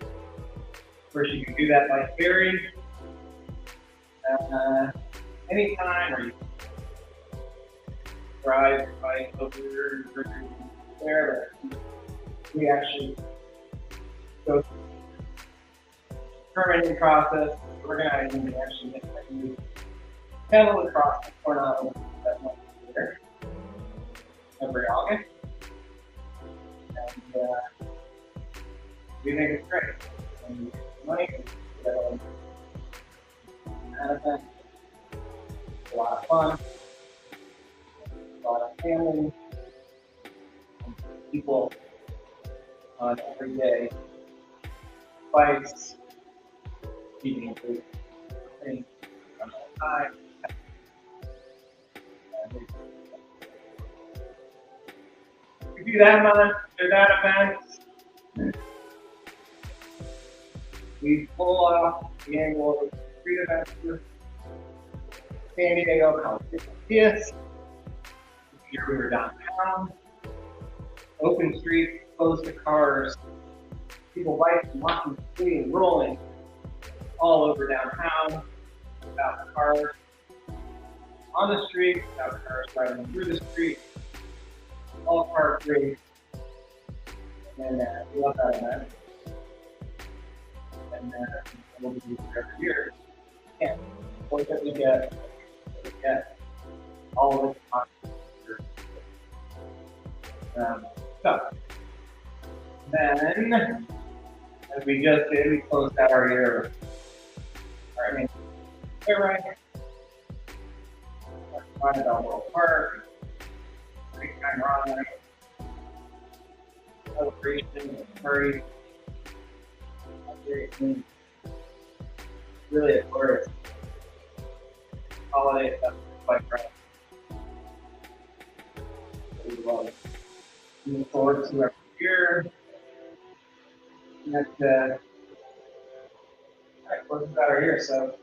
of course you can do that by ferry anytime, or you drive bike over there. But we actually go through the permitting process, organizing, and actually make you pedal across the Coronado that month there every August. And we think it's great. And we get money, we get an event. It's a lot of fun, a lot of family, and people on everyday bikes, eating food, things on all time. We do that month, do that event. We pull off the annual street event for San Diego called This year we were downtown. Open streets, closed to cars, people biking, walking, skating, rolling all over downtown without the cars on the street, without the cars driving through the street, all car free. And we love that event. And and we'll do it every year. Yeah, point that we get all of it. So then, as we just did, we closed out our year. All right, right. Find it on World Park. Great time run. Celebration, party. Really a glorious holiday stuff like right. We love looking forward to every year. And that closes out our year. So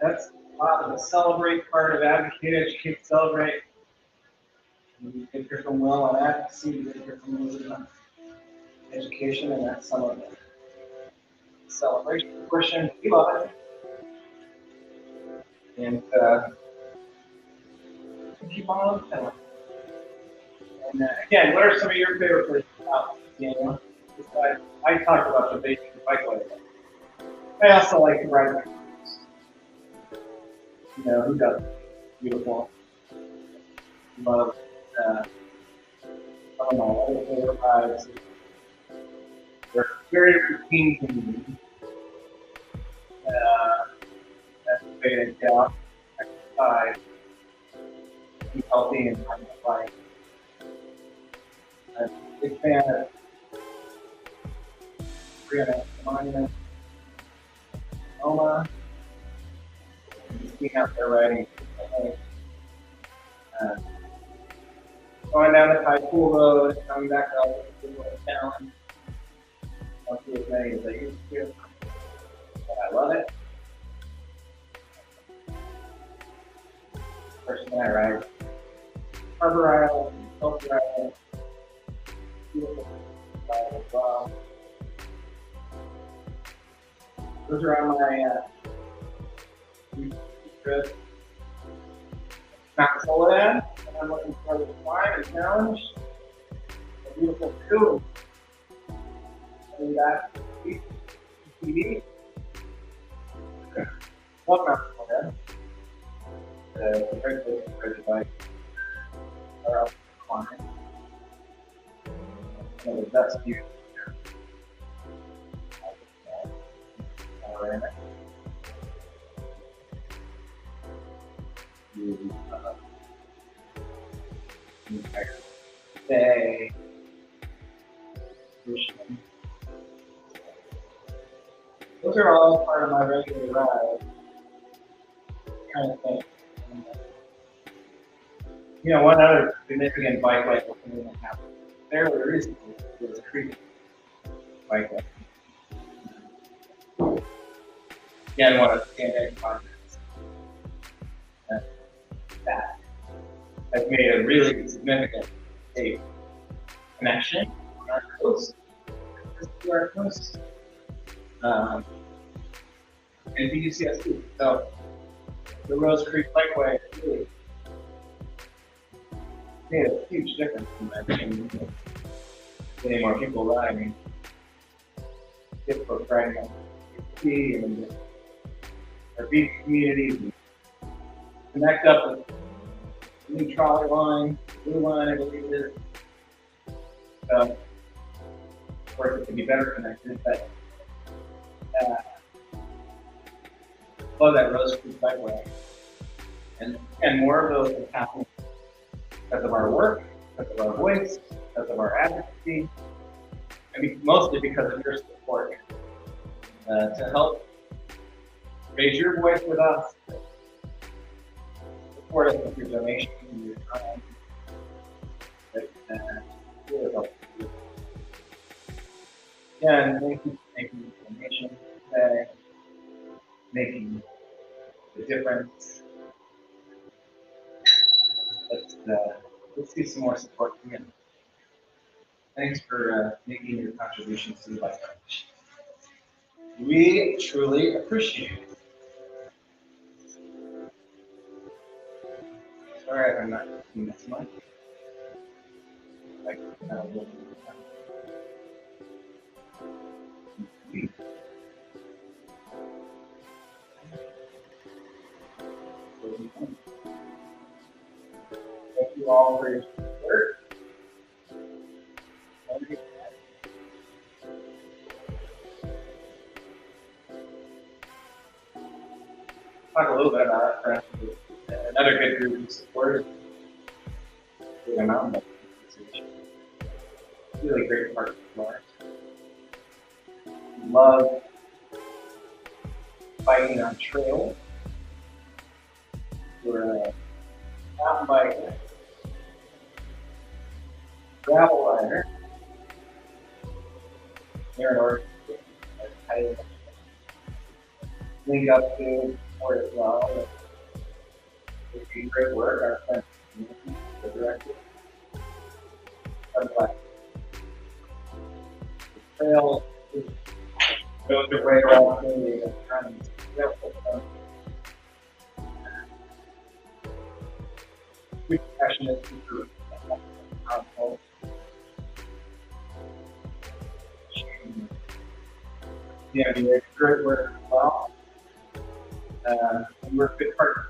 that's a lot of the celebrate part of advocate, educate, celebrate. You can hear from Will on advocacy, you can hear from Will on education, and that's some of the celebration portion. We love it. And keep on going. And again, what are some of your favorite places out, Daniel? I talked about the basic bikeway. I also like to ride bikes. You know, who doesn't? Beautiful. Love some of my other favorite rides. They're very routine to me. That's the way to get out, exercise, keep healthy, and find the bike. I'm a big fan of Brianna Monument, Oma, being out there riding. Going down the High Pool Road, coming back out to the town. Don't do as many as I used to, but I love it. Person I ride Harbor Island, Culture Island, beautiful ride as well. Those are on my trips. Not Soledad, and I'm looking for the climb and challenge. A beautiful view. And that TV. Love Mount Soledad. The great place to ride the bike. Or else climb. One of the best views here. Entire day. Those are all part of my regular ride. Kind of thing. You know, one other significant bike life thing that happened fairly recently was a creek bike life. Again, one of the pandemic projects that has made a really significant connection on our coast. To our coast. And BUCSD. So the Rose Creek Bikeway really made a huge difference in that. And getting more people riding. Get folks riding on BUCSD and our beach communities and connect up with the new trolley line, blue line, I believe it is. So, of course, it can be better connected, but love that Rose Creek Bikeway. And more of those is happening because of our work, because of our voice, because of our advocacy, and mostly because of your support to help raise your voice with us, support us with your donations and your time. That really helps. Again, thank you for making the donation today, making the difference. Let's see some more support from you. Thanks for making your contributions to the Bike Foundation. We truly appreciate it. Sorry, I'm not using this much. talk a little bit about it. Another good group of supporters. The mountain bike association. Really great part of the life. Love biking on trails. We're a mountain biker, gravel rider. Near an order, I link up to support as well. They do great work. Our friends, the director, the trail goes your way around the front. Good passionate people. Yeah, we make great work as well. And we're a good partner.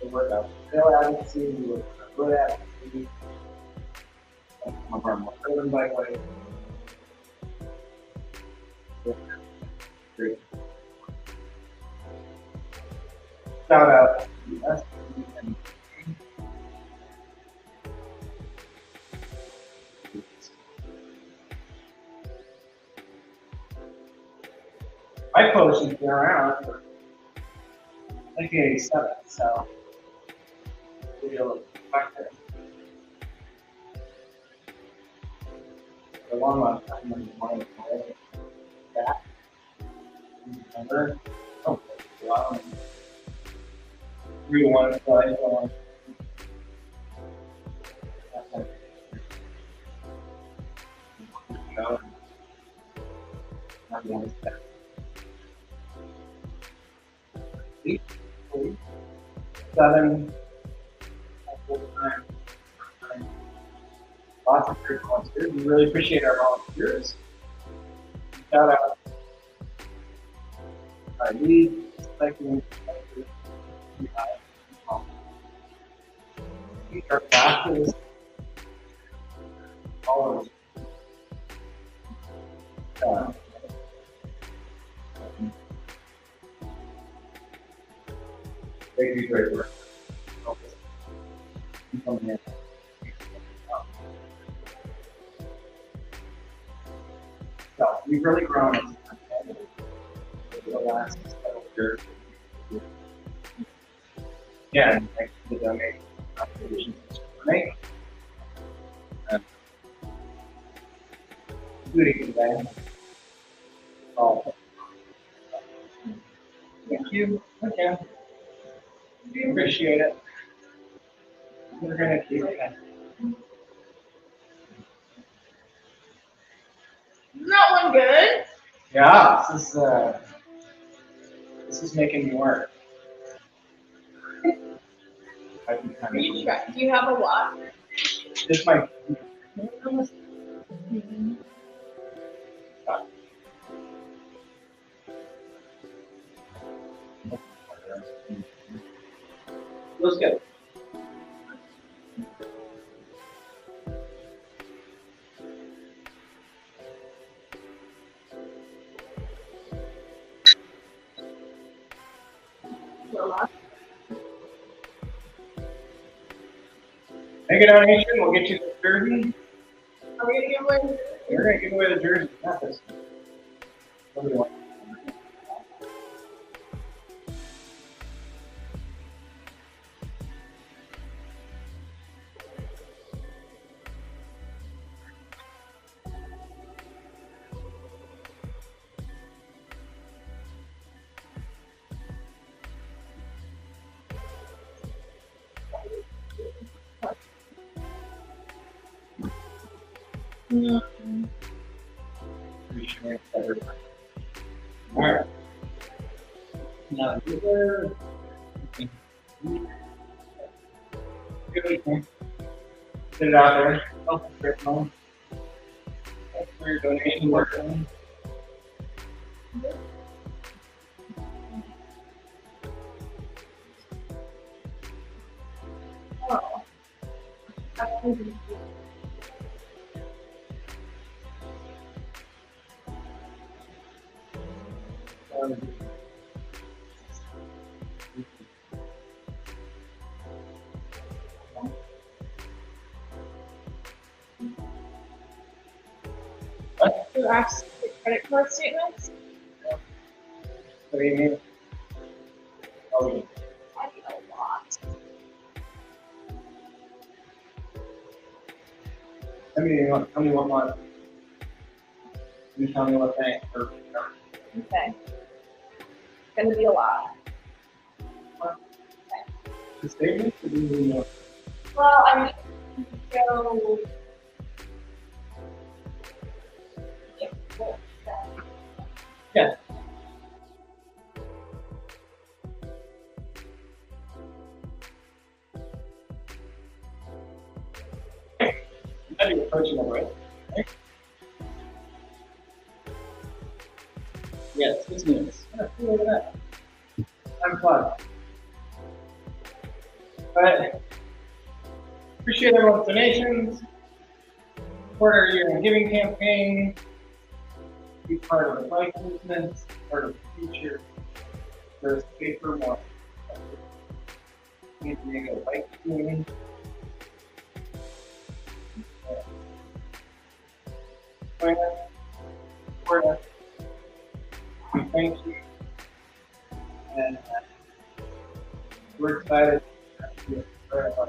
We work out trail advocacy, we work out road advocacy, some of our more urban bikeways. Great. Shout out to us. My coach has been around for 1987, so we'll back there. For a long time, when you wanted to play that, remember? Oh, wow. 3-1 play. No. Not the only step. 7 full-time. Lots of great volunteers. We really appreciate our volunteers. Shout out our lead, cycling, our classes, all of them. They do great work. So we've really grown as a company over the last several years. Yeah, and thanks to the donation contributions we're making. Including today. Oh. Thank you. Okay. We appreciate it. We're gonna keep it. Isn't that one good? Yeah, this is making me work. I can kind You of. try. Do you have a watch? This might. Feels good. Make a donation, we'll get you the jersey. Are we gonna give away? We're gonna give away the jersey. Not this. What do you want? Appreciate everybody. All right. Now, good. Get it out there. Help us get home. Thanks for your donation work. Oh. That's easy. You asked the credit card statements? What do you mean? Oh, I need a lot. tell me what month. You tell me what bank or. Okay. Gonna be a lot. The statement? Or do you mean what? Well, I need to go. Yeah. That'd be approachable, right? Yes, 6 minutes. Yeah, look at that. I'm fun. But appreciate everyone's donations. Support our year-end giving campaign. Be part of the bike movement, part of the future. There's paper more. San Diego bike community. Join us, support us. We thank you. And we're excited to be part of our.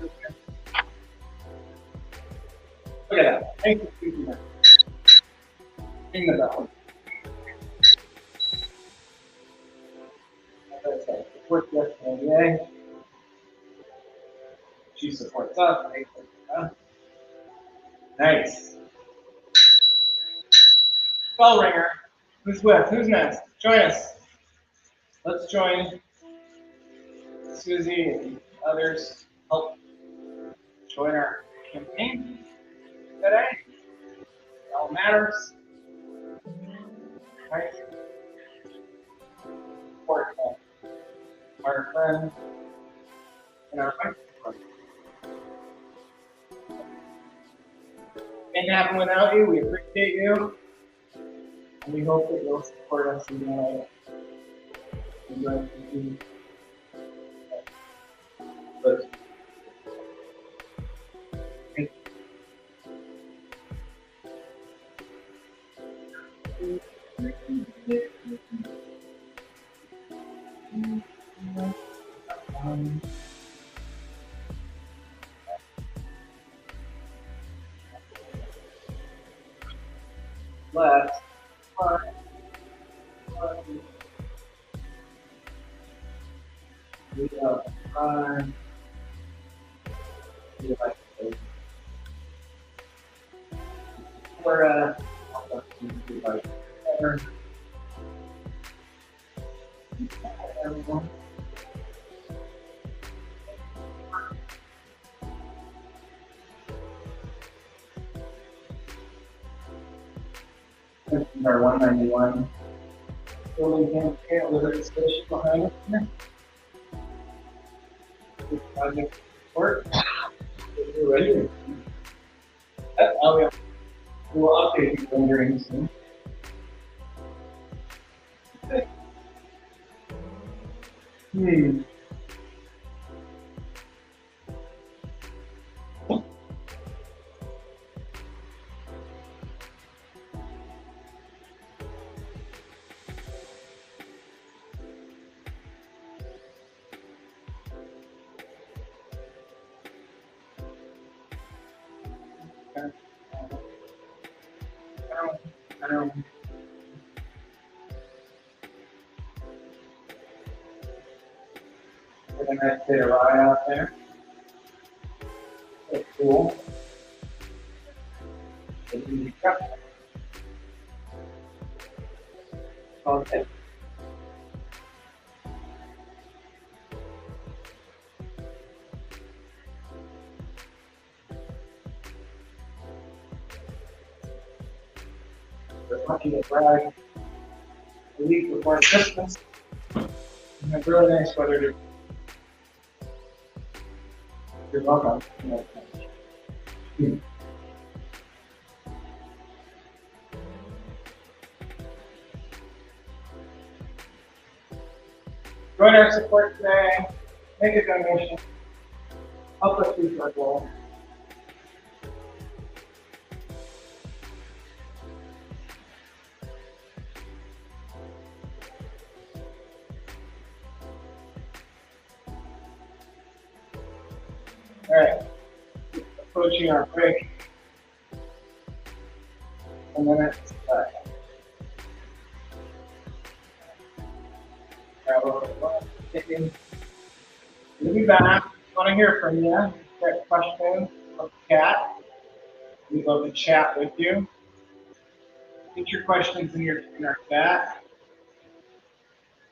Look at that. Thank you, Stephen. Ring the bell. As I said, support the SNDA. She supports us. I support us. Nice. Bell ringer. Who's with? Who's next? Join us. Let's join Susie and others. Help join our campaign today. It all matters. Right? Support our friends and our friends. Can't happen without you. We appreciate you. And we hope that you'll support us in the but last part. We have time. We're everyone. This is our 191 building campaign with the station behind us here. This project work. We're ready. We'll update you rendering soon. Okay. We're gonna get a ride out there. That's cool. Okay. We're lucky to ride a week before Christmas. And have really nice weather to. You're welcome. Join our support today. Make a donation. Help us reach our goal. All right, approaching our break. 1 minute. We'll be back. Want to hear from you. Got questions from the chat. We'd love to chat with you. Get your questions in our chat.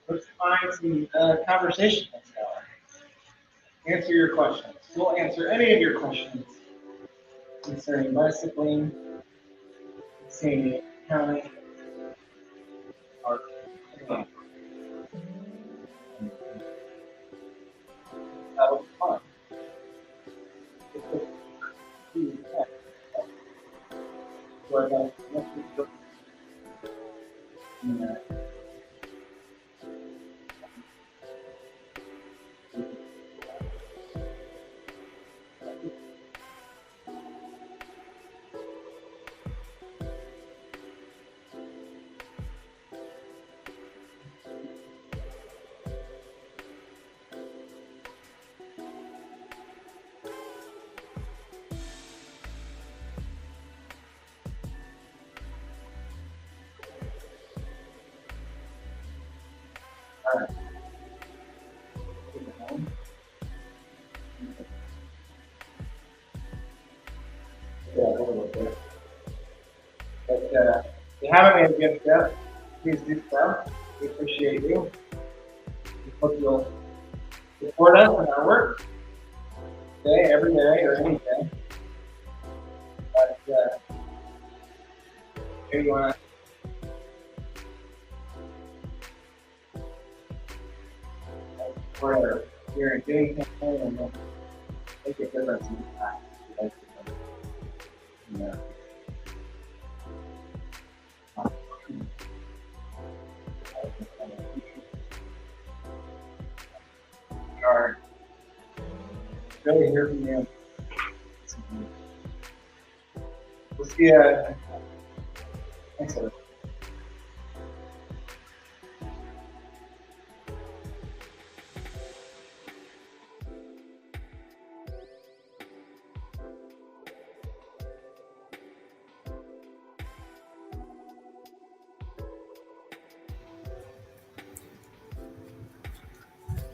Let's find some conversation that's going. Answer your questions. We'll answer any of your questions concerning bicycling, concerning county, or that was fun. So I got But if you haven't made a gift yet, please do so. We appreciate you. We hope you'll support us in our work today, every day, or any day. But here you want to support your giving campaign and then make a difference in the past. Yeah. Are really hear from you. We'll see you. Thanks, everyone.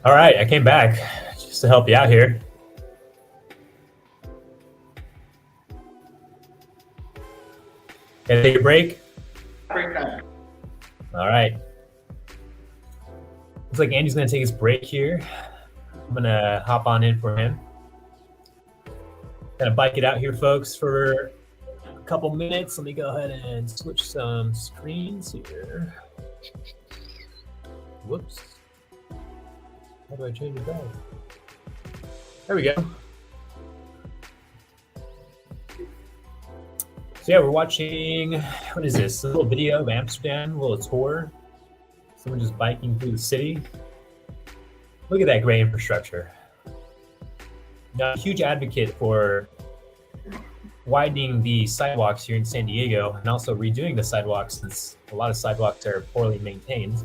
All right, I came back just to help you out here. Can I take a break? Break time. All right. Looks like Andy's going to take his break here. I'm going to hop on in for him. Going to bike it out here, folks, for a couple minutes. Let me go ahead and switch some screens here. Whoops. How do I change it back? There we go. So yeah, we're watching, what is this? A little video of Amsterdam, a little tour. Someone just biking through the city. Look at that great infrastructure. Now, a huge advocate for widening the sidewalks here in San Diego and also redoing the sidewalks since a lot of sidewalks are poorly maintained.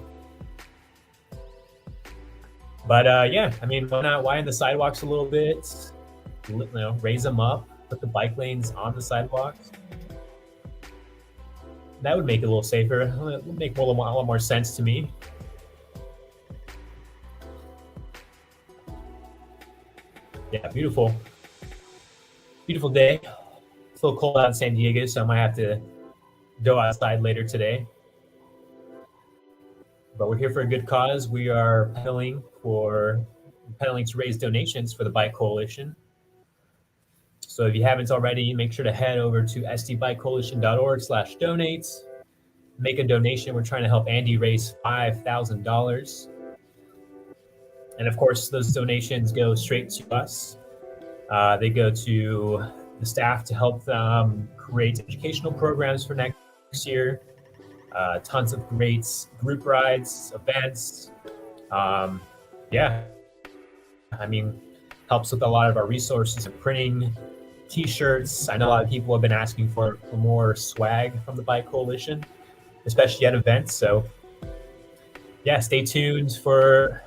But yeah, I mean, why not widen the sidewalks a little bit, you know, raise them up, put the bike lanes on the sidewalks. That would make it a little safer. It would make a lot more sense to me. Yeah, beautiful. Beautiful day. It's a little cold out in San Diego, so I might have to go outside later today. But we're here for a good cause. We are pedaling to raise donations for the Bike Coalition. So if you haven't already, make sure to head over to sdbikecoalition.org/donate. Make a donation. We're trying to help Andy raise $5,000. And of course, those donations go straight to us. They go to the staff to help them create educational programs for next year. Tons of great group rides, events, yeah, I mean, helps with a lot of our resources and printing t-shirts. I know a lot of people have been asking for more swag from the Bike Coalition, especially at events. So yeah, stay tuned for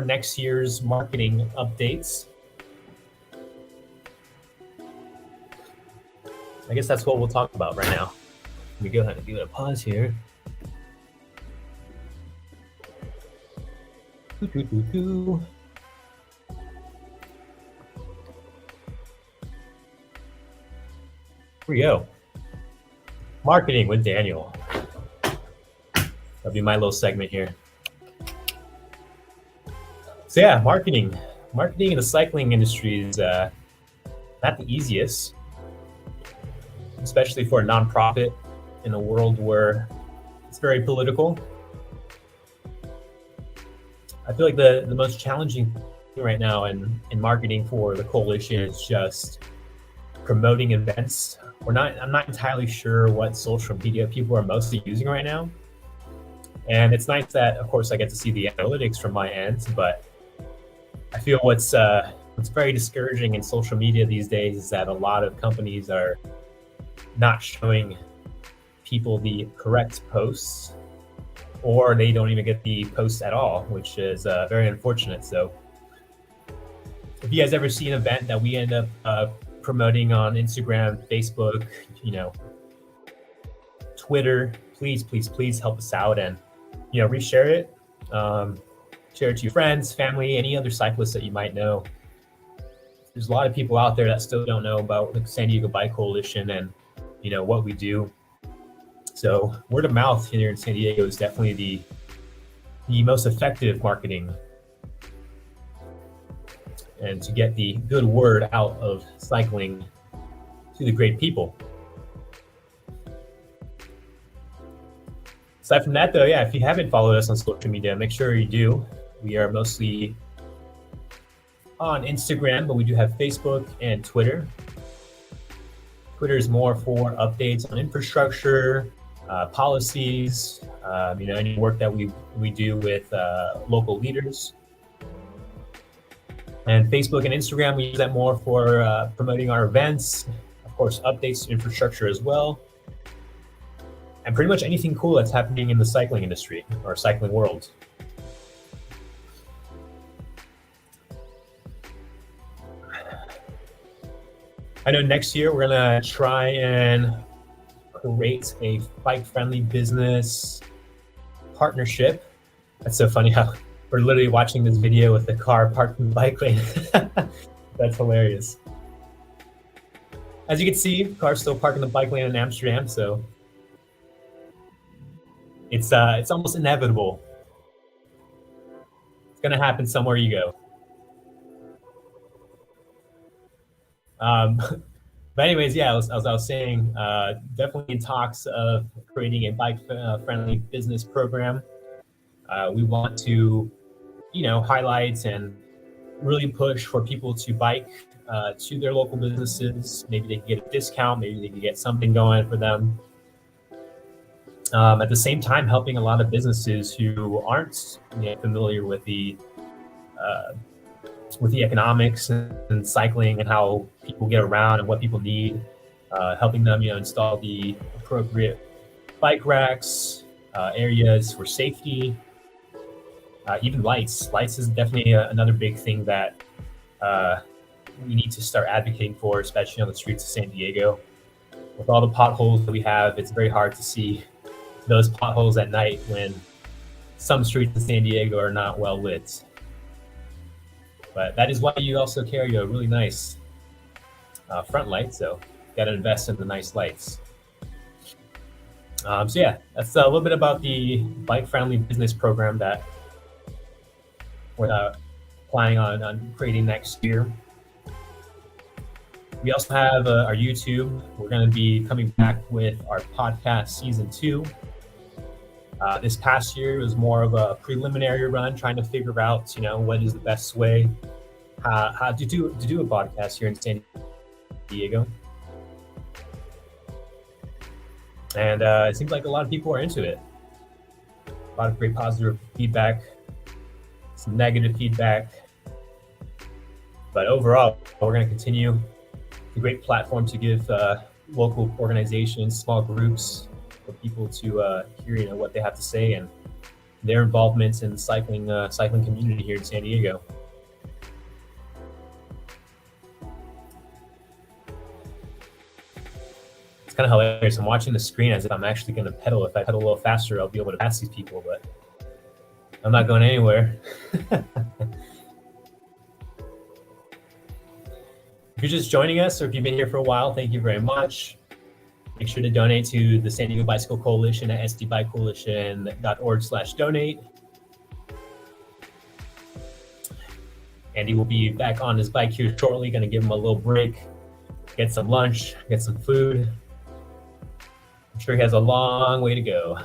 next year's marketing updates. I guess that's what we'll talk about right now. Let me go ahead and give it a pause here. Here we go. Marketing with Daniel. That'll be my little segment here. So yeah, marketing in the cycling industry is not the easiest, especially for a nonprofit in a world where it's very political. I feel like the most challenging thing right now in marketing for the coalition is just promoting events. I'm not entirely sure what social media people are mostly using right now. And it's nice that, of course, I get to see the analytics from my end, but I feel what's very discouraging in social media these days is that a lot of companies are not showing people the correct posts, or they don't even get the posts at all, which is very unfortunate. So if you guys ever see an event that we end up promoting on Instagram, Facebook, Twitter, please help us out and reshare it. Share it to your friends, family, any other cyclists that you might know. There's a lot of people out there that still don't know about the San Diego Bike Coalition and what we do. So word of mouth here in San Diego is definitely the most effective marketing, and to get the good word out of cycling to the great people. Aside from that, though, yeah, if you haven't followed us on social media, make sure you do. We are mostly on Instagram, but we do have Facebook and Twitter. Twitter is more for updates on infrastructure, policies, any work that we do with local leaders. And Facebook and Instagram, we use that more for promoting our events, of course, updates to infrastructure as well, and pretty much anything cool that's happening in the cycling industry or cycling world. I know next year we're gonna try and create a bike-friendly business partnership. That's so funny how we're literally watching this video with the car parked in the bike lane. That's hilarious. As you can see, the car's still parked in the bike lane in Amsterdam, so it's almost inevitable. It's gonna happen somewhere you go. But anyways, yeah, as I was saying, definitely in talks of creating a bike-friendly business program. We want to, highlight and really push for people to bike to their local businesses. Maybe they can get a discount. Maybe they can get something going for them. At the same time, helping a lot of businesses who aren't familiar with the economics and cycling and how people get around and what people need, helping them, install the appropriate bike racks, areas for safety, even lights. Lights is definitely another big thing that we need to start advocating for, especially on the streets of San Diego. With all the potholes that we have, it's very hard to see those potholes at night when some streets in San Diego are not well lit. But that is why you also carry a really nice front light, so you got to invest in the nice lights. So yeah, that's a little bit about the bike-friendly business program that we're planning on creating next year. We also have our YouTube. We're going to be coming back with our podcast season 2. This past year was more of a preliminary run, trying to figure out, what is the best way how to do a podcast here in San Diego. And it seems like a lot of people are into it. A lot of great positive feedback. some negative feedback. But overall, we're going to continue. It's a great platform to give local organizations, small groups, for people to hear what they have to say and their involvements in the cycling community here in San Diego. It's kind of hilarious. I'm watching the screen as if I'm actually going to pedal. If I pedal a little faster, I'll be able to pass these people, but I'm not going anywhere. If you're just joining us or if you've been here for a while, thank you very much. Make sure to donate to the San Diego Bicycle Coalition at sdbikecoalition.org/donate. Andy will be back on his bike here shortly. Going to give him a little break, get some lunch, get some food. I'm sure he has a long way to go.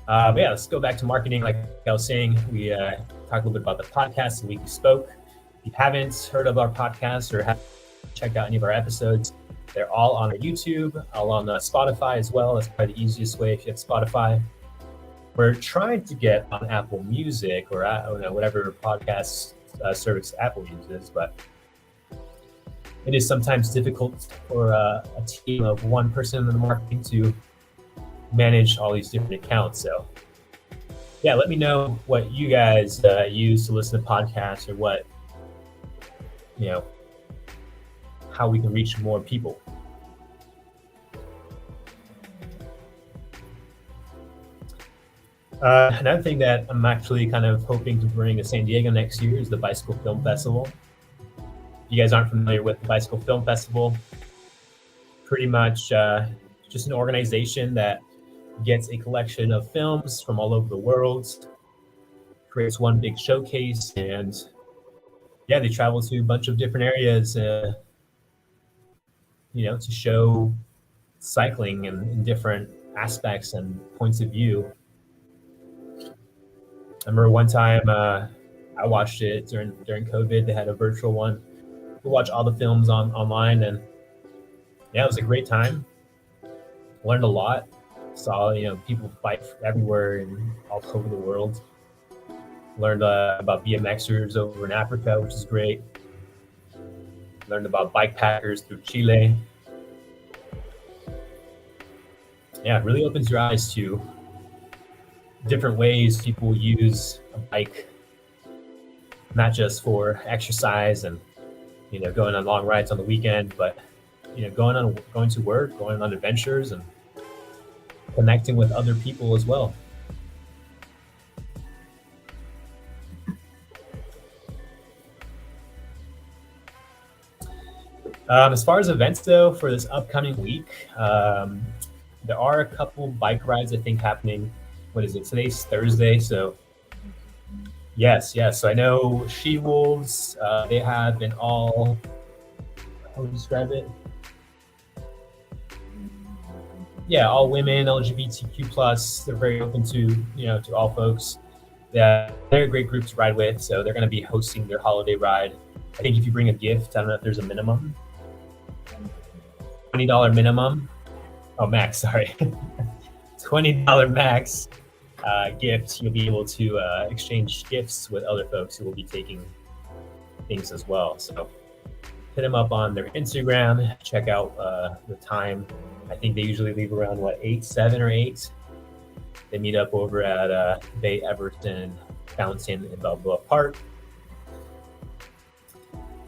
But yeah, let's go back to marketing. Like I was saying, we talked a little bit about the podcast the week we spoke. If you haven't heard of our podcast or haven't checked out any of our episodes, they're all on our YouTube, all on Spotify as well. That's probably the easiest way if you have Spotify. We're trying to get on Apple Music or whatever podcast service Apple uses, but it is sometimes difficult for a team of one person in the marketing to manage all these different accounts. So yeah, let me know what you guys use to listen to podcasts, or what, how we can reach more people. Another thing that I'm actually kind of hoping to bring to San Diego next year is the Bicycle Film Festival. If you guys aren't familiar with the Bicycle Film Festival, pretty much just an organization that gets a collection of films from all over the world, creates one big showcase, and yeah, they travel to a bunch of different areas, to show cycling in different aspects and points of view. I remember one time I watched it during COVID. They had a virtual one. We watched all the films online, and yeah, it was a great time. Learned a lot. Saw people bike everywhere and all over the world. Learned about BMXers over in Africa, which is great. Learned about bike packers through Chile. Yeah, it really opens your eyes to different ways people use a bike, not just for exercise and going on long rides on the weekend, but going to work, going on adventures, and connecting with other people as well. As far as events though, for this upcoming week, there are a couple bike rides I think happening. What is it? Today's Thursday, so yes. So I know She-Wolves, they have been all, how would you describe it? Yeah, all women, LGBTQ+. They're very open to to all folks. They're a great group to ride with, so they're going to be hosting their holiday ride. I think if you bring a gift, I don't know if there's a minimum. $20 minimum. Oh, max, sorry. $20 max gift. You'll be able to exchange gifts with other folks who will be taking things as well. So hit them up on their Instagram. Check out the time. I think they usually leave around 7 or 8. They meet up over at Bay Everton Fountain in Balboa Park.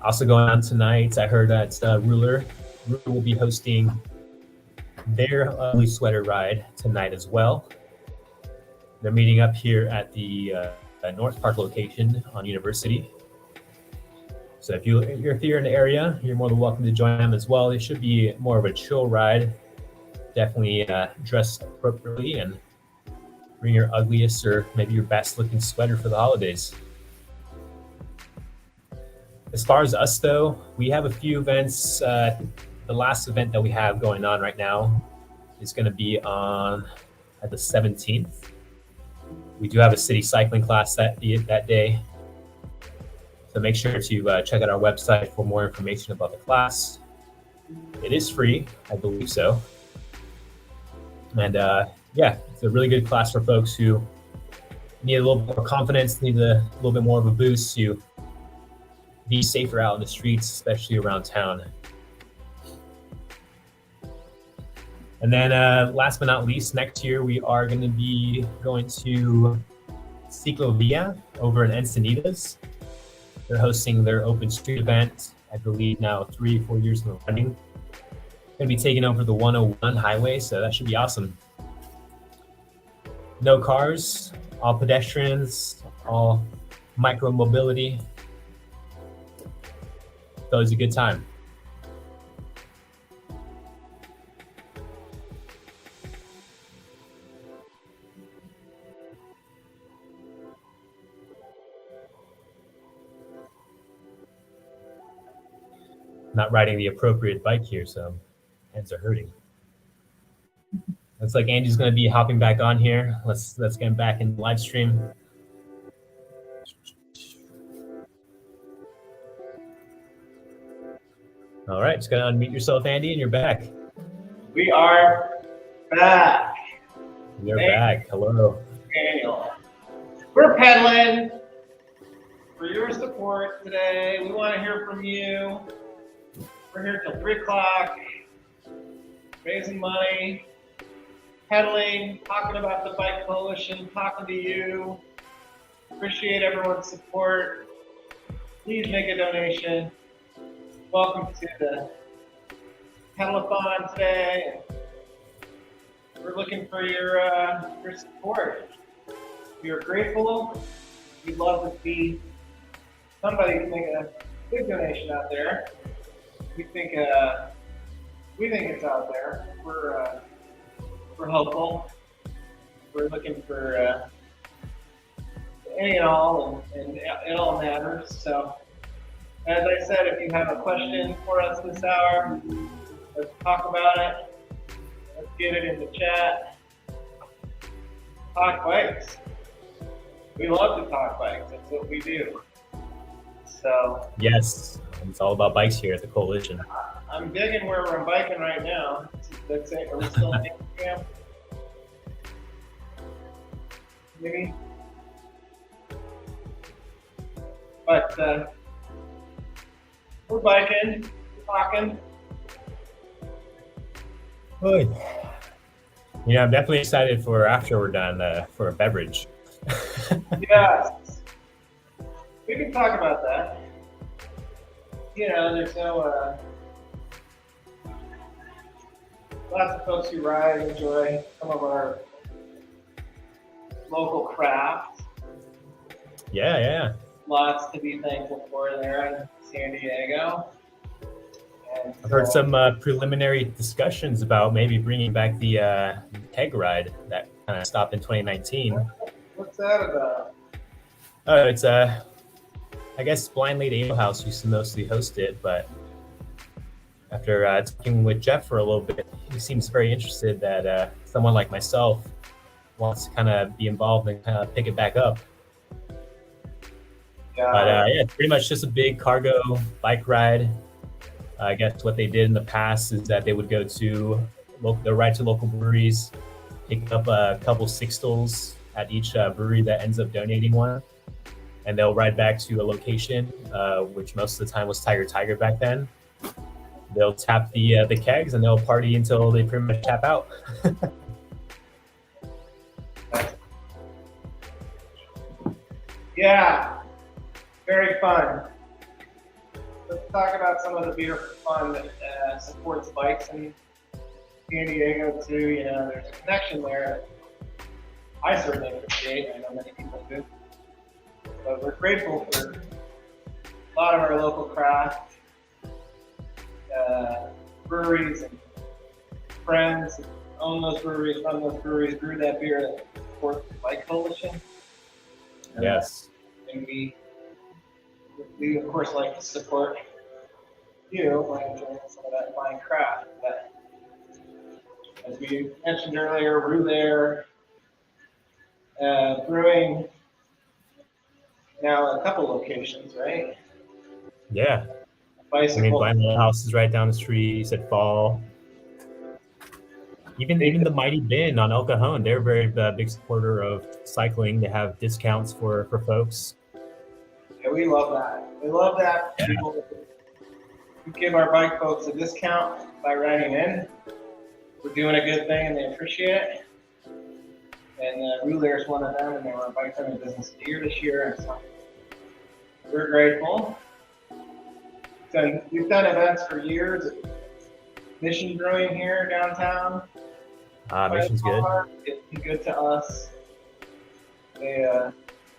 Also going on tonight, I heard that Ruler will be hosting their Blue Sweater ride tonight as well. They're meeting up here at the North Park location on University. So if you're here in the area, you're more than welcome to join them as well. It should be more of a chill ride. Definitely dress appropriately and bring your ugliest or maybe your best looking sweater for the holidays. As far as us though, we have a few events. The last event that we have going on right now is going to be on at the 17th. We do have a city cycling class that day. So make sure to check out our website for more information about the class. It is free, I believe so. And yeah, it's a really good class for folks who need a little more confidence, need a little bit more of a boost to be safer out in the streets, especially around town. And then last but not least, next year we are going to be going to Ciclovia over in Encinitas. They're hosting their open street event, I believe now 3 or 4 years in the running. Going to be taking over the 101 highway, so that should be awesome. No cars, all pedestrians, all micro mobility. It's always a good time. Not riding the appropriate bike here, so hands are hurting. Looks like Andy's going to be hopping back on here. Let's get him back in the live stream. All right, just going to unmute yourself, Andy, and you're back. We are back. You're back. Hello. Daniel. We're pedaling for your support today. We want to hear from you. We're here till 3 o'clock, raising money, pedaling, talking about the Bike Coalition, talking to you. Appreciate everyone's support. Please make a donation. Welcome to the Pedalathon today. We're looking for your support. We are grateful. We'd love to see somebody make a big donation out there. We think it's out there. We're hopeful. We're looking for any and all, and it all matters. So, as I said, if you have a question for us this hour, let's talk about it. Let's get it in the chat. Talk bikes. We love to talk bikes. That's what we do. So yes, it's all about bikes here at the Coalition. I'm digging where we're biking right now. Let's say, are we still in Instagram? Maybe. But we're biking, we're talking. Good. Yeah, I'm definitely excited for after we're done for a beverage. Yes. We can talk about that. You know, there's no lots of folks who ride enjoy some of our local crafts. Yeah. Lots to be thankful for there in San Diego. And I've heard some preliminary discussions about maybe bringing back the keg ride that kind of stopped in 2019. What's that about? It's I guess Blind Lady Ale House used to mostly host it, but after talking with Jeff for a little bit, he seems very interested that someone like myself wants to kind of be involved and kind of pick it back up. But yeah, it's pretty much just a big cargo bike ride. I guess what they did in the past is that they would go to they'll ride to local breweries, pick up a couple sixtels at each brewery that ends up donating one, and they'll ride back to a location, which most of the time was Tiger back then. They'll tap the kegs and they'll party until they pretty much tap out. Yeah, very fun. Let's talk about some of the beautiful fun that supports bikes in San Diego too. You know, there's a connection there. I certainly appreciate. I know many people do. But we're grateful for a lot of our local craft breweries and friends that own those breweries, run those breweries, brew that beer that supports the Bike Coalition. Yes. And we of course like to support you by enjoying some of that fine craft. But as we mentioned earlier, brew there, brewing now a couple locations, right? Yeah. Bicycle. I mean, Blind Little House is right down the street. You said Fall. Even the Mighty Bin on El Cajon, they're a very big supporter of cycling. They have discounts for folks. Yeah, we love that. We love that. People give our bike folks a discount by riding in. We're doing a good thing and they appreciate it. And Ruler is one of them, and they were Bike Family Business of the Year this year, and so we're grateful. So we've done events for years. Mission Brewing here downtown. Mission's good. It's been good to us. They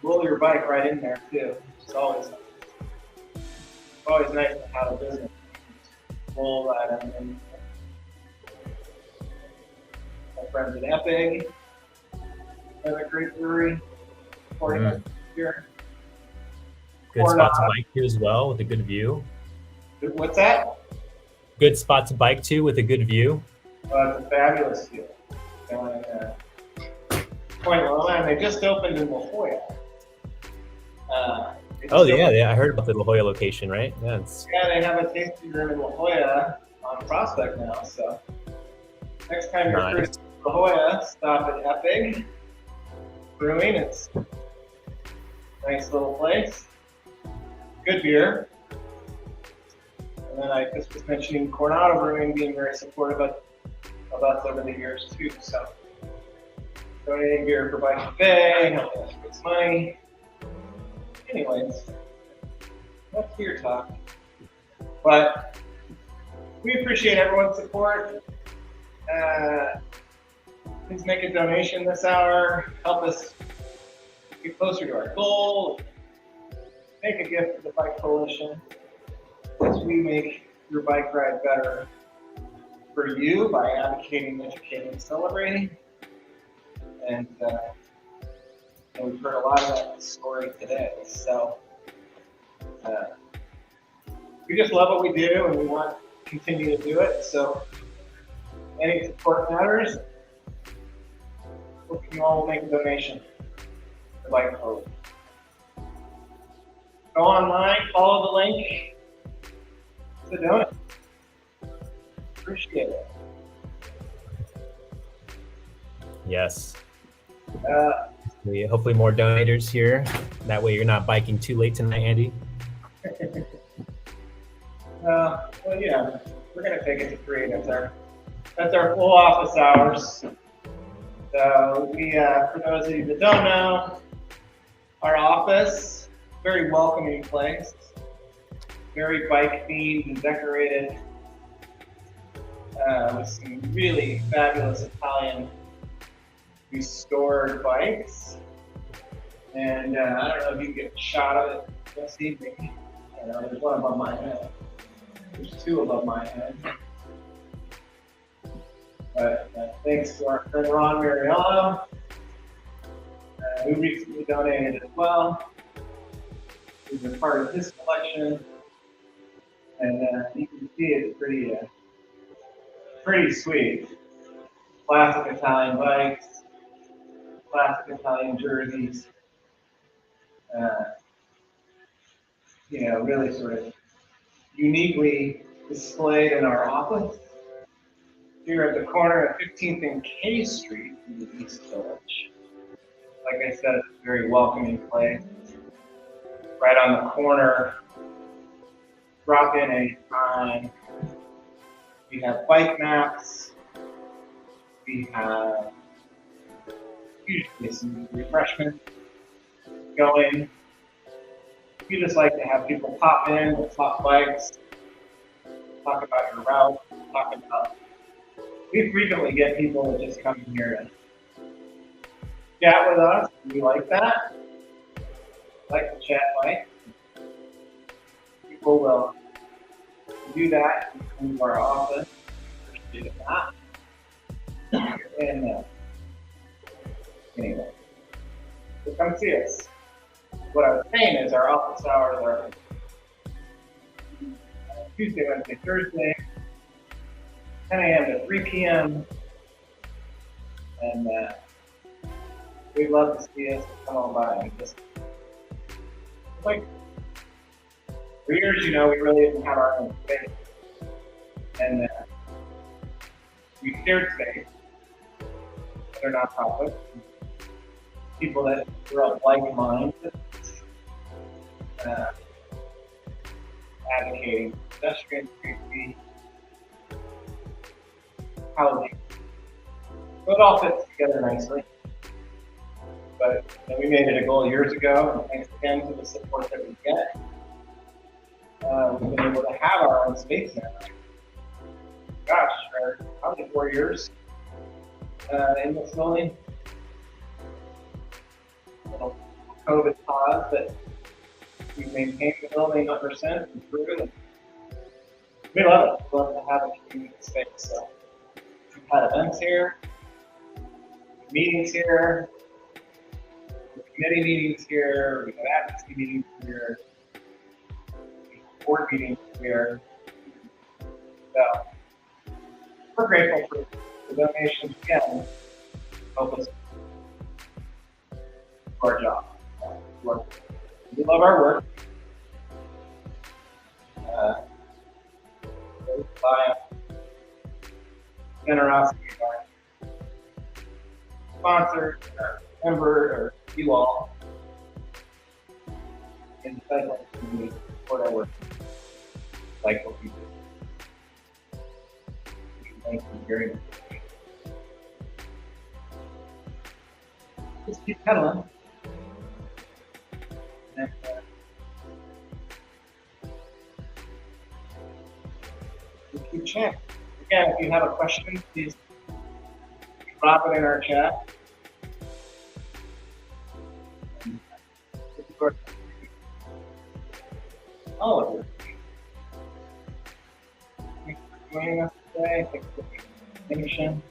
roll your bike right in there too. It's always nice to have a business roll that in. My friends at Epic, another great brewery. Here. Good spot to bike to as well with a good view. What's that? Good spot to bike to with a good view. It's a fabulous view. Going Point Loma, and they just opened in La Jolla. I heard about the La Jolla location, right? Yeah, they have a tasting room in La Jolla on Prospect now. So next time you're through La Jolla, stop at Epic Brewing. It's a nice little place. Good beer. And then I just was mentioning Coronado Brewing being very supportive of us over the years too. So donating beer for Bike Cafe, helping us raise money. Anyways, that's beer talk. But we appreciate everyone's support. Please make a donation this hour. Help us get closer to our goal. Make a gift to the Bike Coalition as we make your bike ride better for you by advocating, educating, celebrating. And we've heard a lot of that story today. So we just love what we do and we want to continue to do it. So any support matters. Hope you all will make a donation to the Bike Coalition. Go online, follow the link to donate. Appreciate it. Yes. Hopefully more donators here. That way you're not biking too late tonight, Andy. Well, yeah, we're gonna take it to 3. That's our full office hours. So we, for those of you that don't know, our office, very welcoming place, very bike themed and decorated, with some really fabulous Italian restored bikes. And I don't know if you can get a shot of it this evening. There's one above my head. There's 2 above my head. But thanks to our friend Ron Mariano, who recently donated as well. He's a part of his collection. And you can see it's pretty sweet. Classic Italian bikes, classic Italian jerseys. Really sort of uniquely displayed in our office. Here at the corner of 15th and K Street in the East Village. Like I said, it's a very welcoming place. Right on the corner, drop in anytime. We have bike maps. We have usually some refreshments going. We just like to have people pop in, we'll talk bikes, talk about your route, we frequently get people that just come in here to chat with us. We like that. Like to chat bike. People will do that and come to our office. Appreciate that. And anyway, so come see us. What I was saying is our office hours are Tuesday, Wednesday, Thursday, 10 a.m. to 3 p.m. And we'd love to see us come on by and just like for years, we really didn't have our own space. And we shared space that are nonprofits, people that are of like mind, advocating pedestrian safety, housing. So it all fits together nicely. But we made it a goal years ago, and thanks again to the support that we get, we've been able to have our own space now. Gosh, for probably 4 years in this building. Little COVID pause, but we've maintained the building ever since, improved it. We love it. We love to have a community space. So we've had events here, meetings here, committee meetings here, we have advocacy meetings here, board meetings here. So we're grateful for the donations again. Help us do our job. We love our work. By generosity of our sponsors, our member, or you all, in the cycle community support our work. Like what we do. Thank you very much. Just keep pedaling. And, keep chatting. Again, if you have a question, please drop it in our chat. All of you. Thanks for joining us today. Thanks for the information.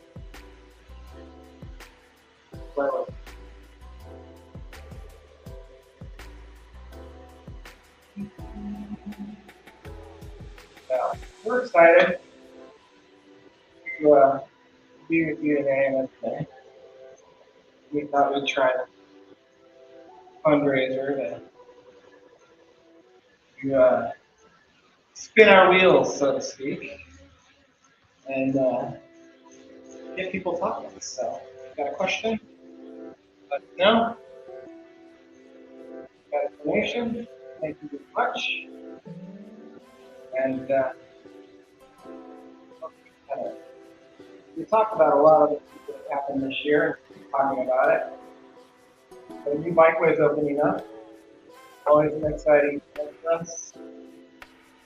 Well, we're excited to be with you today and today. We thought we'd try a fundraiser to spin our wheels, so to speak, and get people talking. So, got a question? Let us know. Got information? Thank you very much. And we talked about a lot of the things that happened this year, talking about it. The new bikeways opening up, always an exciting thing for us.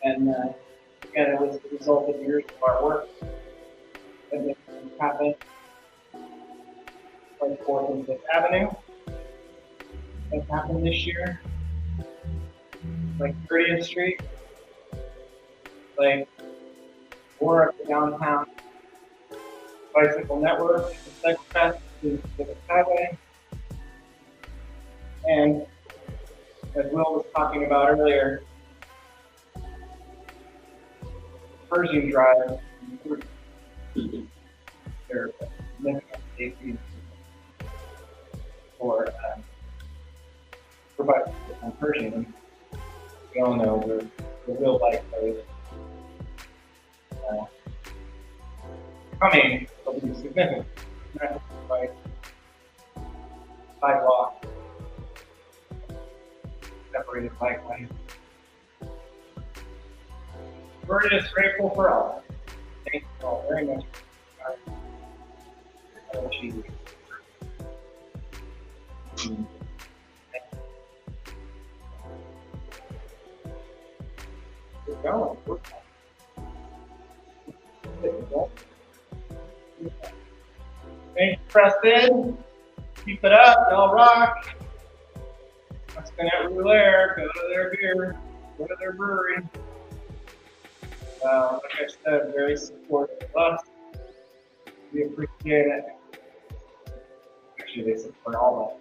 And again, it was the result of years of our work. And it happened like 4th and 5th Avenue. It happened this year. Like 30th Street. Like more of the downtown bicycle network, the Cycle Path, the highway. And as Will was talking about earlier, Pershing Drive, their significant safety for bicycles on Pershing. We all know the real bike road coming will be significant. Not just by sidewalk, separated bike lane. We're just grateful for all. Thank you all very much. We're going. Thank you, Preston. Keep it up, y'all rock. Muscanet Rouleur, go to their beer, go to their brewery. Like I said, very supportive of us. We appreciate it. Actually, they support all of us.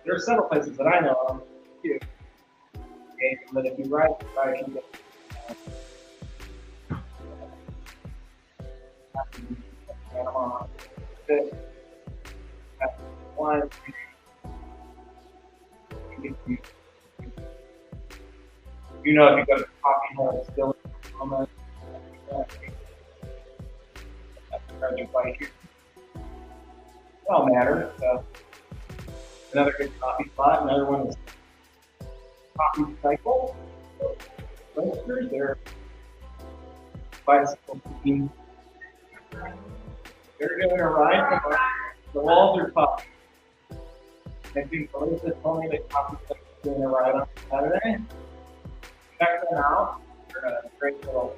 There are several places that I know of too. Okay, but if you ride, you get Panama, one, You know, if you go to the coffee hole, still comment. Ride your bike here. It all matters. So another good coffee spot. Another one is Coffee Cycle. Roasters, they're bicycle team. They're doing a ride from the Walter Pub. I think Elizabeth told me that Coffee Cycle is doing a ride on Saturday. Check them out. They're a great little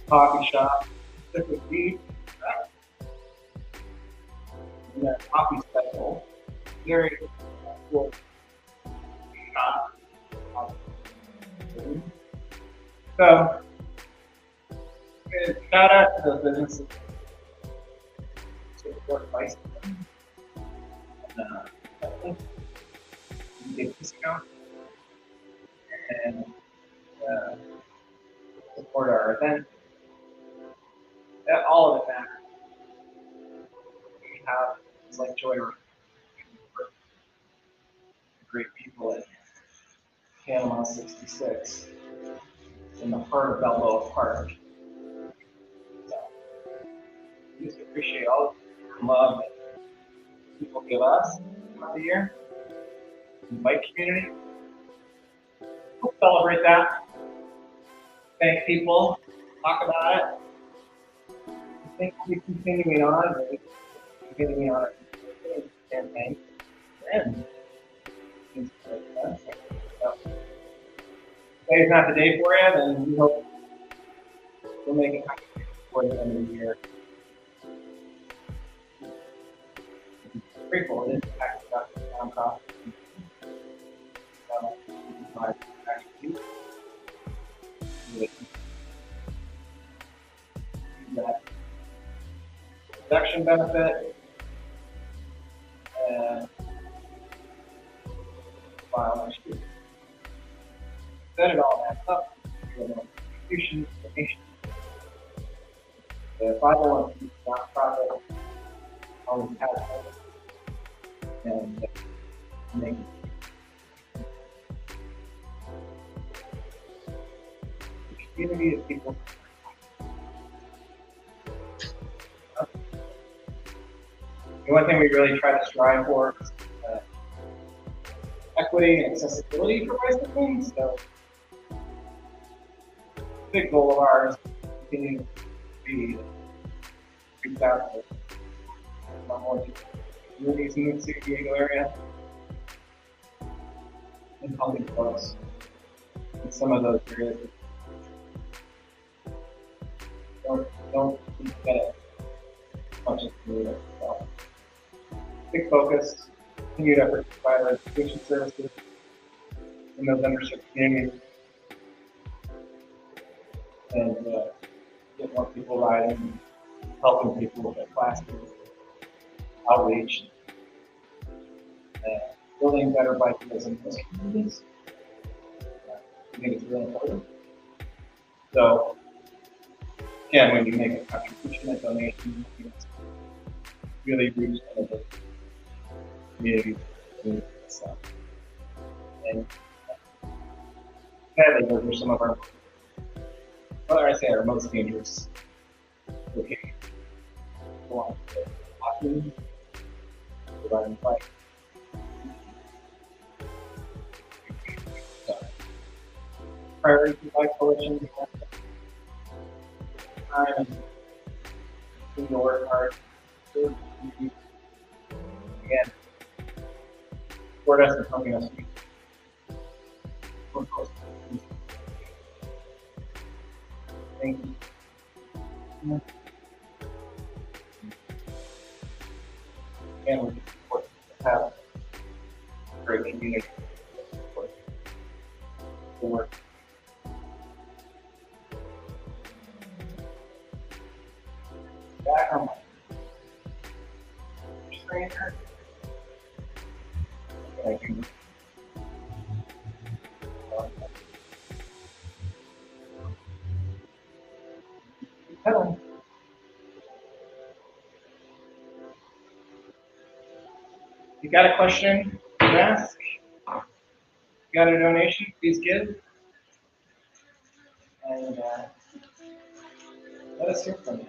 coffee shop. Pacific Beach. And that Coffee Cycle. Very cool shop. So, shout out to those businesses to support bicycling. And get discount and support our event. All of it matters. We have it's like Joyride. Great people at Panama 66 in the heart of Balboa Park. So, we just appreciate all the love that people give us throughout the year. The bike community. We'll celebrate that. Thank people. Talk about it. I think we'll be continuing on. Continuing on our campaign. And so, today's not the day for you, then we hope we'll make it happen before the end of the year. Pretty cool. It is actually got the sound cost. That production benefit and file next year. Set it all adds up. Contributions, donations. The 501c nonprofit always has it. And make the community of people. The one thing we really try to strive for is equity and accessibility for bicycling. So, big goal of ours is to continue to be reach out to more communities in the San Diego area and helping folks in some of those areas. Don't get it as much as we do. So, big focus, continued effort to provide education services in those underserved communities and get more people riding, helping people with their classes, outreach, building better bikers in those communities. I think it's really important. So, again, when you make a contribution, a donation, you really reach some of the communities. And sadly, those are some of our, well, I say our most dangerous locations. Along with walking, riding bike. Priority Bike Coalition. I'm going to work hard. Again, support us and helping us. Thank you. Again, we support to have a great community to work. Back on my screen here. Thank you. Hello. You got a question to ask? You got a donation? Please give. and let us hear from you.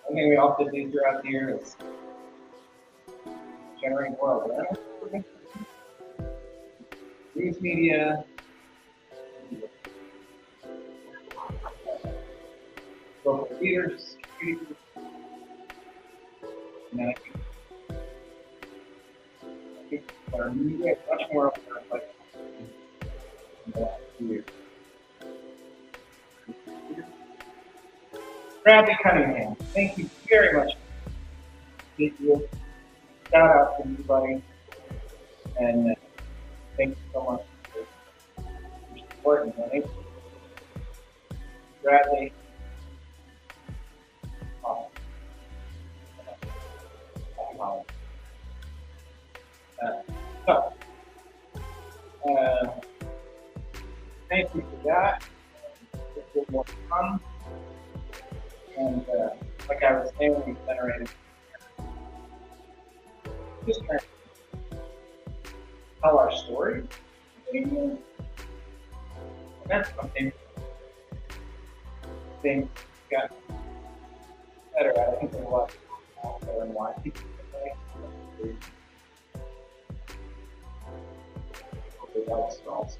One thing we also do throughout the year is generate more awareness. News media, local leaders, community groups, and then I think our media is much more aware, like in the last 2 years. Bradley Cunningham, thank you very much. Thank you. Shout out to you, buddy. And thank you so much for your support and donation. Bradley. Awesome. Happy holidays. Thank you for that. This was more fun. And like I was saying, we generated just trying to tell our story. And that's something things got better at. I think there's a lot out there and why people today. Hopefully that stalls.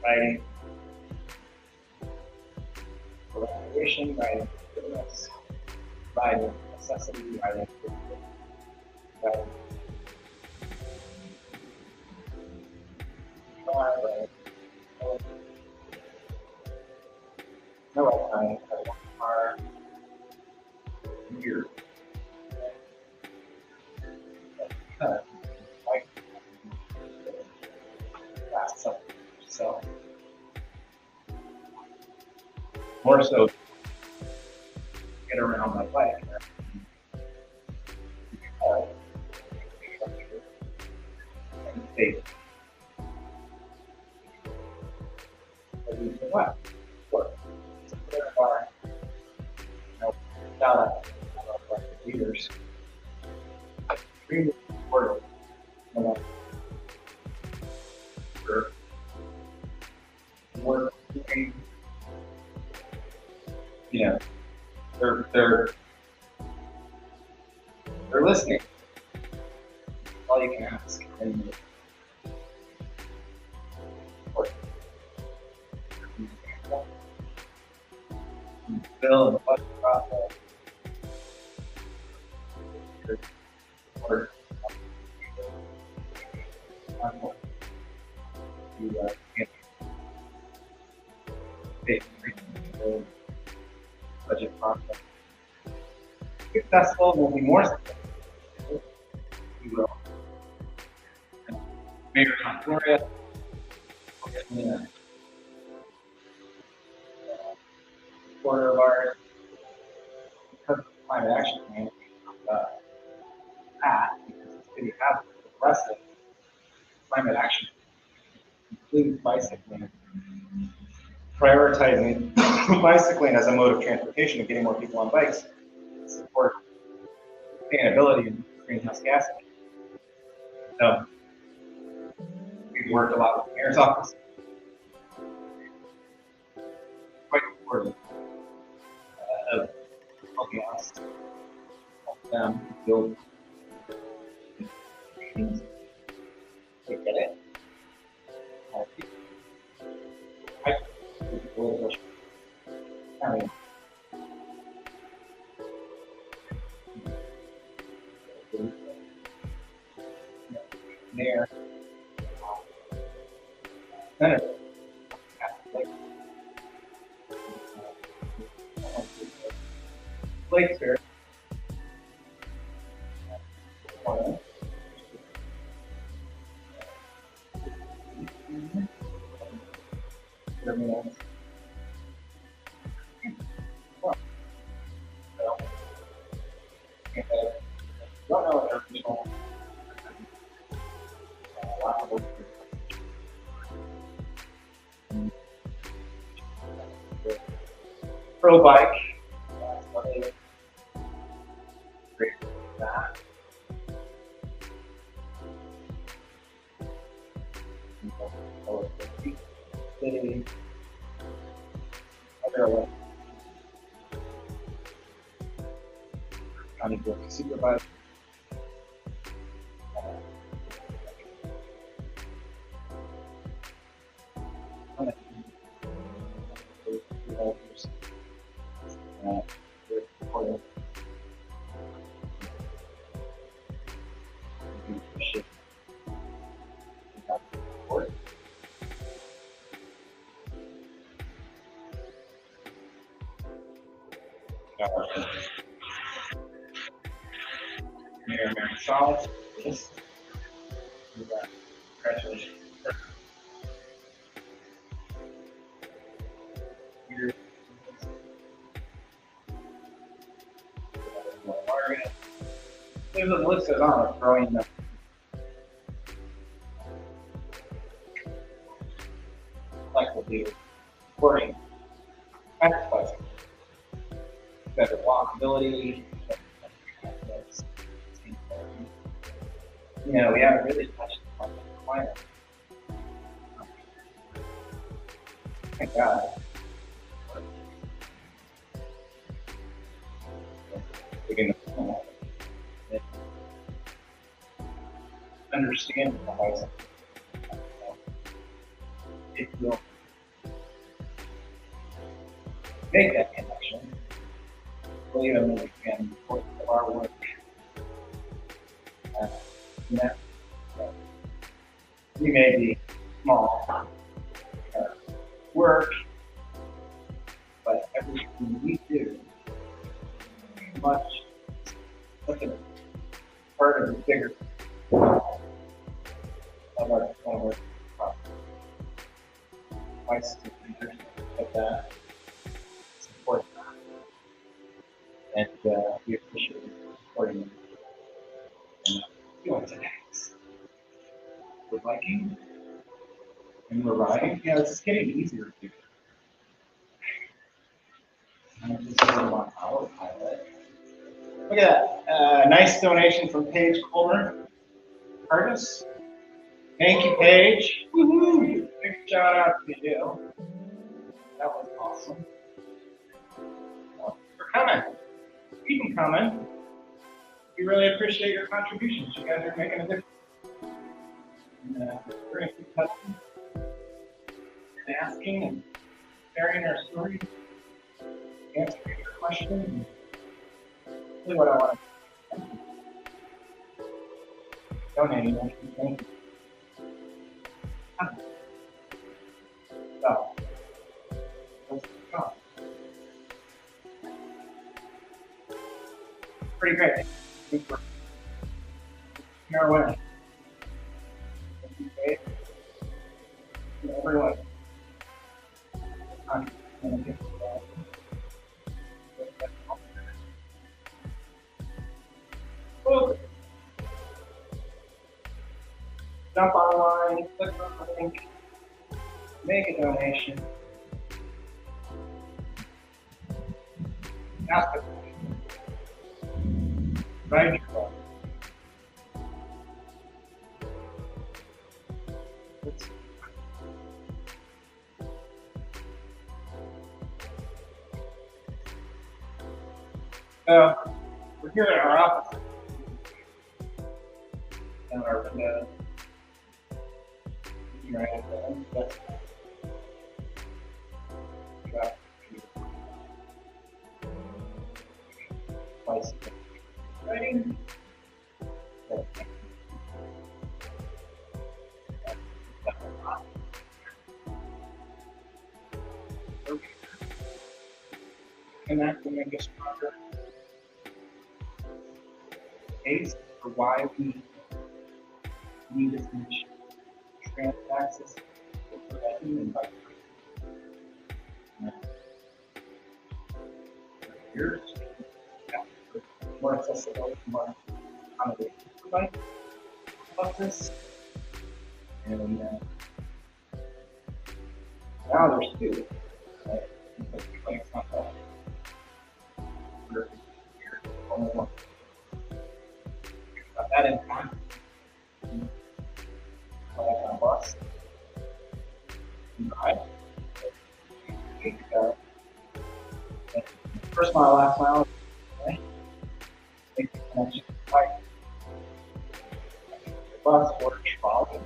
Writing for recreation, writing for fitness, writing for necessity, writing for writing. No, I are weird. Like last summer. So more so get around my bike. And safe. What? Work. So there are, shout out to our leaders. Extremely important. For work doing, they're listening. That's all you can ask. And Bill and the budget process. Budget process. Successful will be more successful. We will. Mayor Victoria. Supporter of ours, because of the climate action plan, because the city has aggressive climate action, includes bicycling, prioritizing bicycling as a mode of transportation and getting more people on bikes to support sustainability and greenhouse gas emissions. So we've worked a lot with the mayor's office. Quite important. Of helping us help them build things. They get it. I mean, there, Senator. Lake Fair. Don't know what their people. Lots of pro bike. So they great for that. City. Other county board supervisor. Mayor Solid. Congratulations. There's a list of on growing up. Like we'll do supporting exercise, better walkability. You know, we haven't really touched on the climate. Thank God. We're going to understand the housing. It will make that connection. Believe it or not, again, part of our work. Yeah. We may be small work, but everything we do is much like a part of the bigger of our project. Vice leaders like that support that, and we appreciate supporting them. We're biking and we're riding. Yeah, it's getting easier to do. I'm just going on autopilot. Look at that. Nice donation from Paige Colmer. Artist. Thank you, Paige. Woohoo! Big shout out to you. That was awesome. Well, for coming. Keep them coming. We really appreciate your contributions. You guys are making a difference. And, we're going to keep touching and asking and sharing our stories, answering your questions. And really what I want to donating. Thank you. So, let's go. Pretty great. I think we're our way. Everyone. Jump online, click on the link, make a donation, ask a question, write your question. We're here at our office. And our window. Right at the end. Writing. Connect and make us stronger. Case for why we need as much trans access for preventing and bike years. More accessible, more accommodation for bike buses. And now there's two. Right? It's not that. only one. Got that impact. Like on a bus. Right. First mile, last mile. Okay. Make the connection. Right. Bus or trolley.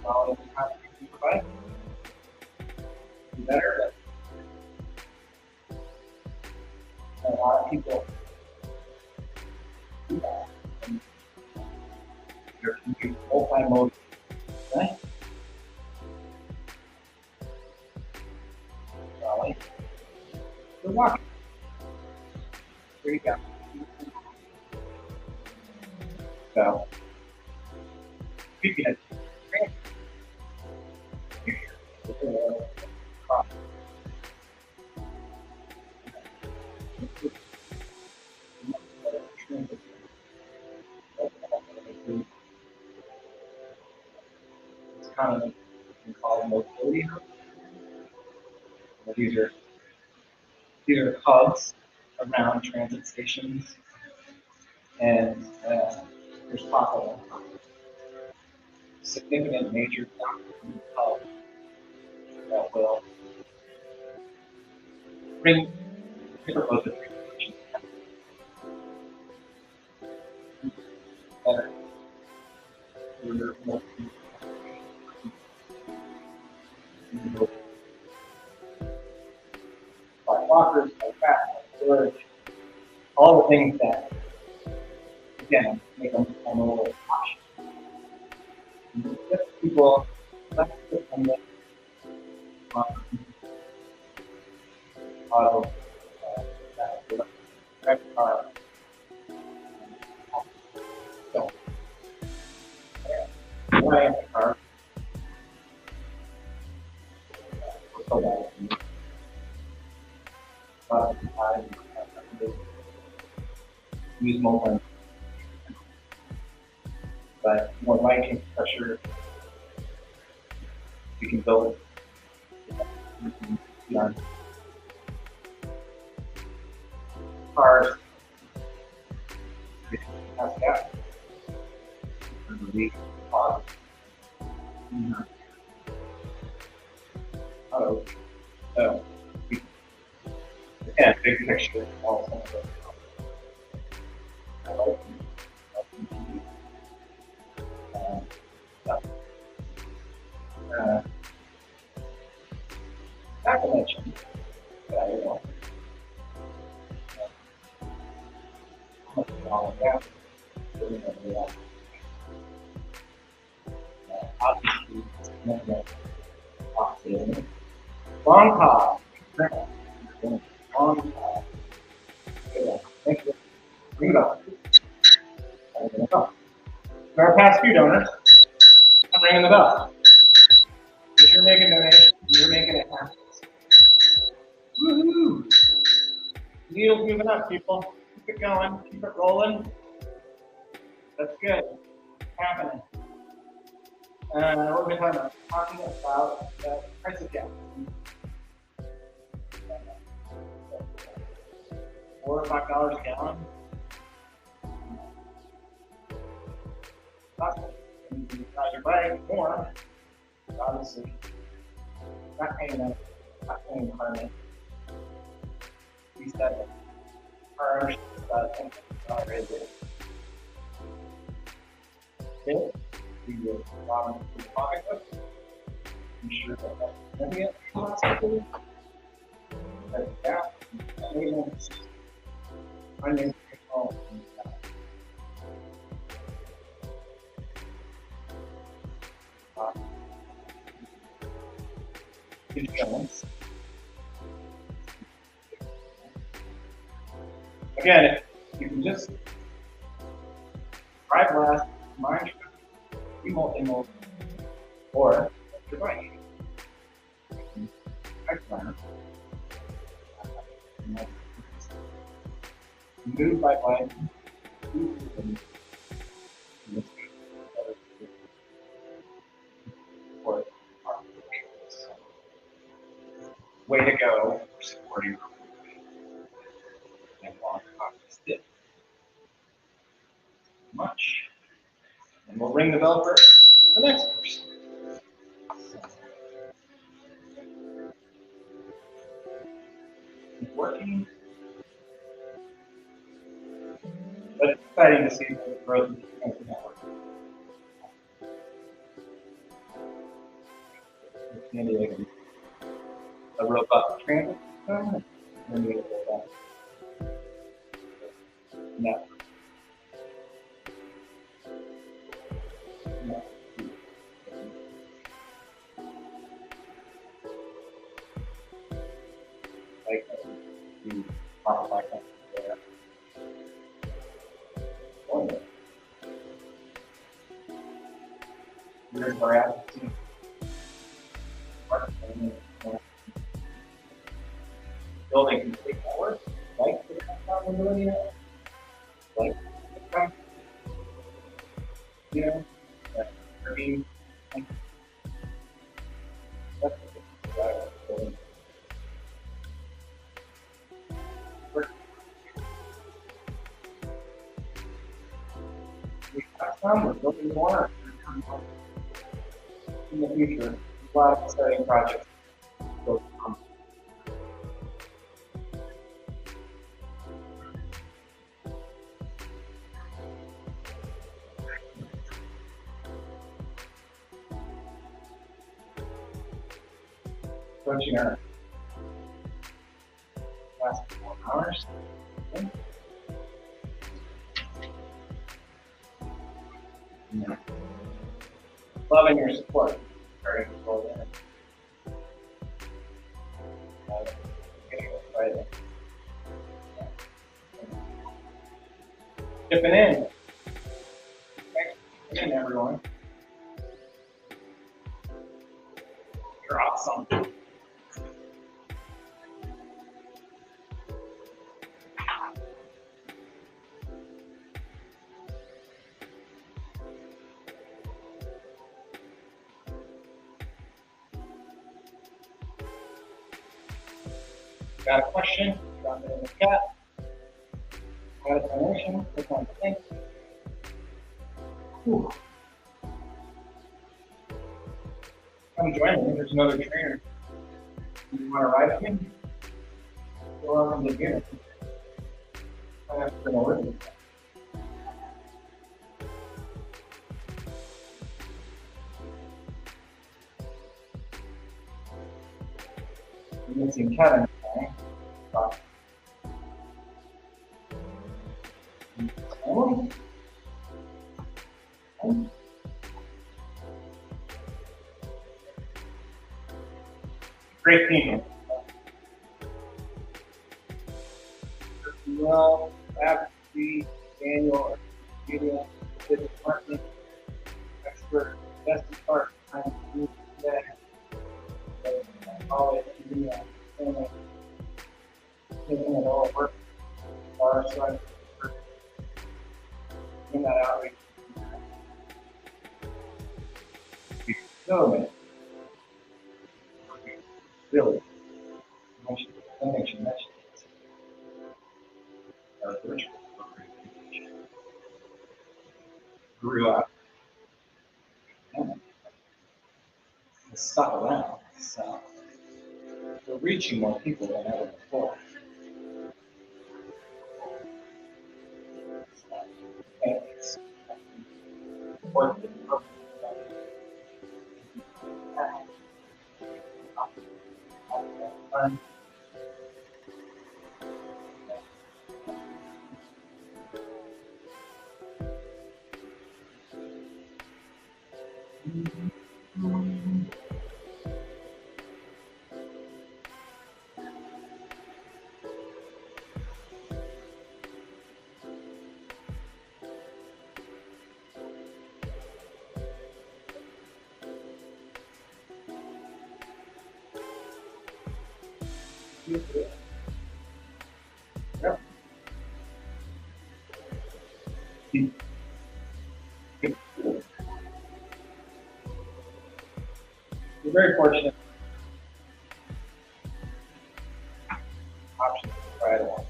Trolley is kind of easy to bike. Do better. But a lot of people do that. And there can be multi-mode. Okay. Trolley. Good luck. There you go. So, speaking of it's kind of called mobility hubs. These are hubs around transit stations, and there's talk of significant major hubs that will bring different modes of transportation better. By walkers, by fast, by storage, all the things that, again, make them a little option. Just people less dependent on auto, electric car. So, when I have a car, so that I use mobile, but more lighting pressure, you can build beyond cars. Has gas. There's a leak. Pause. Auto. So, yeah, big picture. All some of those. I like not to mention that I don't know how much all of that. Obviously, significant oxygen. Long pause. Long pause. Thank you. Bring it on. Our past few donors, I'm ringing the bell. Because you're making donations, you're making it happen. Woohoo! Needle's moving up, people. Keep it going, keep it rolling. That's good. Happening. What are we talking about? Talking about the price of gas. $4 or $5 a gallon. You ride your bike more, obviously. Not paying that, not paying the permit. We said it. Cars, raise it. Okay, we will bottom of the pocketbook. Ensure that that's significant possibility. That's that. Maintenance. Onion control. Insurance. Again, you can just drive less, mind be multimodal, or your bike. Bike planner. Move by bike. Way to go for supporting and long causes. much. And we'll ring the bell for the next person. It's working. But it's exciting to see the growth of the network. San Diego, a robust transit system, and we have a robust network. Like the talk like that there. Here's our attitude. Building complete network, like the accountability network, like the you know, I mean, that's the building. We have some, we're building more in the future. A lot of exciting projects. Approaching our last 4 hours. Okay. Yeah. Loving your support. Very well done. Right. Dipping in. Thanks for coming in, everyone. You're awesome. Got a question? Drop it in the chat. Got a donation? Click on thanks. Come join me. There's another trainer. You want to ride with me? Go out and get it. I have to go with you. We're missing Kevin. Great team. Well, advocacy, Daniel, Julia, business partner, expert, best part, time to do that. Always be family. Taking it all work. Our side in that outreach. So many. Really. That makes you mention it. Our virtual grew up. It's stuck around. So we're reaching more people than ever before. Thanks. Work with the Yep. We're very fortunate. Options to try it on.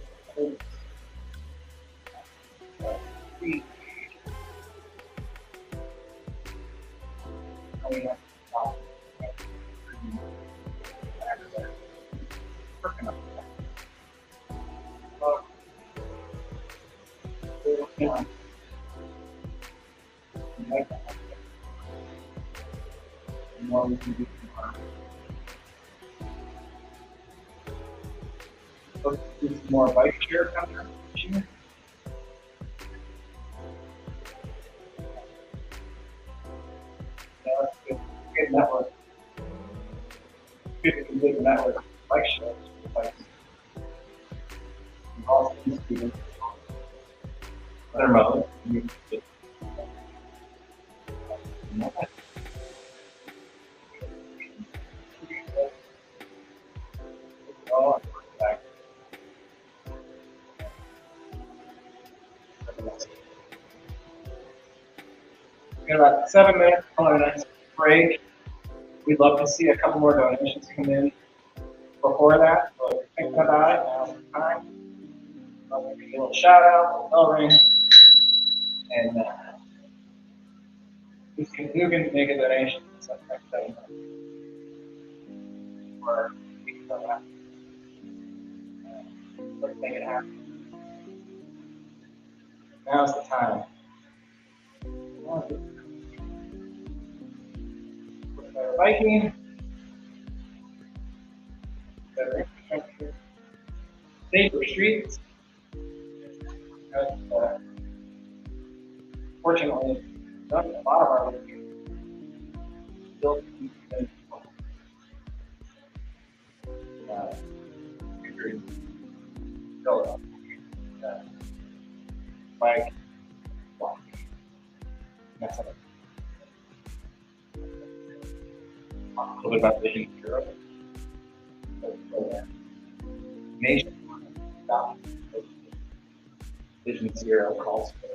we can do some harm. Let's do some more bike share contribution. Yeah, that's good. Good network. Good network. Bike shares for bikes. And all these students. Their mode. We got about 7 minutes on our next break. We'd love to see a couple more donations come in before that. So if you're thinking about it, now's the time. I'll give you a little shout out, a little bell ring, and who can make a donation to the next 7 minutes? Or we can go back. Let's make it happen. Now's the time. Better biking, better infrastructure, safer streets. Fortunately, a lot of our roads still bike, walk. That's it. Talk a little bit about Vision Zero. Nation Vision Zero calls for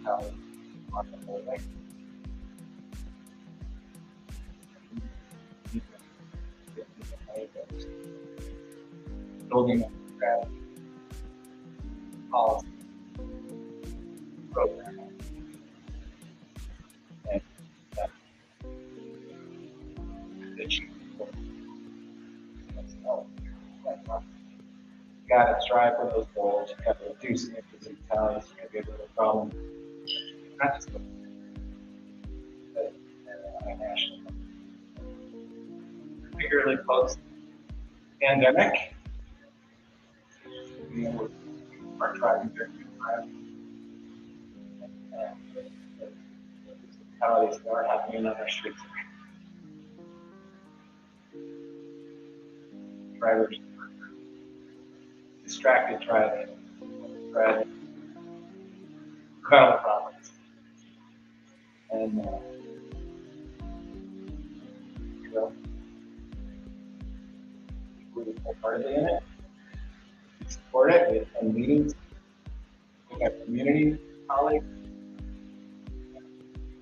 how on the whole thing. Building a strategy, policy, program, and achievable. You gotta strive for those goals. You gotta reduce the fatalities. You gotta get rid of the problem. Not just the national, particularly post-pandemic. We are driving during the time, and the fatalities that are happening on our streets. Drivers distracted driving, preventable problems, and we wholeheartedly in it. We support it. We attend meetings. We have community colleagues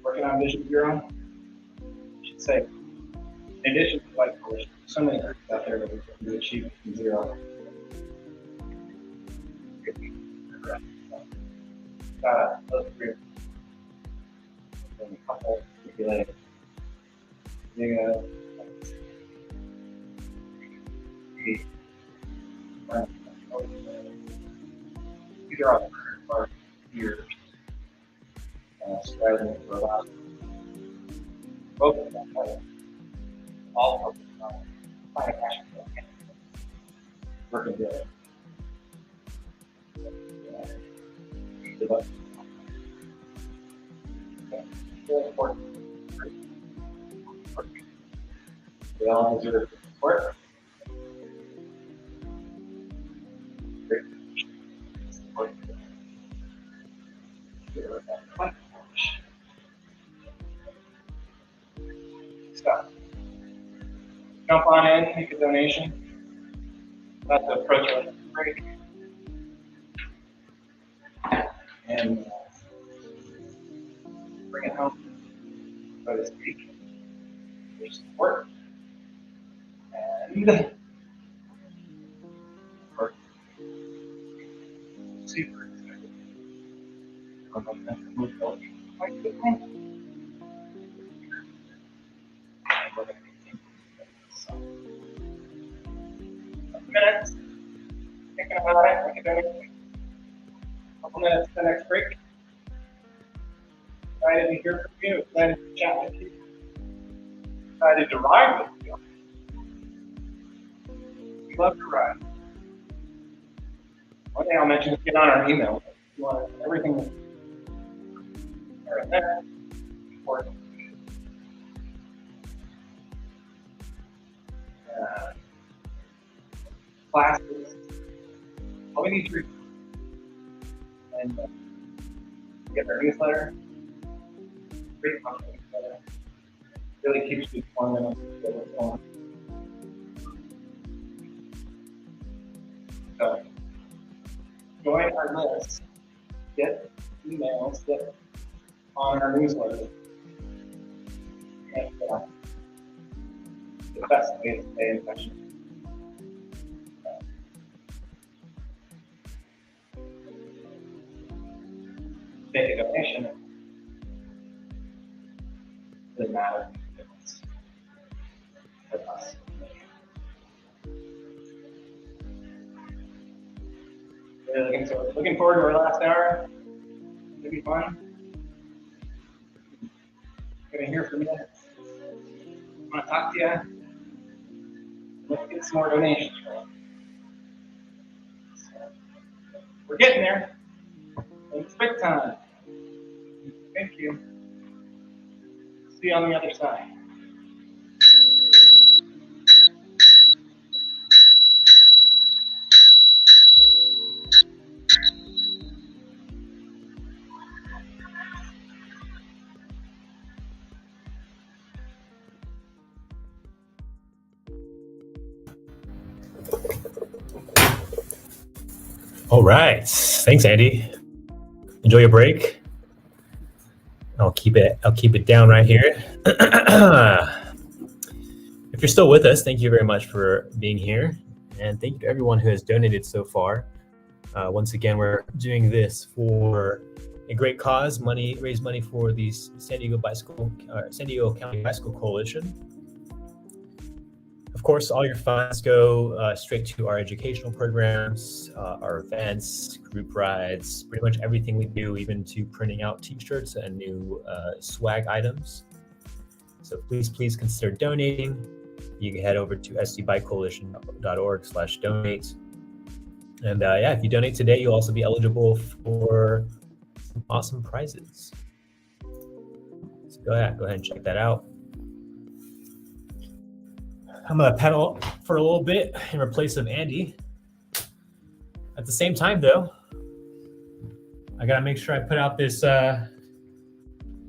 working on Vision Bureau. I should say, in addition to Bike Coalition, so many groups out there that we can achieve Vision Zero. Those three, and a couple related. These are all for years. Striving for a lot. Both of them, all focused on finding action for working together. Very important. We all deserve support. Great support. So, jump on in, make a donation. About to approach our break. And bring it home, so to speak. There's support. And work. Super excited. Move going quite quickly. And we're going to continue. So, a minutes. Thinking about it, we can do it. Couple minutes to the next break. Excited to hear from you. Excited to chat with you. Excited to ride with you. We love to ride. One thing I'll mention is get on our email. If you want everything right there. Important. Classes. All we need to do and get our newsletter. Great content newsletter. Really keeps you informed on what's going on. So, join our list. Get emails. Get on our newsletter. And the best way to stay in touch. Make a donation. Doesn't matter. It's for us. Really looking forward to our last hour. It'll be fun. Gonna hear from you. I want to talk to you. Let's get some more donations. We're getting there. It's big time. Thank you. See you on the other side. All right. Thanks, Andy. Enjoy your break. I'll keep it down right here. If you're still with us, thank you very much for being here. And thank you to everyone who has donated so far. Once again, we're doing this for a great cause, raise money for the San Diego County Bicycle Coalition. Of course, all your funds go straight to our educational programs, our events, group rides, pretty much everything we do, even to printing out t-shirts and new swag items. So please consider donating. You can head over to sdbikecoalition.org/donate. And if you donate today, you'll also be eligible for some awesome prizes. So go ahead and check that out. I'm gonna pedal for a little bit in replace of Andy. At the same time though, I gotta make sure I put out this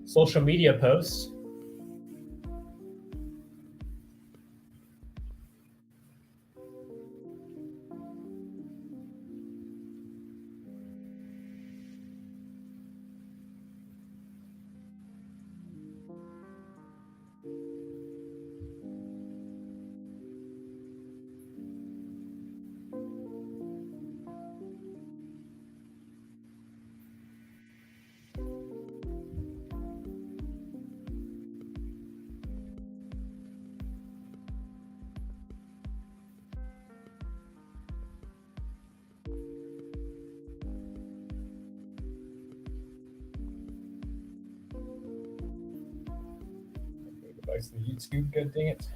social media post. Device the YouTube, god dang it.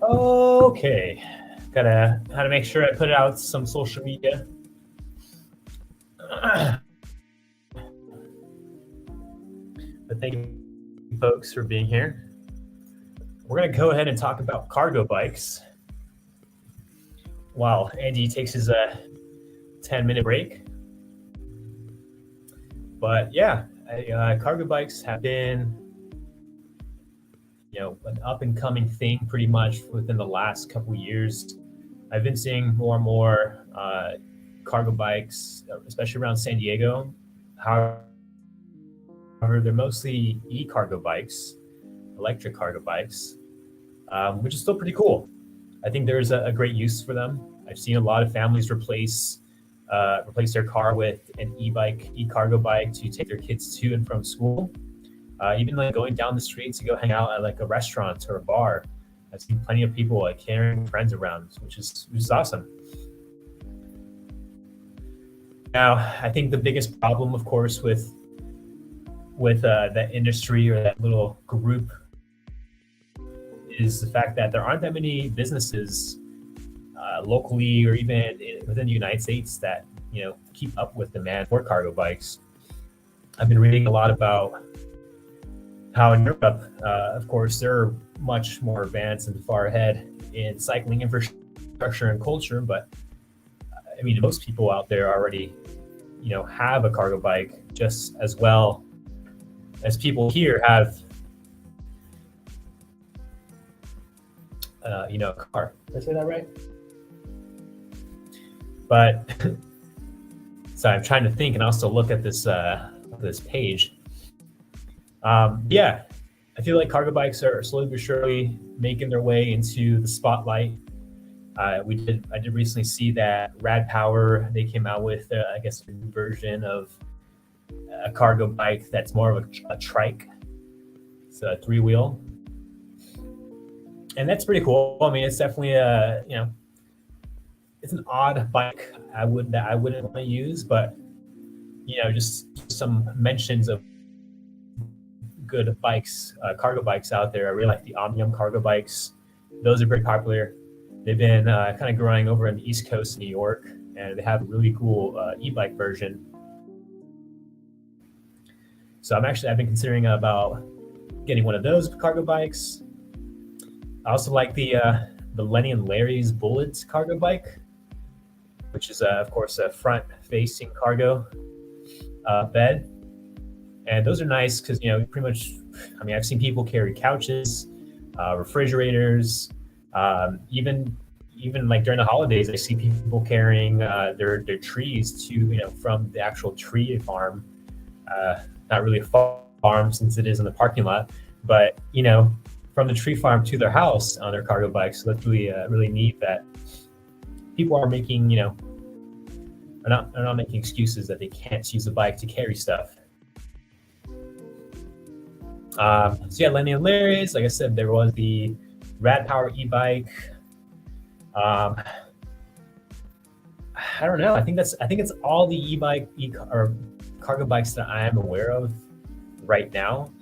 Okay, gotta make sure I put out some social media. But thank you folks for being here. We're gonna go ahead and talk about cargo bikes while Andy takes his 10-minute break. But yeah, cargo bikes have been an up and coming thing pretty much within the last couple years. I've been seeing more and more cargo bikes, especially around San Diego. However, they're mostly e-cargo bikes, electric cargo bikes, which is still pretty cool. I think there's a great use for them. I've seen a lot of families replace their car with an e-bike, e-cargo bike to take their kids to and from school. Even like going down the street to go hang out at like a restaurant or a bar. I've seen plenty of people like carrying friends around, which is awesome. Now, I think the biggest problem, of course, with that industry or that little group is the fact that there aren't that many businesses locally or even within the United States that keep up with demand for cargo bikes. I've been reading a lot about how in Europe, of course, they're much more advanced and far ahead in cycling infrastructure and culture. But I mean, most people out there already, have a cargo bike just as well as people here have, a car. Did I say that right? But so I'm trying to think and also look at this page. Yeah, I feel like cargo bikes are slowly but surely making their way into the spotlight. I did recently see that Rad Power, they came out with, I guess, a new version of a cargo bike that's more of a trike. It's a 3-wheel. And that's pretty cool. I mean, it's definitely it's an odd bike I wouldn't want to use, but just some mentions of good bikes, cargo bikes out there. I really like the Omnium cargo bikes. Those are very popular. They've been kind of growing over in the East Coast, New York, and they have a really cool e-bike version. So I've been considering about getting one of those cargo bikes. I also like the Lenny and Larry's Bullet cargo bike, which is of course a front-facing cargo bed. And those are nice because, pretty much, I mean, I've seen people carry couches, refrigerators, even like during the holidays, I see people carrying their trees to, from the actual tree farm. Not really a farm since it is in the parking lot, but, from the tree farm to their house on their cargo bikes. So that's really neat that people are making, are not making excuses that they can't use a bike to carry stuff. So yeah, Lenny and Larry's, like I said, there was the Rad Power e-bike. I don't know. I think it's all the e-bike or cargo bikes that I am aware of right now.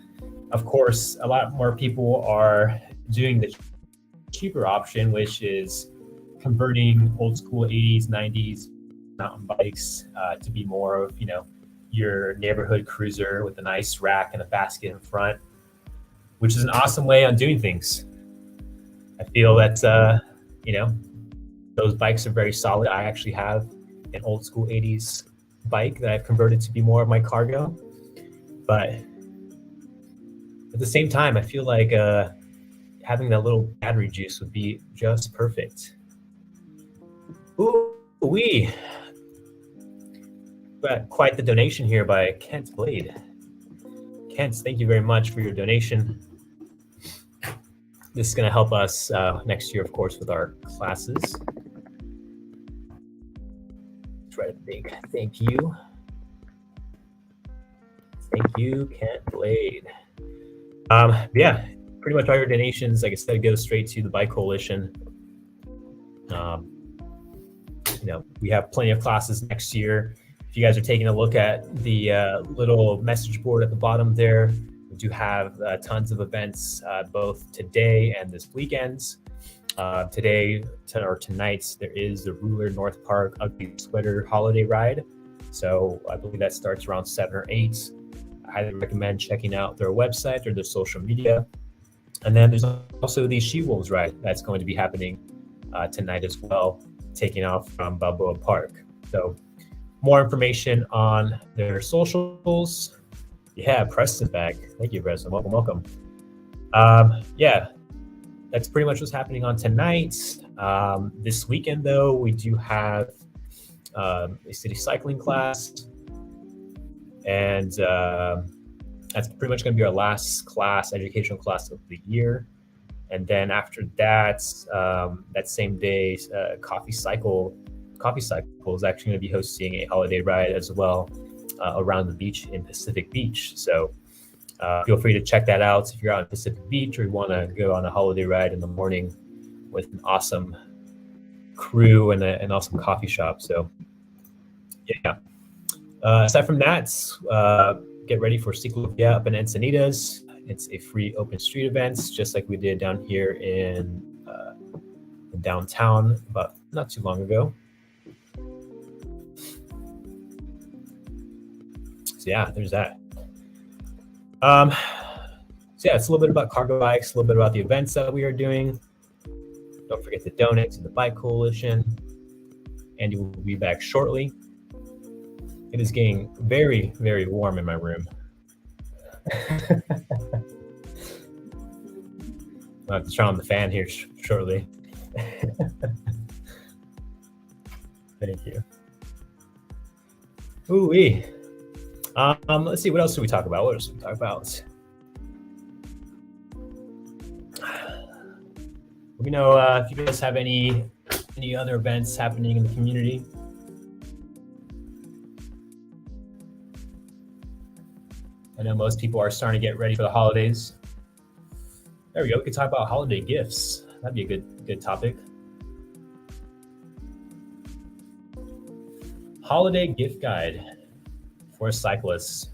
Of course, a lot more people are doing the cheaper option, which is converting old school 80s, 90s mountain bikes to be more of, your neighborhood cruiser with a nice rack and a basket in front, which is an awesome way on doing things. I feel that, those bikes are very solid. I actually have an old school 80s bike that I've converted to be more of my cargo. But at the same time, I feel like having that little battery juice would be just perfect. Ooh-wee. But quite the donation here by Kent Blade. Kent, thank you very much for your donation. This is going to help us next year, of course, with our classes. Let's write a big thank you. Thank you, Kent Blade. Yeah, pretty much all your donations, like I said, go straight to the Bike Coalition. We have plenty of classes next year. If you guys are taking a look at the little message board at the bottom there, we do have tons of events both today and this weekend. Tonight, there is the Ruler North Park Ugly Sweater Holiday Ride. So I believe that starts around 7 or 8. I highly recommend checking out their website or their social media. And then there's also the She-Wolves Ride that's going to be happening tonight as well, taking off from Balboa Park. So more information on their socials. Yeah, Preston back. Thank you, Preston. Welcome. Yeah, that's pretty much what's happening on tonight. This weekend, though, we do have a city cycling class, and that's pretty much going to be our last class, educational class of the year. And then after that, that same day, Coffee Cycle is actually going to be hosting a holiday ride as well around the beach in Pacific Beach. So feel free to check that out if you're out in Pacific Beach or you want to go on a holiday ride in the morning with an awesome crew and an awesome coffee shop. So yeah. Aside from that, get ready for Ciclovia up in Encinitas. It's a free open street event, just like we did down here in downtown about not too long ago. So yeah, there's that. So yeah, it's a little bit about cargo bikes, a little bit about the events that we are doing. Don't forget to donate to the Bike Coalition. Andy will be back shortly. It is getting very, very warm in my room. I'll have to turn on the fan here shortly. Thank you. Ooh-wee. Let's see, what else should we talk about? What else should we talk about? Let me know if you guys have any other events happening in the community. I know most people are starting to get ready for the holidays. There we go. We could talk about holiday gifts. That'd be a good topic. Holiday gift guide for cyclists.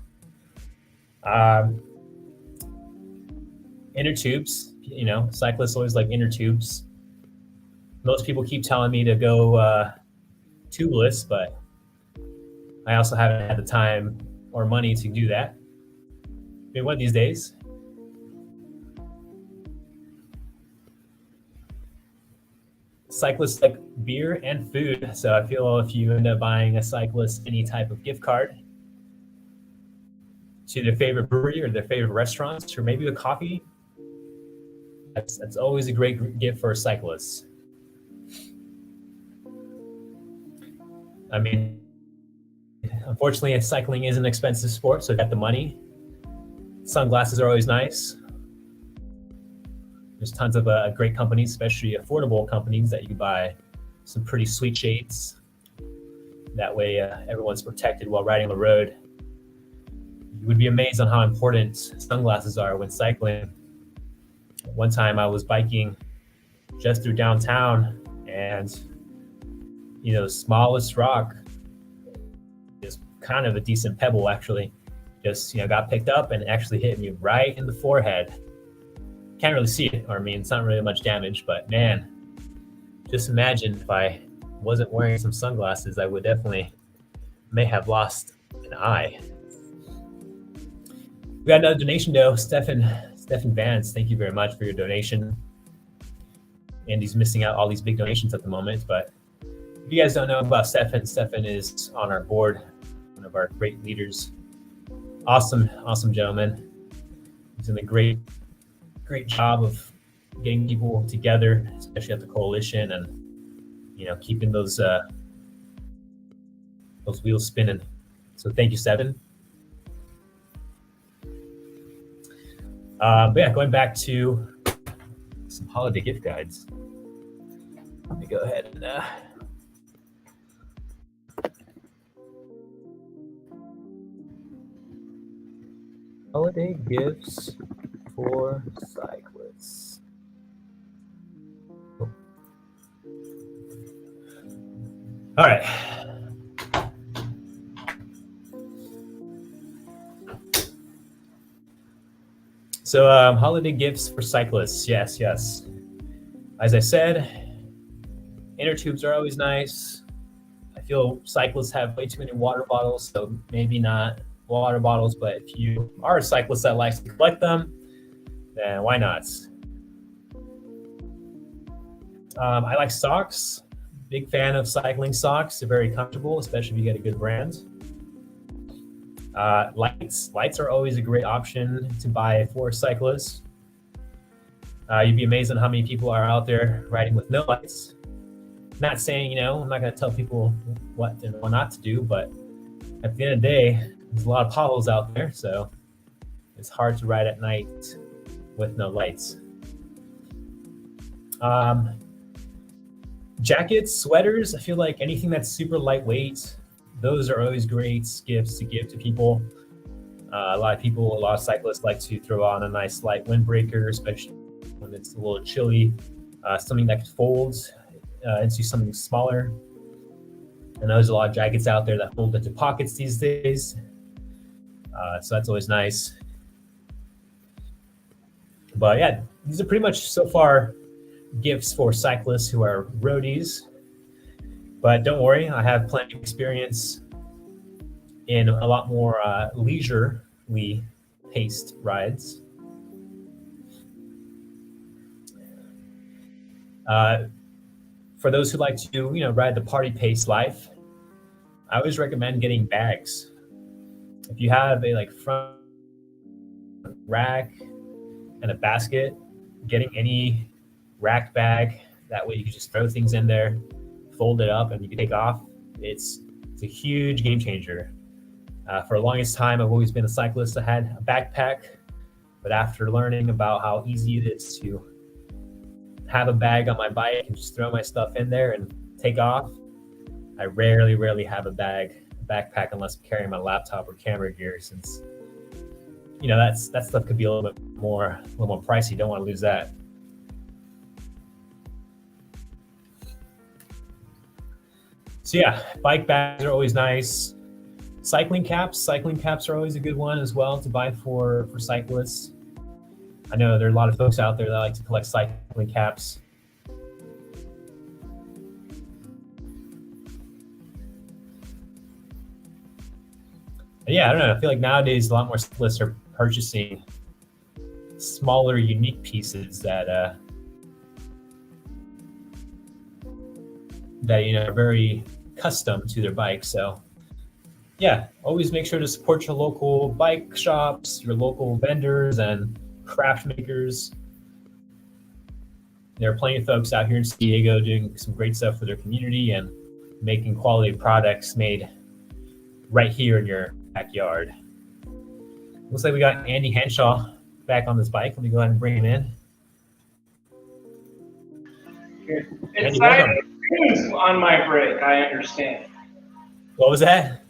Inner tubes. You know, cyclists always like inner tubes. Most people keep telling me to go tubeless, but I also haven't had the time or money to do that. Maybe one of these days. Cyclists like beer and food. So I feel if you end up buying a cyclist any type of gift card to their favorite brewery or their favorite restaurants, or maybe a coffee, that's always a great gift for a cyclist. I mean, unfortunately, cycling is an expensive sport, so if you got the money, sunglasses are always nice. There's tons of great companies, especially affordable companies, that you can buy some pretty sweet shades. That way, everyone's protected while riding on the road. You would be amazed on how important sunglasses are when cycling. One time I was biking just through downtown, and the smallest rock is kind of a decent pebble, actually. Just got picked up and actually hit me right in the forehead. Can't really see it, or I mean, it's not really much damage, but man, just imagine if I wasn't wearing some sunglasses, I would may have lost an eye. We got another donation though, Stefan Vance. Thank you very much for your donation. Andy's missing out all these big donations at the moment, but if you guys don't know about Stefan is on our board, one of our great leaders. Awesome gentleman. He's doing a great job of getting people together, especially at the coalition, and keeping those wheels spinning. So thank you, Stefan. But yeah, going back to some holiday gift guides. Let me go ahead and holiday gifts for cyclists. Oh. All right. So holiday gifts for cyclists. Yes. As I said, inner tubes are always nice. I feel cyclists have way too many water bottles, so maybe not water bottles, but if you are a cyclist that likes to collect them, then why not? I like socks. Big fan of cycling socks. They're very comfortable, especially if you get a good brand. Lights are always a great option to buy for cyclists. You'd be amazed on how many people are out there riding with no lights. Not saying, I'm not going to tell people what and what not to do, but at the end of the day, there's a lot of potholes out there, so it's hard to ride at night with no lights. Jackets, sweaters, I feel like anything that's super lightweight, those are always great gifts to give to people. A lot of cyclists like to throw on a nice light windbreaker, especially when it's a little chilly. Something that folds into something smaller. I know there's a lot of jackets out there that fold into pockets these days. So that's always nice. But yeah, these are pretty much so far gifts for cyclists who are roadies. But don't worry, I have plenty of experience in a lot more leisurely paced rides. For those who like to, ride the party pace life, I always recommend getting bags. If you have a front rack and a basket, getting any rack bag, that way you can just throw things in there, fold it up, and you can take off. It's a huge game changer. For the longest time, I've always been a cyclist that had a backpack, but after learning about how easy it is to have a bag on my bike and just throw my stuff in there and take off, I rarely have a backpack unless I'm carrying my laptop or camera gear, since that stuff could be a little more pricey. Don't want to lose that. So yeah, bike bags are always nice. Cycling caps are always a good one as well to buy for cyclists. I know there are a lot of folks out there that like to collect cycling caps. And yeah, I don't know. I feel like nowadays a lot more cyclists are purchasing smaller, unique pieces that are very custom to their bike. So yeah, always make sure to support your local bike shops, your local vendors, and craft makers. There are plenty of folks out here in San Diego doing some great stuff for their community and making quality products made right here in your backyard. Looks like we got Andy Henshaw back on this bike. Let me go ahead and bring him in. Exciting news on my break, I understand. What was that?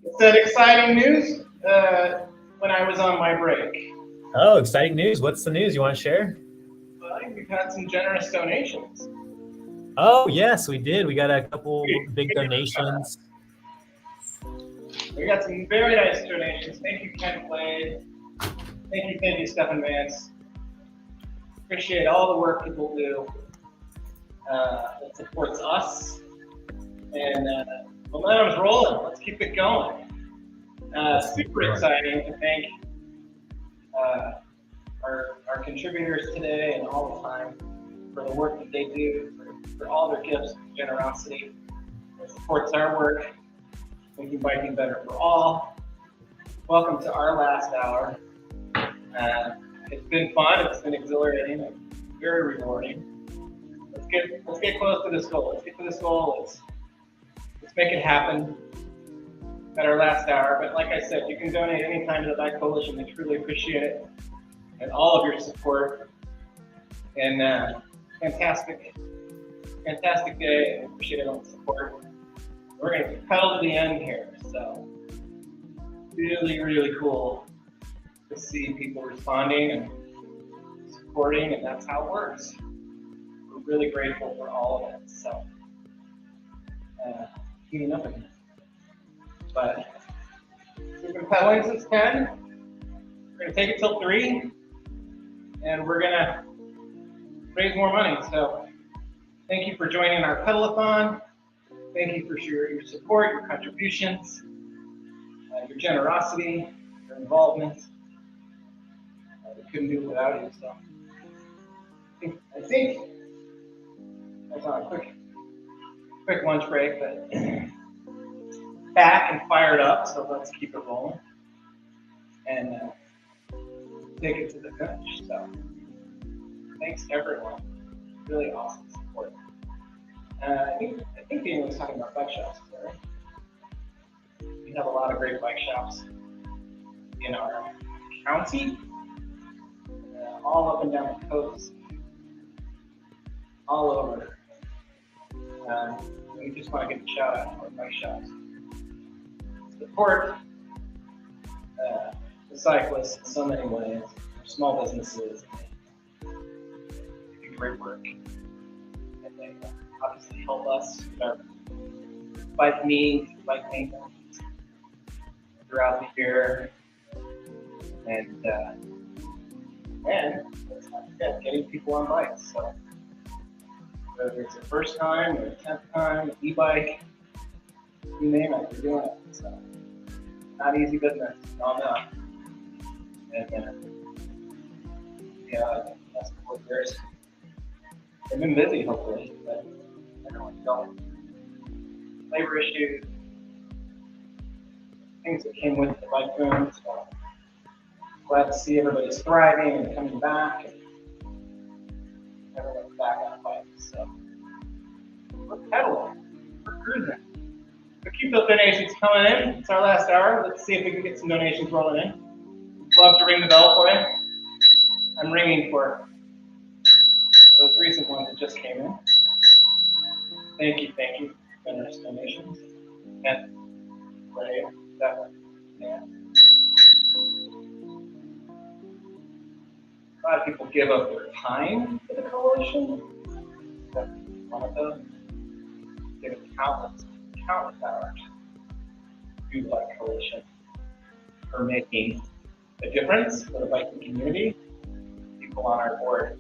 It said exciting news when I was on my break. Oh, exciting news. What's the news you want to share? Well, we've had some generous donations. Oh, yes, we did. We got a couple big donations. We got some very nice donations. Thank you, Ken Blade. Thank you, Stephen Vance. Appreciate all the work people do that supports us. And momentum's rolling. Let's keep it going. Super exciting to thank our contributors today and all the time for the work that they do, for all their gifts and generosity. It supports our work, making biking better for all. Welcome to our last hour. It's been fun, it's been exhilarating, and very rewarding. Let's get close to this goal. Let's get to this goal. Let's make it happen at our last hour. But like I said, you can donate anytime to the Bike Coalition. We truly appreciate it and all of your support. And fantastic day. And appreciate all the support. We're going to pedal to the end here. So really, really cool to see people responding and supporting, and that's how it works. We're really grateful for all of it. So keeping up again. But we've been pedaling since 10. We're going to take it till 3, and we're going to raise more money. So thank you for joining our Pedalathon. Thank you for your support, your contributions, your generosity, your involvement. We couldn't do it without you. So I think I was on a quick lunch break, but back and fired up. So let's keep it rolling and take it to the finish. So Thanks everyone. Really awesome support. I think Daniel was talking about bike shops, right? We have a lot of great bike shops in our county, all up and down the coast, all over. We just want to give a shout out to our bike shops. Support the cyclists in so many ways, small businesses, they do great work. And they obviously help us with our bike needs, bike maintenance throughout the year. And let's not forget, getting people on bikes. So whether it's the first time or the 10th time, an e-bike, you name it, you're doing it. So not easy business, all know. And yeah, I think the last couple of years, they've been busy, hopefully, but everyone's going. Labor issues, things that came with the bike boom. So glad to see everybody's thriving and coming back, and everyone's back on bikes. So we're pedaling, we're cruising. So keep those donations coming in. It's our last hour. Let's see if we can get some donations rolling in. Love to ring the bell for you. I'm ringing for those recent ones that just came in. Thank you, generous donations. And Ray, that one. Yeah. A lot of people give up their time for the coalition. That's one of them. Give countless hours to the bike coalition for making a difference for the biking community. People on our board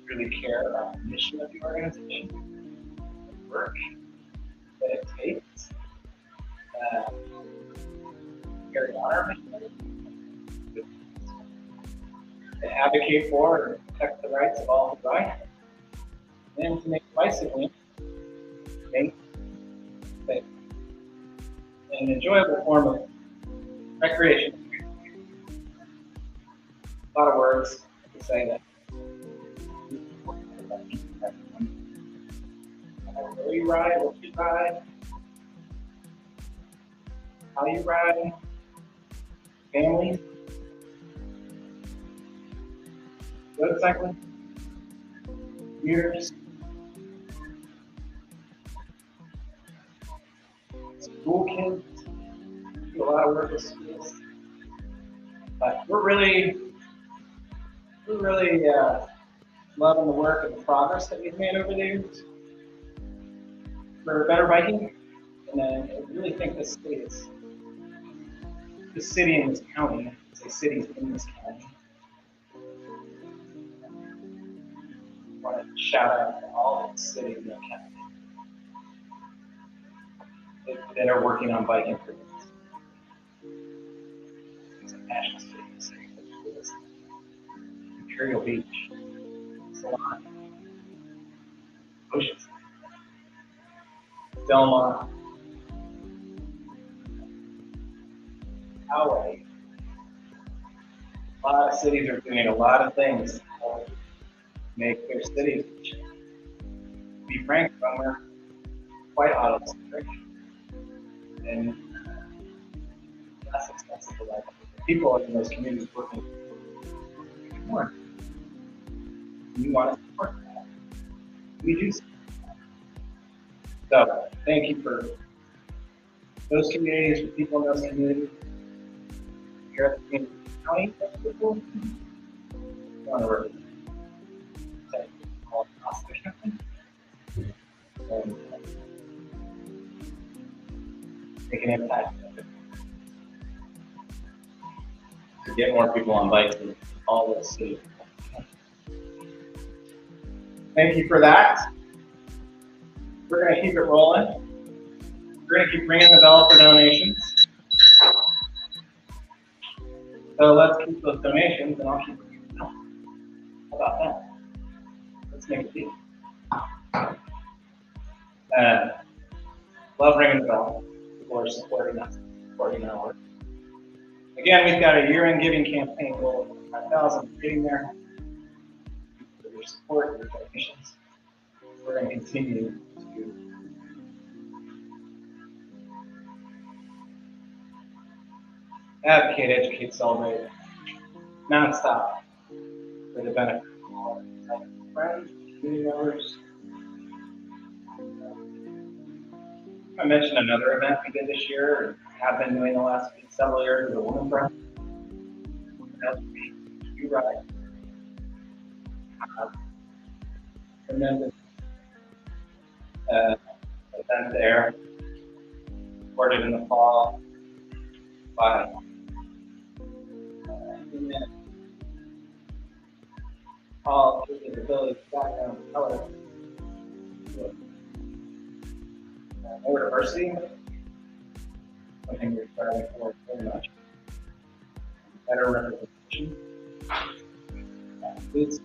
really care about the mission of the organization, the work that it takes to carry on our mission, to advocate for and protect the rights of all who ride, and to make bicycling safe, an enjoyable form of recreation. A lot of words to say that. Where you ride, what you ride, how you ride, family, road cycling, years, school kids, do a lot of work with schools. But we're really loving the work and the progress that we've made over the years for better biking. And then I really think this city and this county, I say cities in this county, I want to shout out to all the cities in the county that are working on bike improvements. It's a national city, Imperial Beach, Salon, Oceanside, Delmar, Hawaii. A lot of cities are doing a lot of things to make their cities. To be frank, we're quite auto-centric and less expensive to live. People in those communities working more. We want to support that. We do support that. So thank you for those communities, for people in those communities. Here at the county, people want to work all cost efficiently and make an impact to get more people on bikes in all the cities. Thank you for that. We're going to keep it rolling. We're going to keep ringing the bell for donations. So let's keep those donations and I'll keep ringing the bell. How about that? Let's make a deal. Love ringing the bell. People are supporting us, supporting our work. Again, we've got a year-end giving campaign goal of 5,000, getting there. your support, your donations. We're going to continue to advocate, educate, celebrate, nonstop for the benefit of all our friends, community members. I mentioned another event we did this year, and have been doing the last several years, the Woman Run. You ride. Tremendous event there. Recorded in the fall by all disabilities, background, color, more diversity. Something we're striving for very much. Better representation. Includes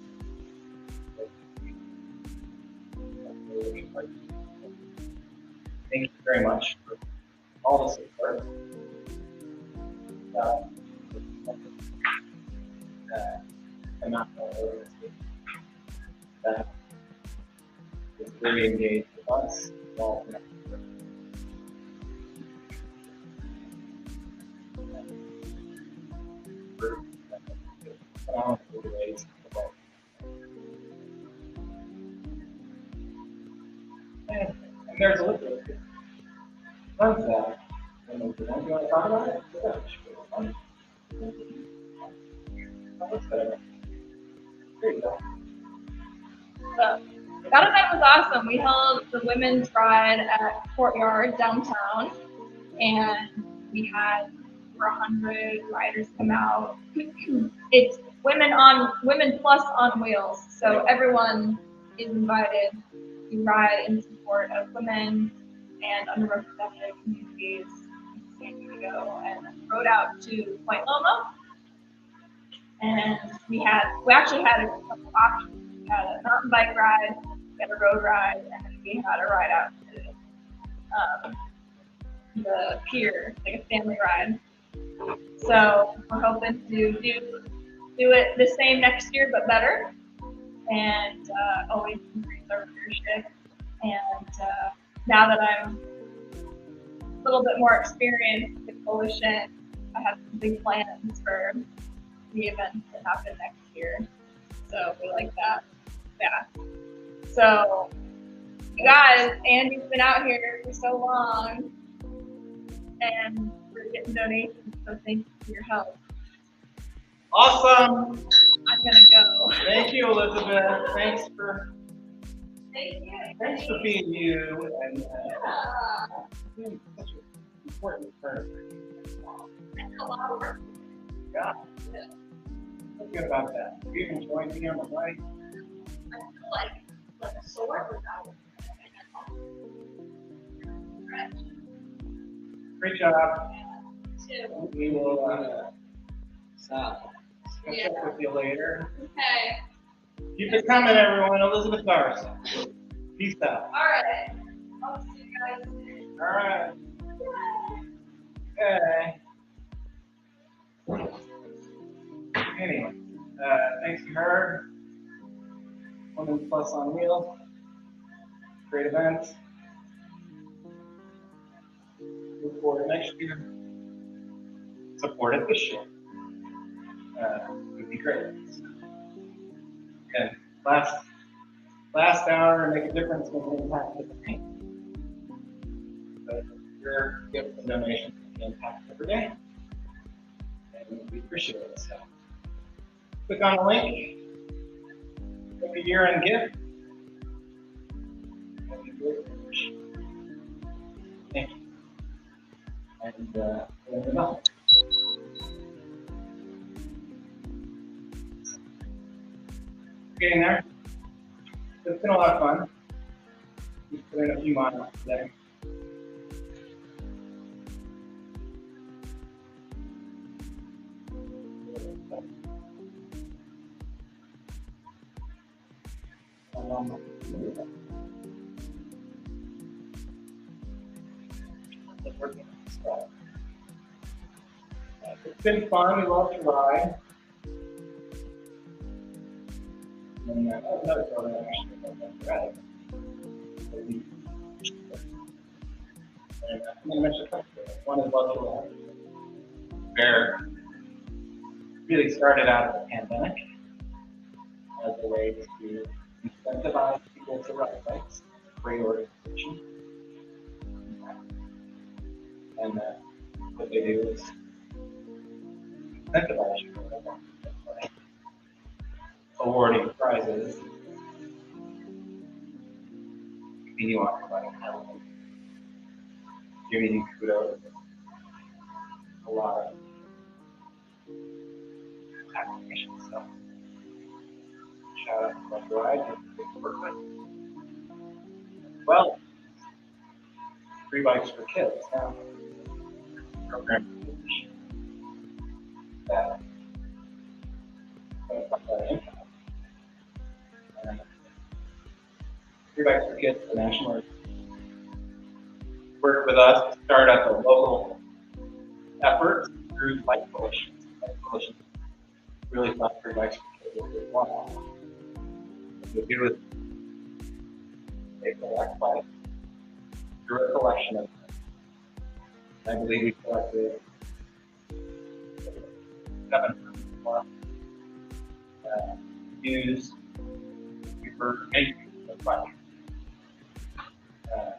thank you very much for all the support. I'm not going to that is really engaged with us. Well, and there's a little bit of that. And if you want to talk about it, yeah, sure. That's better. There you go. So, that event was awesome. We held the women's ride at Courtyard downtown, and we had over 100 riders come out. It's women plus on wheels, so everyone is invited to ride in support of women and underrepresented communities in San Diego, and rode out to Point Loma. And we actually had a couple options. We had a mountain bike ride, we had a road ride, and then we had a ride out to the pier, like a family ride. So we're hoping to do it the same next year, but better, and always increase our leadership. And now that I'm a little bit more experienced with the coalition, I have some big plans for the events that happen next year. So we like that. Yeah. So you guys, Andy's been out here for so long, and we're getting donations, so thank you for your help. Awesome. I'm gonna go. Thank you, Elizabeth. Thanks for Thank you. being you and Yeah. being such an important person. That's a lot of work. Yeah. Feel good about that. You even joined me on the bike. I feel like a sword without it. Great job. Too. We will catch Yeah. up with you later. Okay. Keep it coming, everyone. Elizabeth Garza. Peace out. All right. I'll see you guys soon. All right. Okay. Anyway, thanks to her. Women Plus on Wheels. Great event. Look forward to next year. Support it this year. Would be great. And last hour, make a difference when we impact the pain. But your gifts and donations can impact every day. And we appreciate it. So click on the link, make a year-end gift. And we really appreciate it. Thank you. And let me know. Getting there. It's been a lot of fun. We've put in a few miles today. It's been fun. We love to ride. And another program actually that's right. And I'm going to mention a couple. One is Love to where really started out of the pandemic as a way to incentivize people to ride bikes, great organization. And what they do is incentivize you by awarding prizes. You want to ride helmet, giving you kudos, a lot of application stuff. Shout out to Love to Ride and work with. Well, free bikes for kids now. Program that talk about impact. Free bikes for kids, the national worked with us to start up a local effort through bike coalitions. Bike coalitions really thought free bikes for kids was worthwhile. What they do is they collect bikes through a collection of them. I believe we collected 700 plus used for making the bike.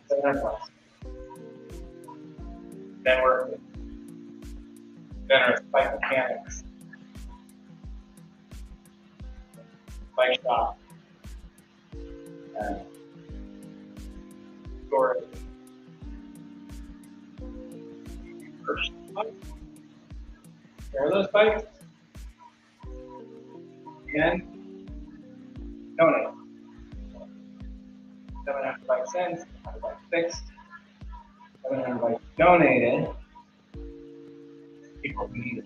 700 plus. Then we're with generous bike mechanics, bike shop, storage. Purchase bikes. There are those bikes. And donate. 700 bikes in, 700 bikes fixed, 700 bikes donated. People who need it.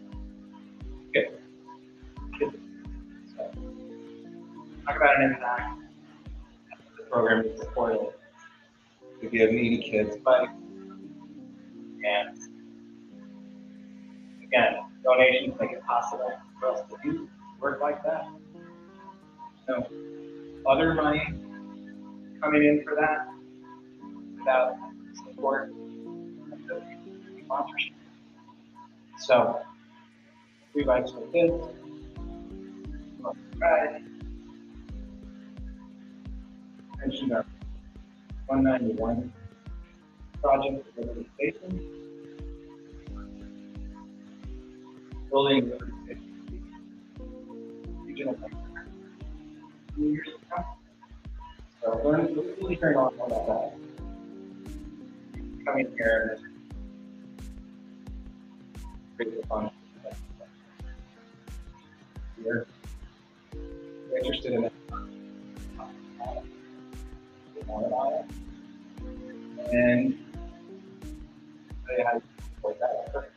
Good. Good. So, talk about an impact. The program is supported to give needy kids bikes. And again, donations make it possible for us to do work like that. So, other money coming in for that without support of sponsorship. So, free bikes for kids, Love to Ride. Mentioned our 191 project at Liberty Station. Building Liberty Station regional bank 2 years ago. So we're really hearing a lot more about that. Coming here and create the fun. You're interested in it. More about it. And tell you how to support that effort.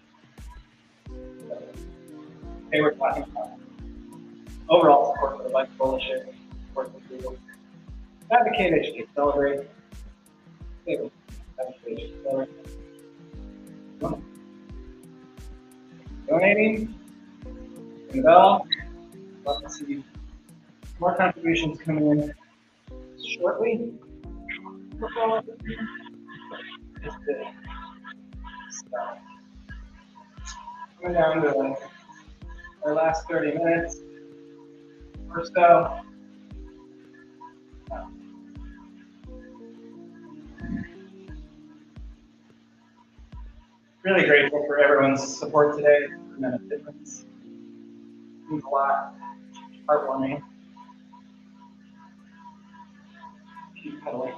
Today we're talking about overall support for the Bike Coalition, support for people. Advocate, educate, celebrate. Advocate, educate, celebrate. Donating. Ring the bell. Love to see more contributions coming in shortly. Just coming down to our last 30 minutes or so. Really grateful for everyone's support today. It's meant a difference. It means a lot. Heartwarming. Keep pedaling.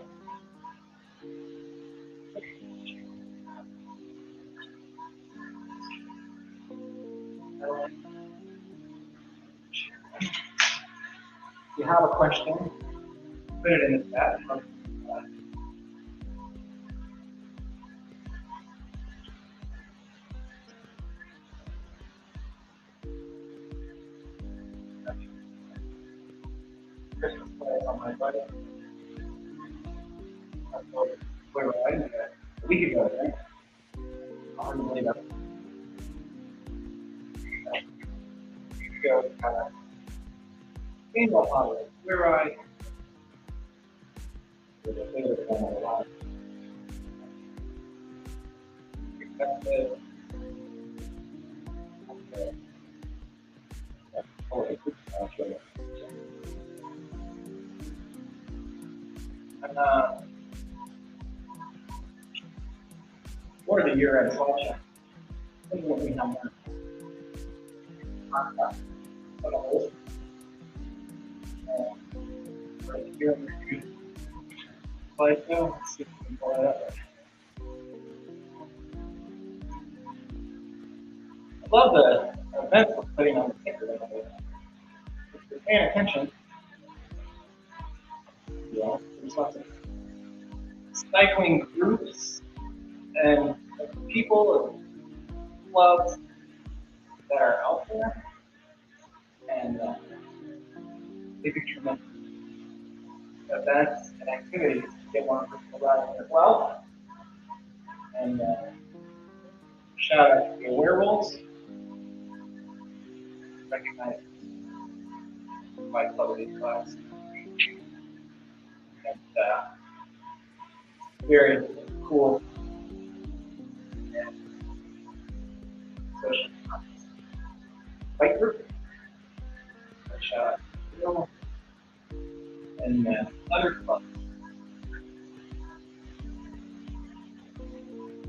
If you have a question, put it in the chat. Christmas play on my buddy. Where were I? A week ago, right? Hard to believe that. A week ago, Female pilot, where I for the year-end watch, I think what we have for the year-end review. Let's see if we can pull that up. I love the events we're putting on the ticker. If you're paying attention, there's lots of cycling groups and people and clubs that are out there, and they do tremendous events and activities to get more people riding as well. And shout out to the werewolves, recognized by Club of these class. And very cool and social bike group. Shout out to them and other clubs.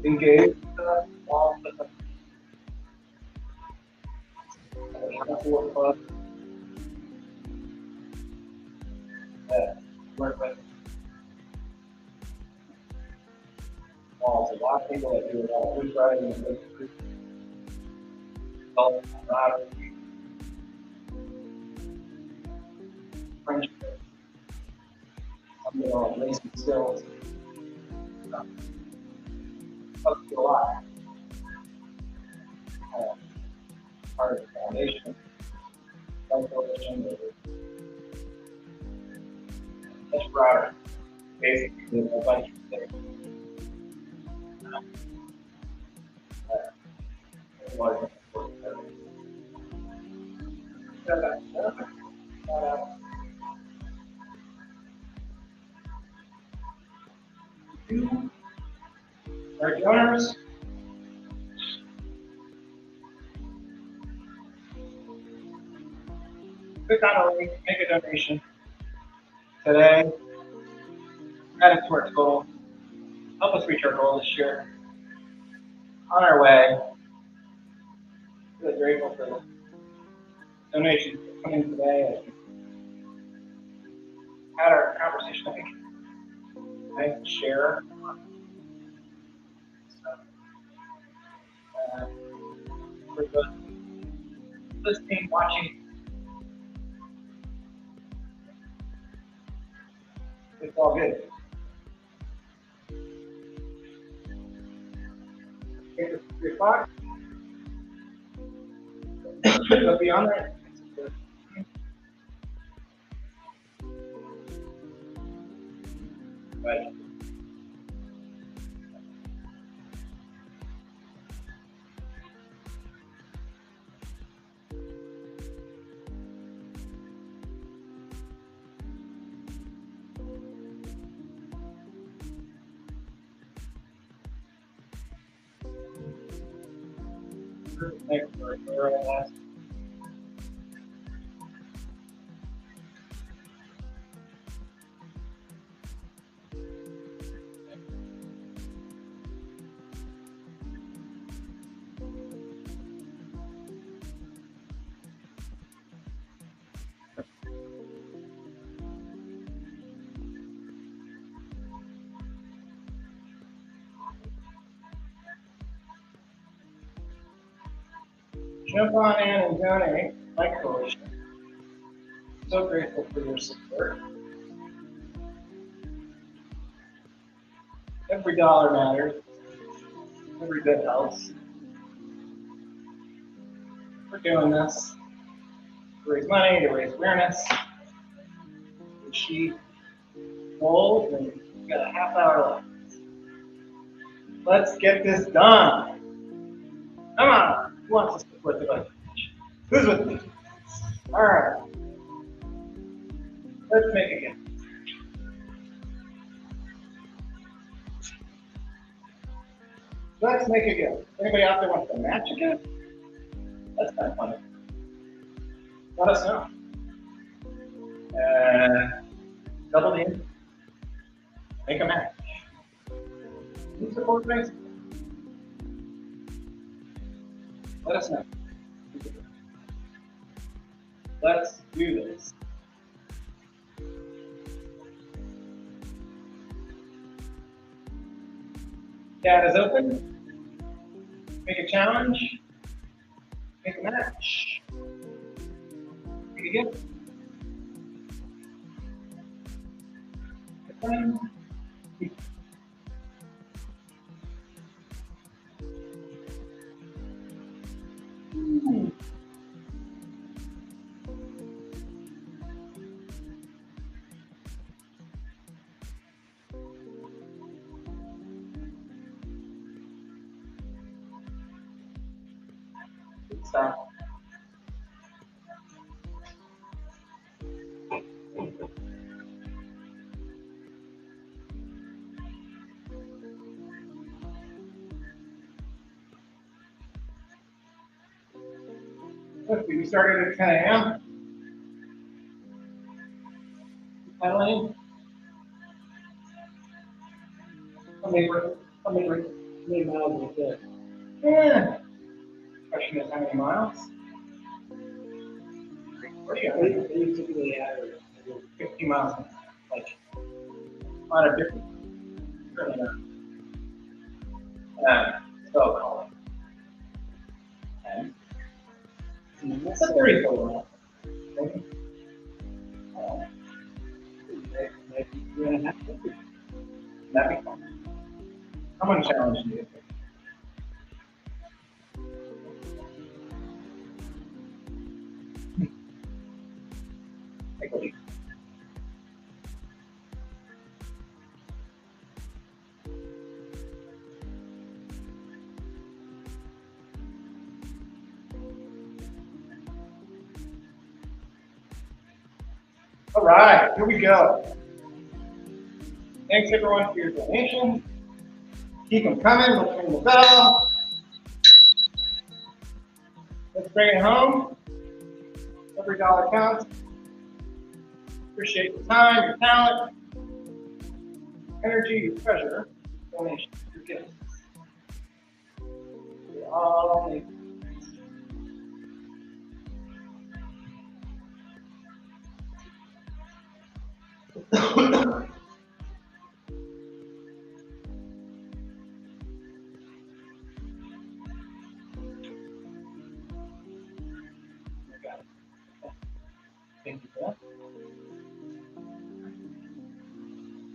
Engage all of the clubs that work with walls. A lot of people that do a lot of food riding and camaraderie, friendship, racing skills. Helps you a lot. Part of the foundation, coalition, much broader, basically a bunch of things. Our donors, click on a link, make a donation today, add it to our goal, help us reach our goal this year. On our way, really grateful for the donations coming today. Had our conversation, I think, share. For the listening, watching, it's all good. It's 3 o'clock. But beyond that, but thanks for your last. Jump on in and donate, my coalition. So grateful for your support. Every dollar matters. Every bit helps. We're doing this to raise money, to raise awareness, to achieve goals, and we've got a half hour left. Let's get this done. Come on. Who wants to support the bike? Who's with me? All right. Let's make a gift. Let's make a gift. Anybody out there wants to match a gift? That's kind of fun. Let us know. Double in. Make a match. You support race? Let us know. Let's do this. Chat is open. Make a challenge. Make a match. Make a gift. A friend. Good stuff. Let's see, we started at 10 a.m. Pedaling. How many miles is it? Yeah. Question is how many miles? What do you typically average? 50 miles, like on a different. Really not. So I'll call it 10. That's a 34 mile. Maybe 2.5. That'd be fun. How much challenge do you think? Take a leap. All right, here we go. Thanks everyone for your donation. Keep them coming. Let's ring the bell. Let's bring it home. Every dollar counts. Appreciate your time, your talent, energy, your treasure, donations, your gifts. We all need. Thank you for that.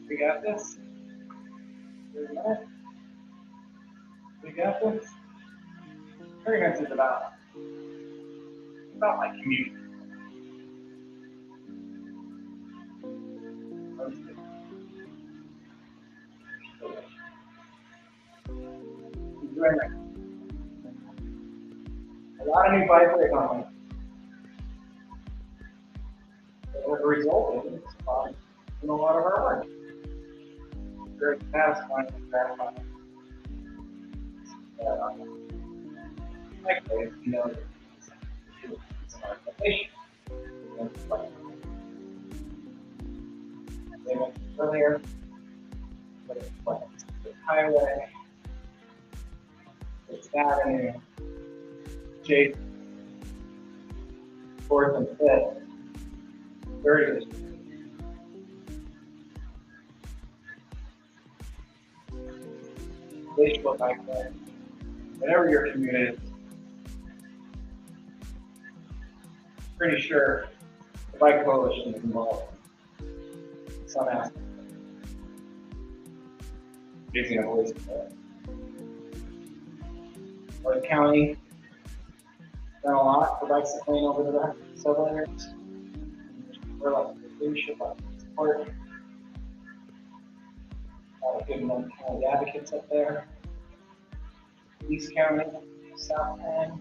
We got this. We got this. Tournaments is about my community. A lot of new bikes on it. As a result, it's in a lot of our work. Very satisfying and gratifying. Likewise, you know, it's an organization. They went earlier, but it's like the highway, it's Avenue, Jake, 4th and 5th, 30th. Facebook bike lane, whatever your commute is. Pretty sure the bike coalition is involved in some aspect. Raising a voice for it. North County done a lot for bicycling over the last several years. We're like the leadership of support. A lot of good North County advocates up there. East County, South End.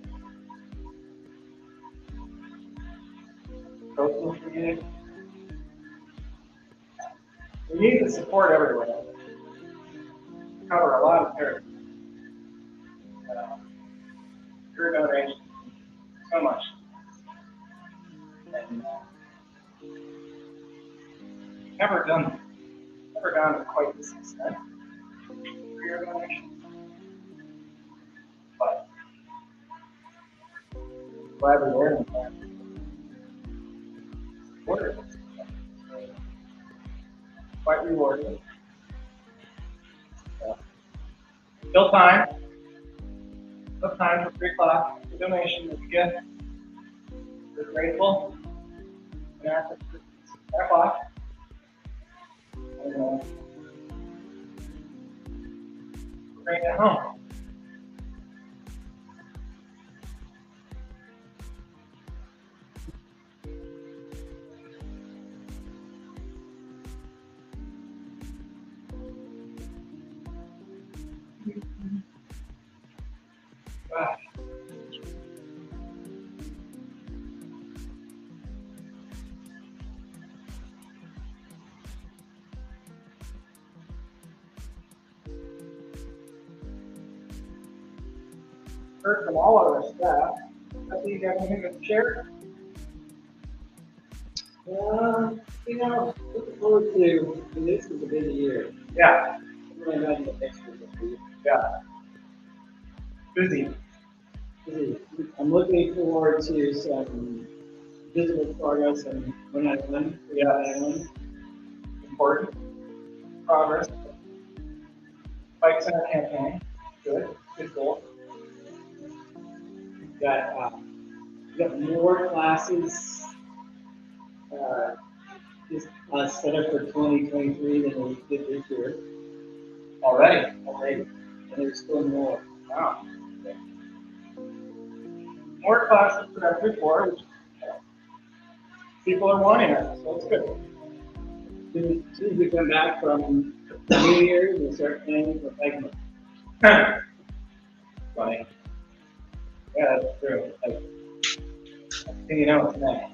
Coastal for you. We need the support everywhere. Cover a lot of territory. Your donation, so much. And never gone to quite this extent for your donation. But glad we're there and supported. Quite rewarding. Still time. Still time for 3 o'clock. The donation that you get. We're grateful. And after 10 o'clock. And bring it home. Heard from all of our staff. I think you got anything to share? You know, looking forward to, this is a busy year. Yeah. I really imagine the next year will be Yeah. Busy. busy. I'm looking forward to some visible progress on 191. Yeah. Important. Progress. Bike Center campaign. Good. Good goal. Got more classes set up for 2023 than we did this year. Already. And there's still more. Wow. More classes than ever before, which people are wanting it, so it's good. As soon as we come back from New Year's, we'll start planning for bike month. Funny. Yeah, that's true. You know, it's May.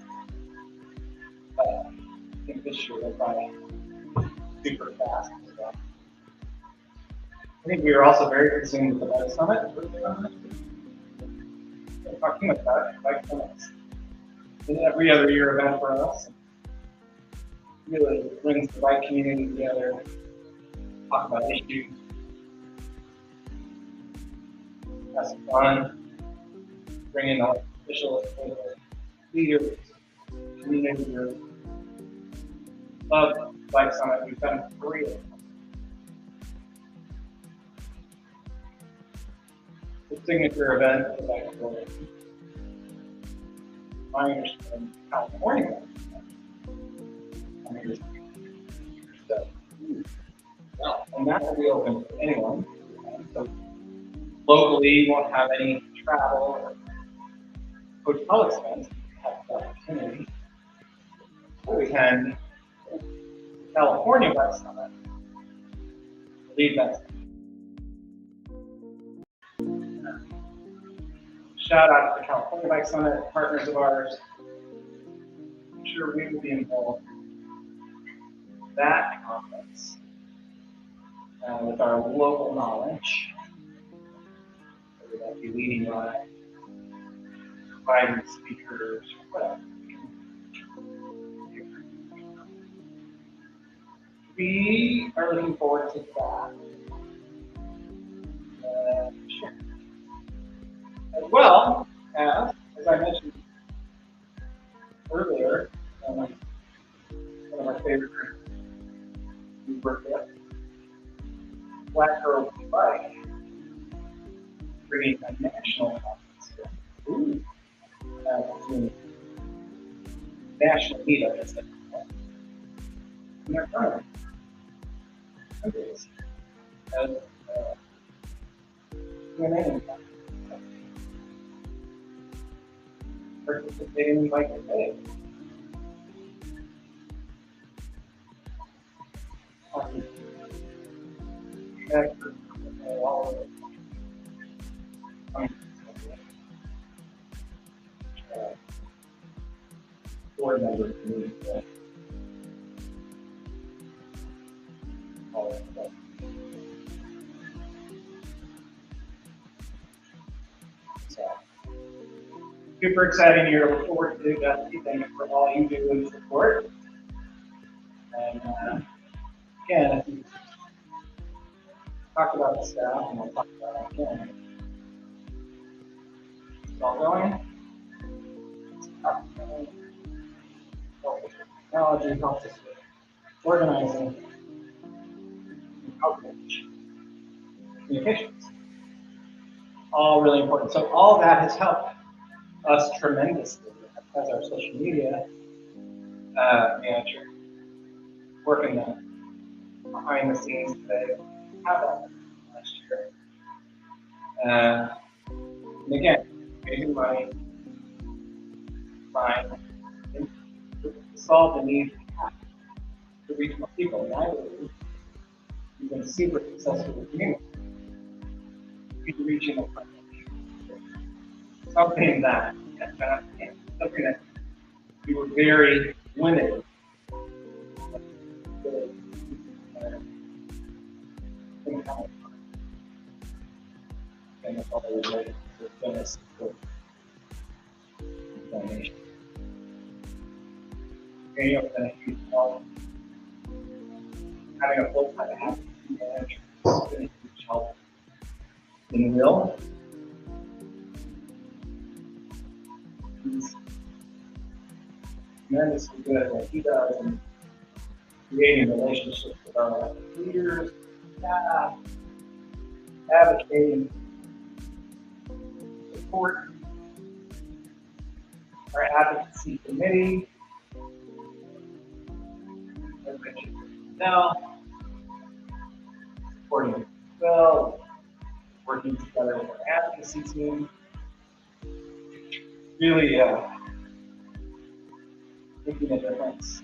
I think this year went by super fast. So. I think we were also very consumed with the Bike Summit. We're talking about Bike Summits. It's an every other year event for us. Really brings the bike community together, talk about issues, have some fun, bring in officials, leaders, community groups. Love Bike Summit. We've done 3 of them. The signature event of the Bike Summit. My understanding, California. And that will be open to anyone. So locally, you won't have any travel or hotel expense. You have the opportunity. We can California Bike Summit. Lead that. Shout out to the California Bike Summit, partners of ours. I'm sure we will be involved in that conference with our local knowledge. Whether that be leading by providing speakers or whatever. We are looking forward to that. Sure. As well as I mentioned earlier, one of my favorite groups we work with, Black Girls Who Bike, bringing a national conference here. National meetup, as they call it. And they're coming. As Q&A participating in Bike Day. Board members. super exciting year. Look forward to Dusty. Thank you for all you do and support. And again, if you talk about the staff, and we'll talk about it again. It's all going. Technology helps us with organizing, outreach, communications. All really important. So all of that has helped us tremendously as our social media manager, working behind the scenes today. How that last year. And again, raising money, trying to solve the need to reach more people. And I believe you've been super successful with community. People reaching out. Something that we were very limited. And that's all I was ready to finish the donation. Any of the huge help. Having a full-time happy manager has been a huge help. In Will, he's tremendously good at what he does and creating relationships with our leaders, staff, advocating, support, our advocacy committee, now supporting Will, working together with our advocacy team. Really making a difference.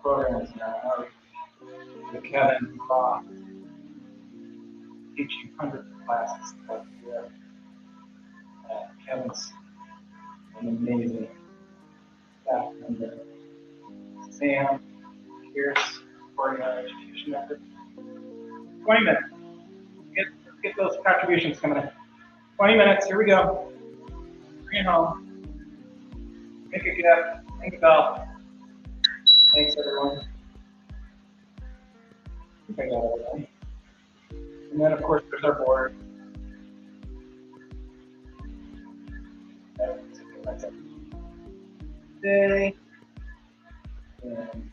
Programs now, with Kevin Roth, teaching hundreds of classes throughout the year. Kevin's an amazing staff member. Sam, Pierce, supporting our education efforts. 20 minutes. Get those contributions coming in. 20 minutes, here we go. Bring it home. Make a gift, ring the bell. Thanks, everyone. I think I got everything. And then, of course, there's our board. That's it. Today. And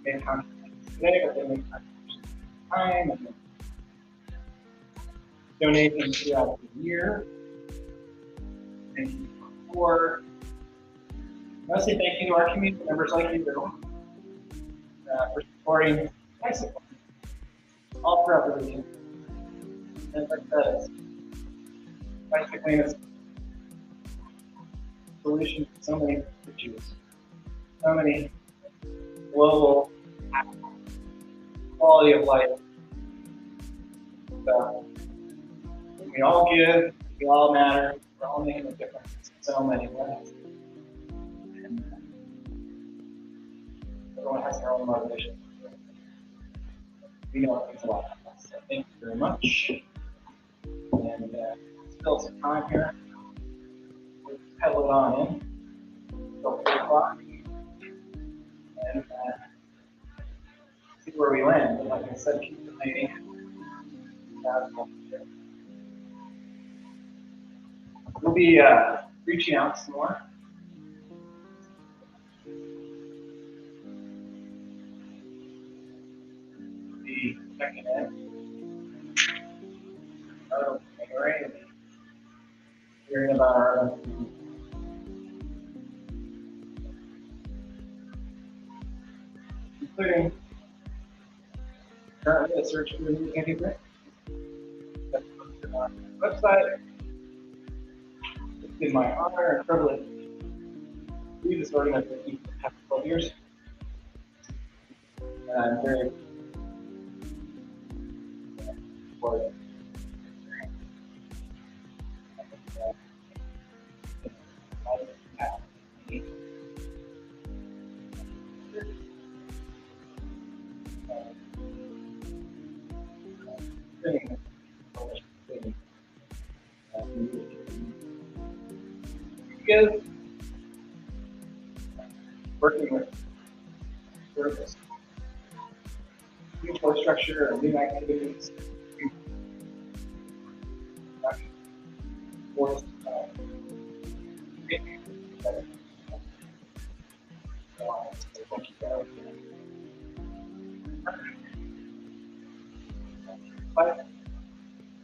make contributions today, but they make contributions time and donations throughout the year. Thank you for mostly thank you to our community members like you for supporting bicycling all throughout the region. And like that, bicycling is a solution to so many issues, so many global quality of life. So we all give, we all matter, we're all making a difference in so many ways. And everyone has their own motivation. We know it means a lot to us. So thank you very much. And still some time here. We'll pedal it on in until 3 o'clock. And see where we land. But like I said, keep the meeting. We'll be reaching out some more. We'll be checking in. Right. Hearing about our including currently a search for a new candidate. That's posted on our website. It's been my honor and privilege to lead this organization for the past 12 years. And I'm very fortunate. thing. Because working with sort of this new force structure or new activities, force but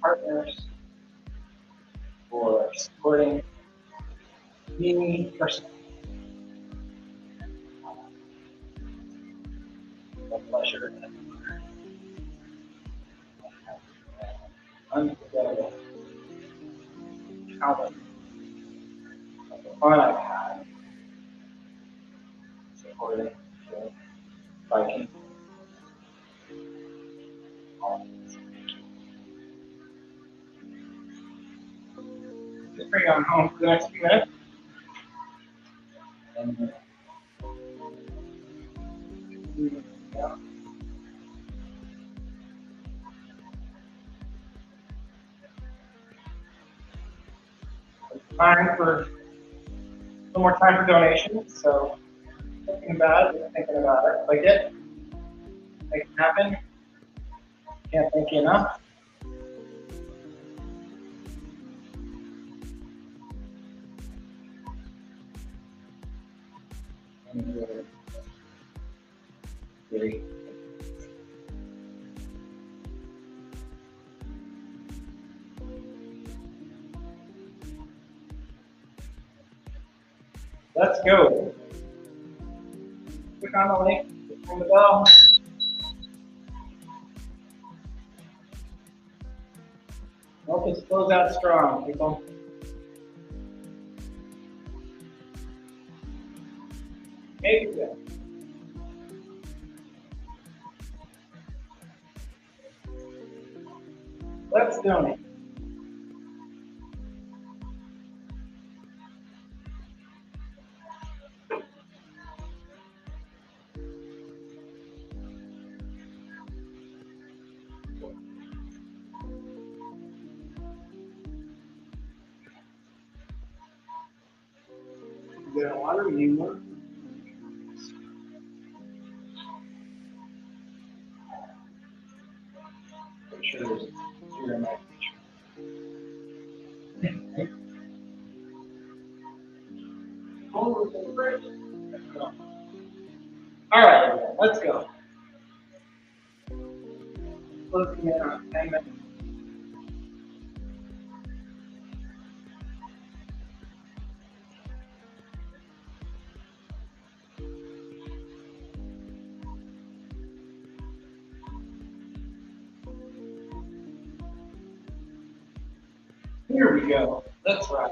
partners for supporting me personally. A pleasure and unforgettable talent of the fun I've had supporting the biking. Just bring it on home for the next few minutes. And, yeah. Time for a little more time for donations. So thinking about it, thinking about it. Like it, make it happen. Can't thank you enough. And, really. Let's go. Click on the link, ring the bell. Help us close out strong, people. Make it good. Let's donate. You got water? You need more? I'm sure there's here in my picture. All right, let's go. Closing in on 10 minutes. Here we go. Let's ride.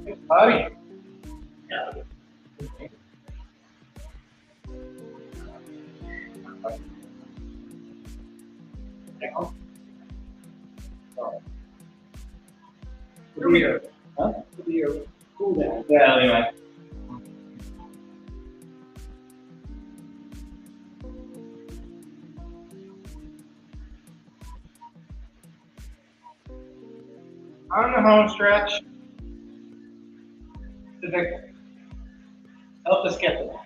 Hey, buddy. Here. Huh? Here. Cool down. Yeah, anyway. On the home stretch, to help us get there.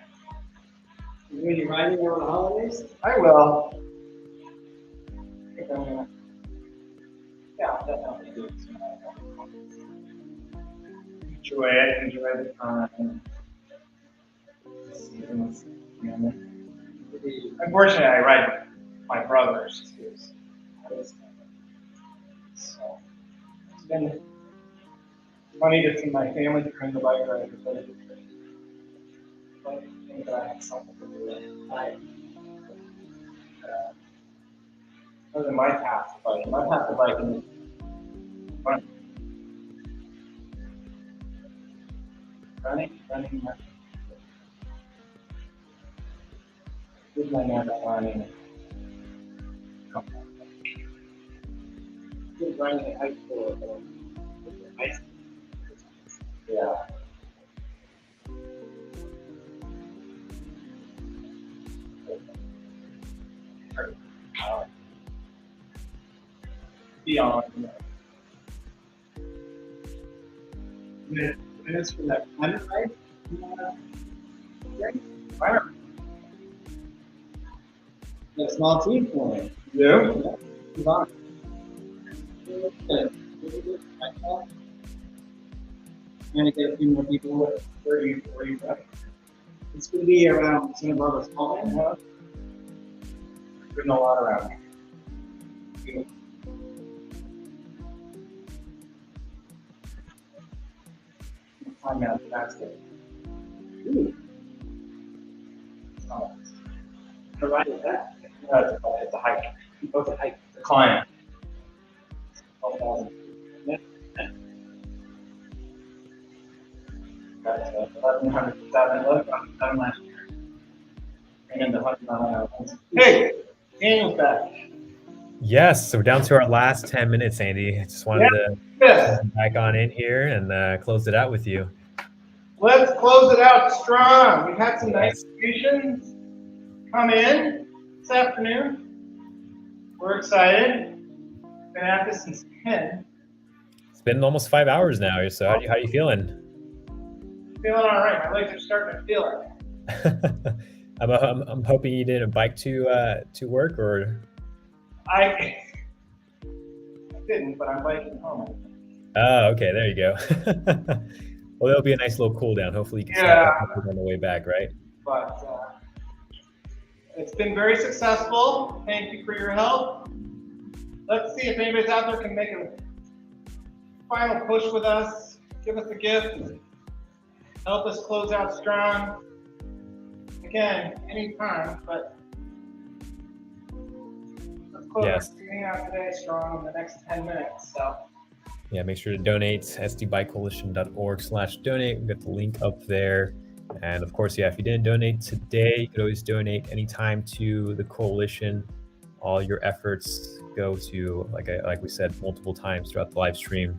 You gonna be riding over the holidays? I will. I think I'm gonna. Yeah, I'll definitely do it soon. Enjoy it, enjoy the time. Unfortunately, I ride with my brothers too. So it's been funny to see my family become the bike riders, but it's great. But I think that I have something to do with it. Other than my path to biking. My path to biking is fun. Running. This is my marathon. Been running in high school. High school. Yeah. Beyond. Minutes from that climate right? Right. A small team for me. Yeah. Yvonne. Trying to get a few more people. Where are you from? It's going to be around Santa Barbara Smallman, huh? There's been a lot around here. Find out that's it. Ooh. Oh. How right is that? It's a hike. Oh, it's a hike. It's a climb. 12,000. Yeah. That's 1,100 last year. And then the 100 Hey, Daniel's back. Yes, so we're down to our last 10 minutes, Andy. I just wanted to come back on in here and close it out with you. Let's close it out strong. We've had some nice contributions come in this afternoon. We're excited. Been at this since 10. It's been almost 5 hours now. So how you feeling? Feeling all right. My legs are starting to feel it. I'm hoping you didn't bike to work, or I didn't, but I'm biking home. Oh, okay, there you go. Well, that'll be a nice little cool down. Hopefully you can stop on the way back, right? But it's been very successful. Thank you for your help. Let's see if anybody's out there can make a final push with us. Give us a gift. Help us close out strong. Again, anytime, but let's close our meeting out today strong in the next 10 minutes. So. Yeah, make sure to donate, sdbikecoalition.org/donate. We've got the link up there. And of course, if you didn't donate today, you could always donate anytime to the coalition. All your efforts go to, like we said multiple times throughout the live stream,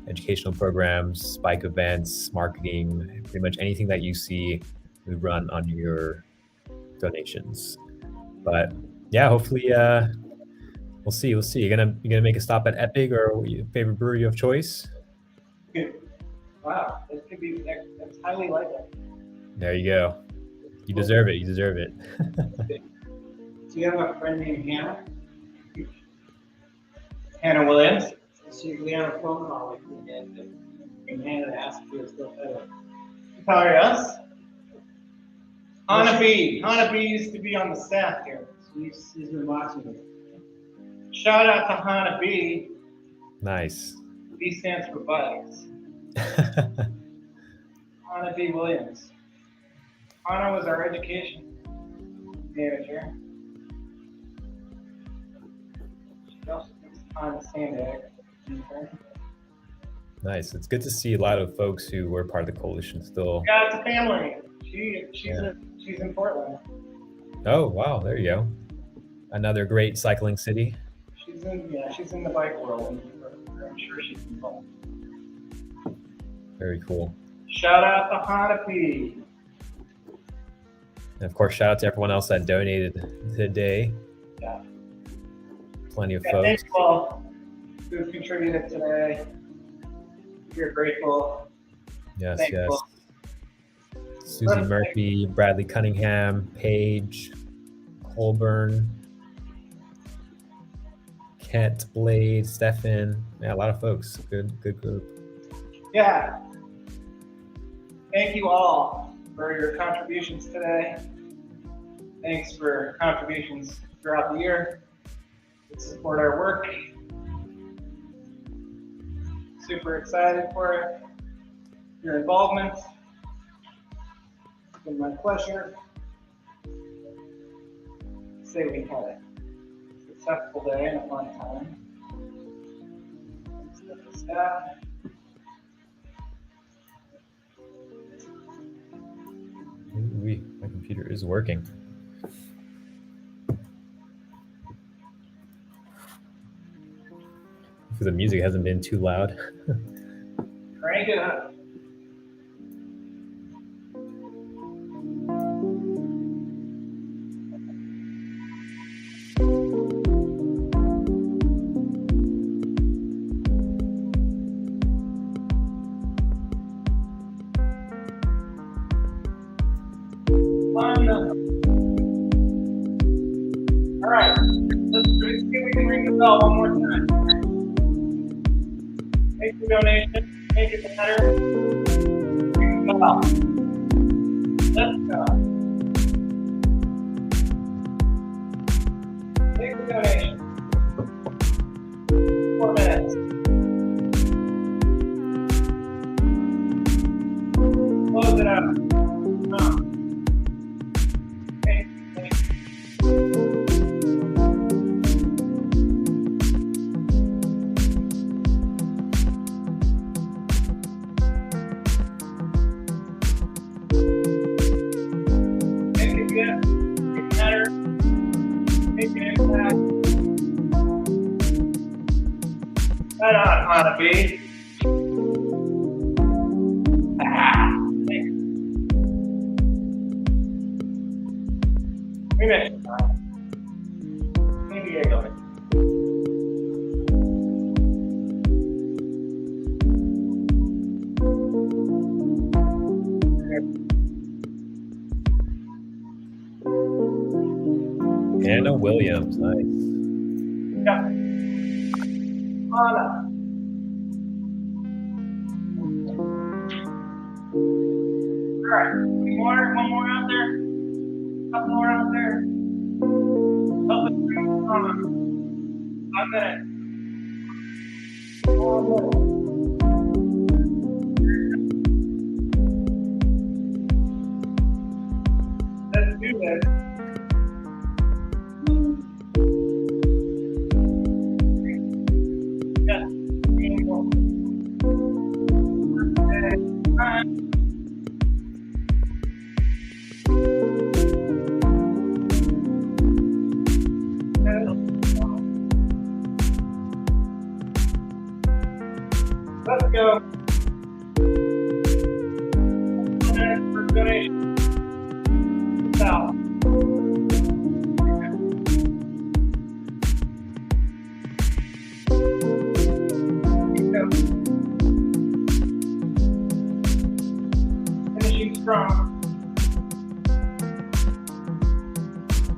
educational programs, bike events, marketing, pretty much anything that you see we run on your donations. But yeah, hopefully we'll see. You're gonna make a stop at Epic or your favorite brewery of choice? Wow, it could be. That's highly likely. There you go. You deserve it. You deserve it. Do you have a friend named Hannah? Hannah Williams. We had a phone call with me, and Hannah asked if you were still better. Sorry, us. Hannah B. Hannah B used to be on the staff here. She's been watching it. Shout out to Hannah B. Nice. B stands for bikes. Hannah B. Williams. Hannah was our education manager. She also takes time to stand there. Nice. It's good to see a lot of folks who were part of the coalition still. Yeah, it's a family. She's in Portland. Oh wow, there you go. Another great cycling city. She's in the bike world. I'm sure she's involved. Very cool. Shout out to Hannah P. And of course, shout out to everyone else that donated today. Yeah. Plenty of folks. Thanks all who contributed today. We're grateful. Yes, Thankful. yes. Susie Murphy, Bradley Cunningham, Paige, Colburn, Kent, Blade, Stefan. Yeah, a lot of folks. Good group. Yeah. Thank you all for your contributions today. Thanks for contributions throughout the year to support our work. Super excited for it. Your involvement. It's been my pleasure. Say we had a successful day and a fun time. Thanks to the staff. My computer is working. Hopefully the music hasn't been too loud. Crank it up. All right, let's see if we can ring the bell one more time. Make the donation, make it better. Ring the bell. Let's go. Make the donation. 4 minutes. Close it out. Right on, Honeybee. We mentioned that. Maybe I got it. Anna Williams, nice. Yeah. Anna. All right. One more out there. Couple more out there. Help us bring Anna. 1 minute. 1 minute. Let's do this. Let's go. 1 minute for donation. South. Finishing strong.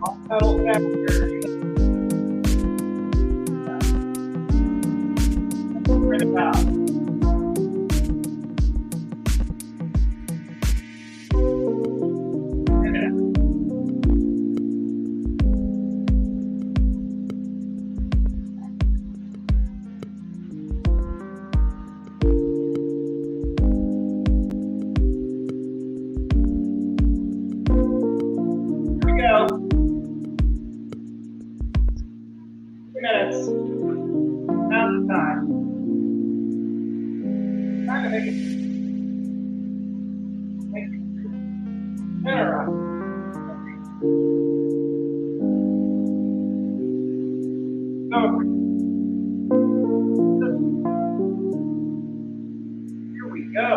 All pedal faster. Right about. Go. 2 minutes. Now's the time. Time to make it. Turn around. Go. Here we go.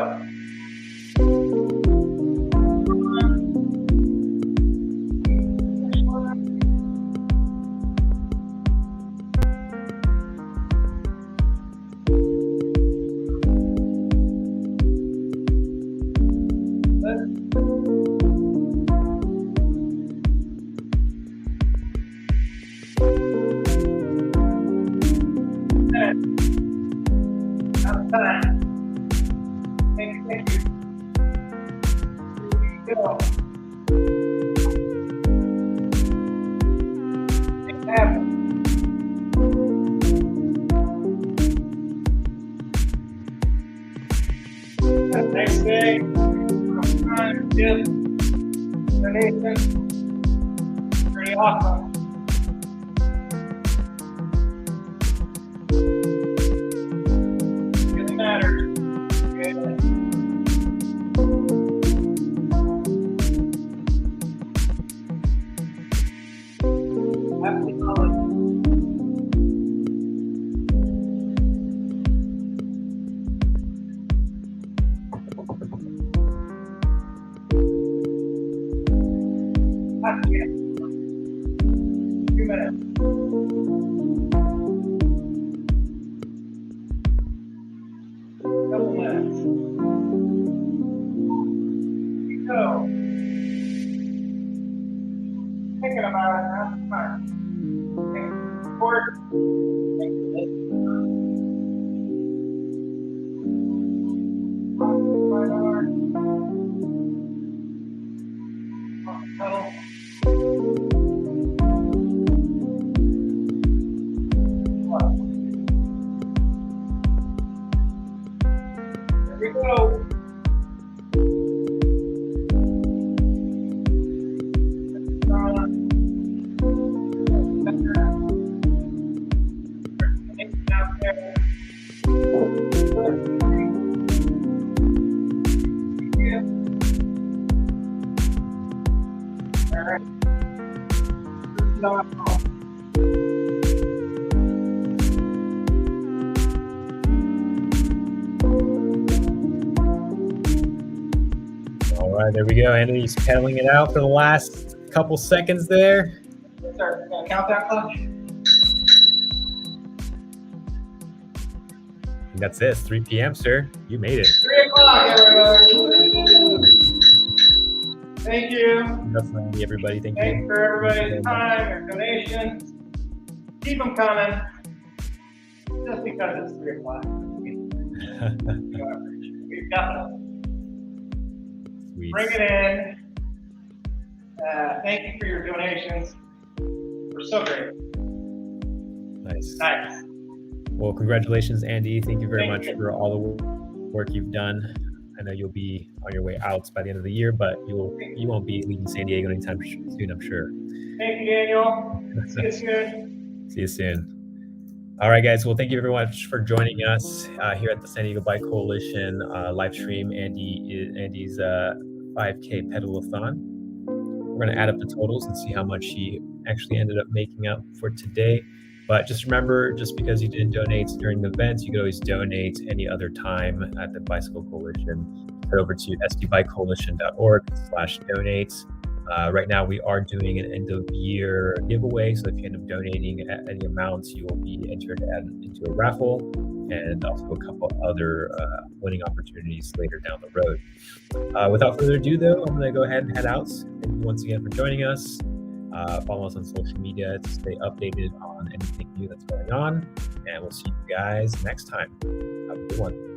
Thank you. Here we go. It happened. That next day, time, gift, donation, pretty awesome. Really matters. Okay. Happy holidays. Couple minutes. So, thinking about it, that's fine. Support. Here we go. All right, there we go. Andy's pedaling it out for the last couple seconds there. Start countdown clock. And that's it. It's 3 p.m., sir. You made it. 3 o'clock, everyone. Thank you. Enough for Andy, everybody. Thank Thanks you. for everybody's time, your donations. Keep them coming. Just because it's 3 o'clock. We've got them. Sweet. Bring it in. Thank you for your donations. We're so great. Nice. Nice. Well, congratulations, Andy. Thank you very Thank much you. for all the work you've done. I know you'll be on your way out by the end of the year, but you won't be leaving San Diego anytime soon, I'm sure. Thank you, Daniel. See you soon. See you soon. All right, guys. Well, thank you very much for joining us here at the San Diego Bike Coalition live stream. Andy's 5K Pedalathon. We're going to add up the totals and see how much he actually ended up making up for today. But just remember, just because you didn't donate during the events, you could always donate any other time at the Bicycle Coalition. Head over to sdbikecoalition.org/donate. Right now, we are doing an end of year giveaway. So if you end up donating at any amounts, you will be entered into a raffle and also a couple other winning opportunities later down the road. Without further ado, though, I'm going to go ahead and head out. Thank you once again for joining us. Follow us on social media to stay updated on anything new that's going on. And we'll see you guys next time. Have a good one.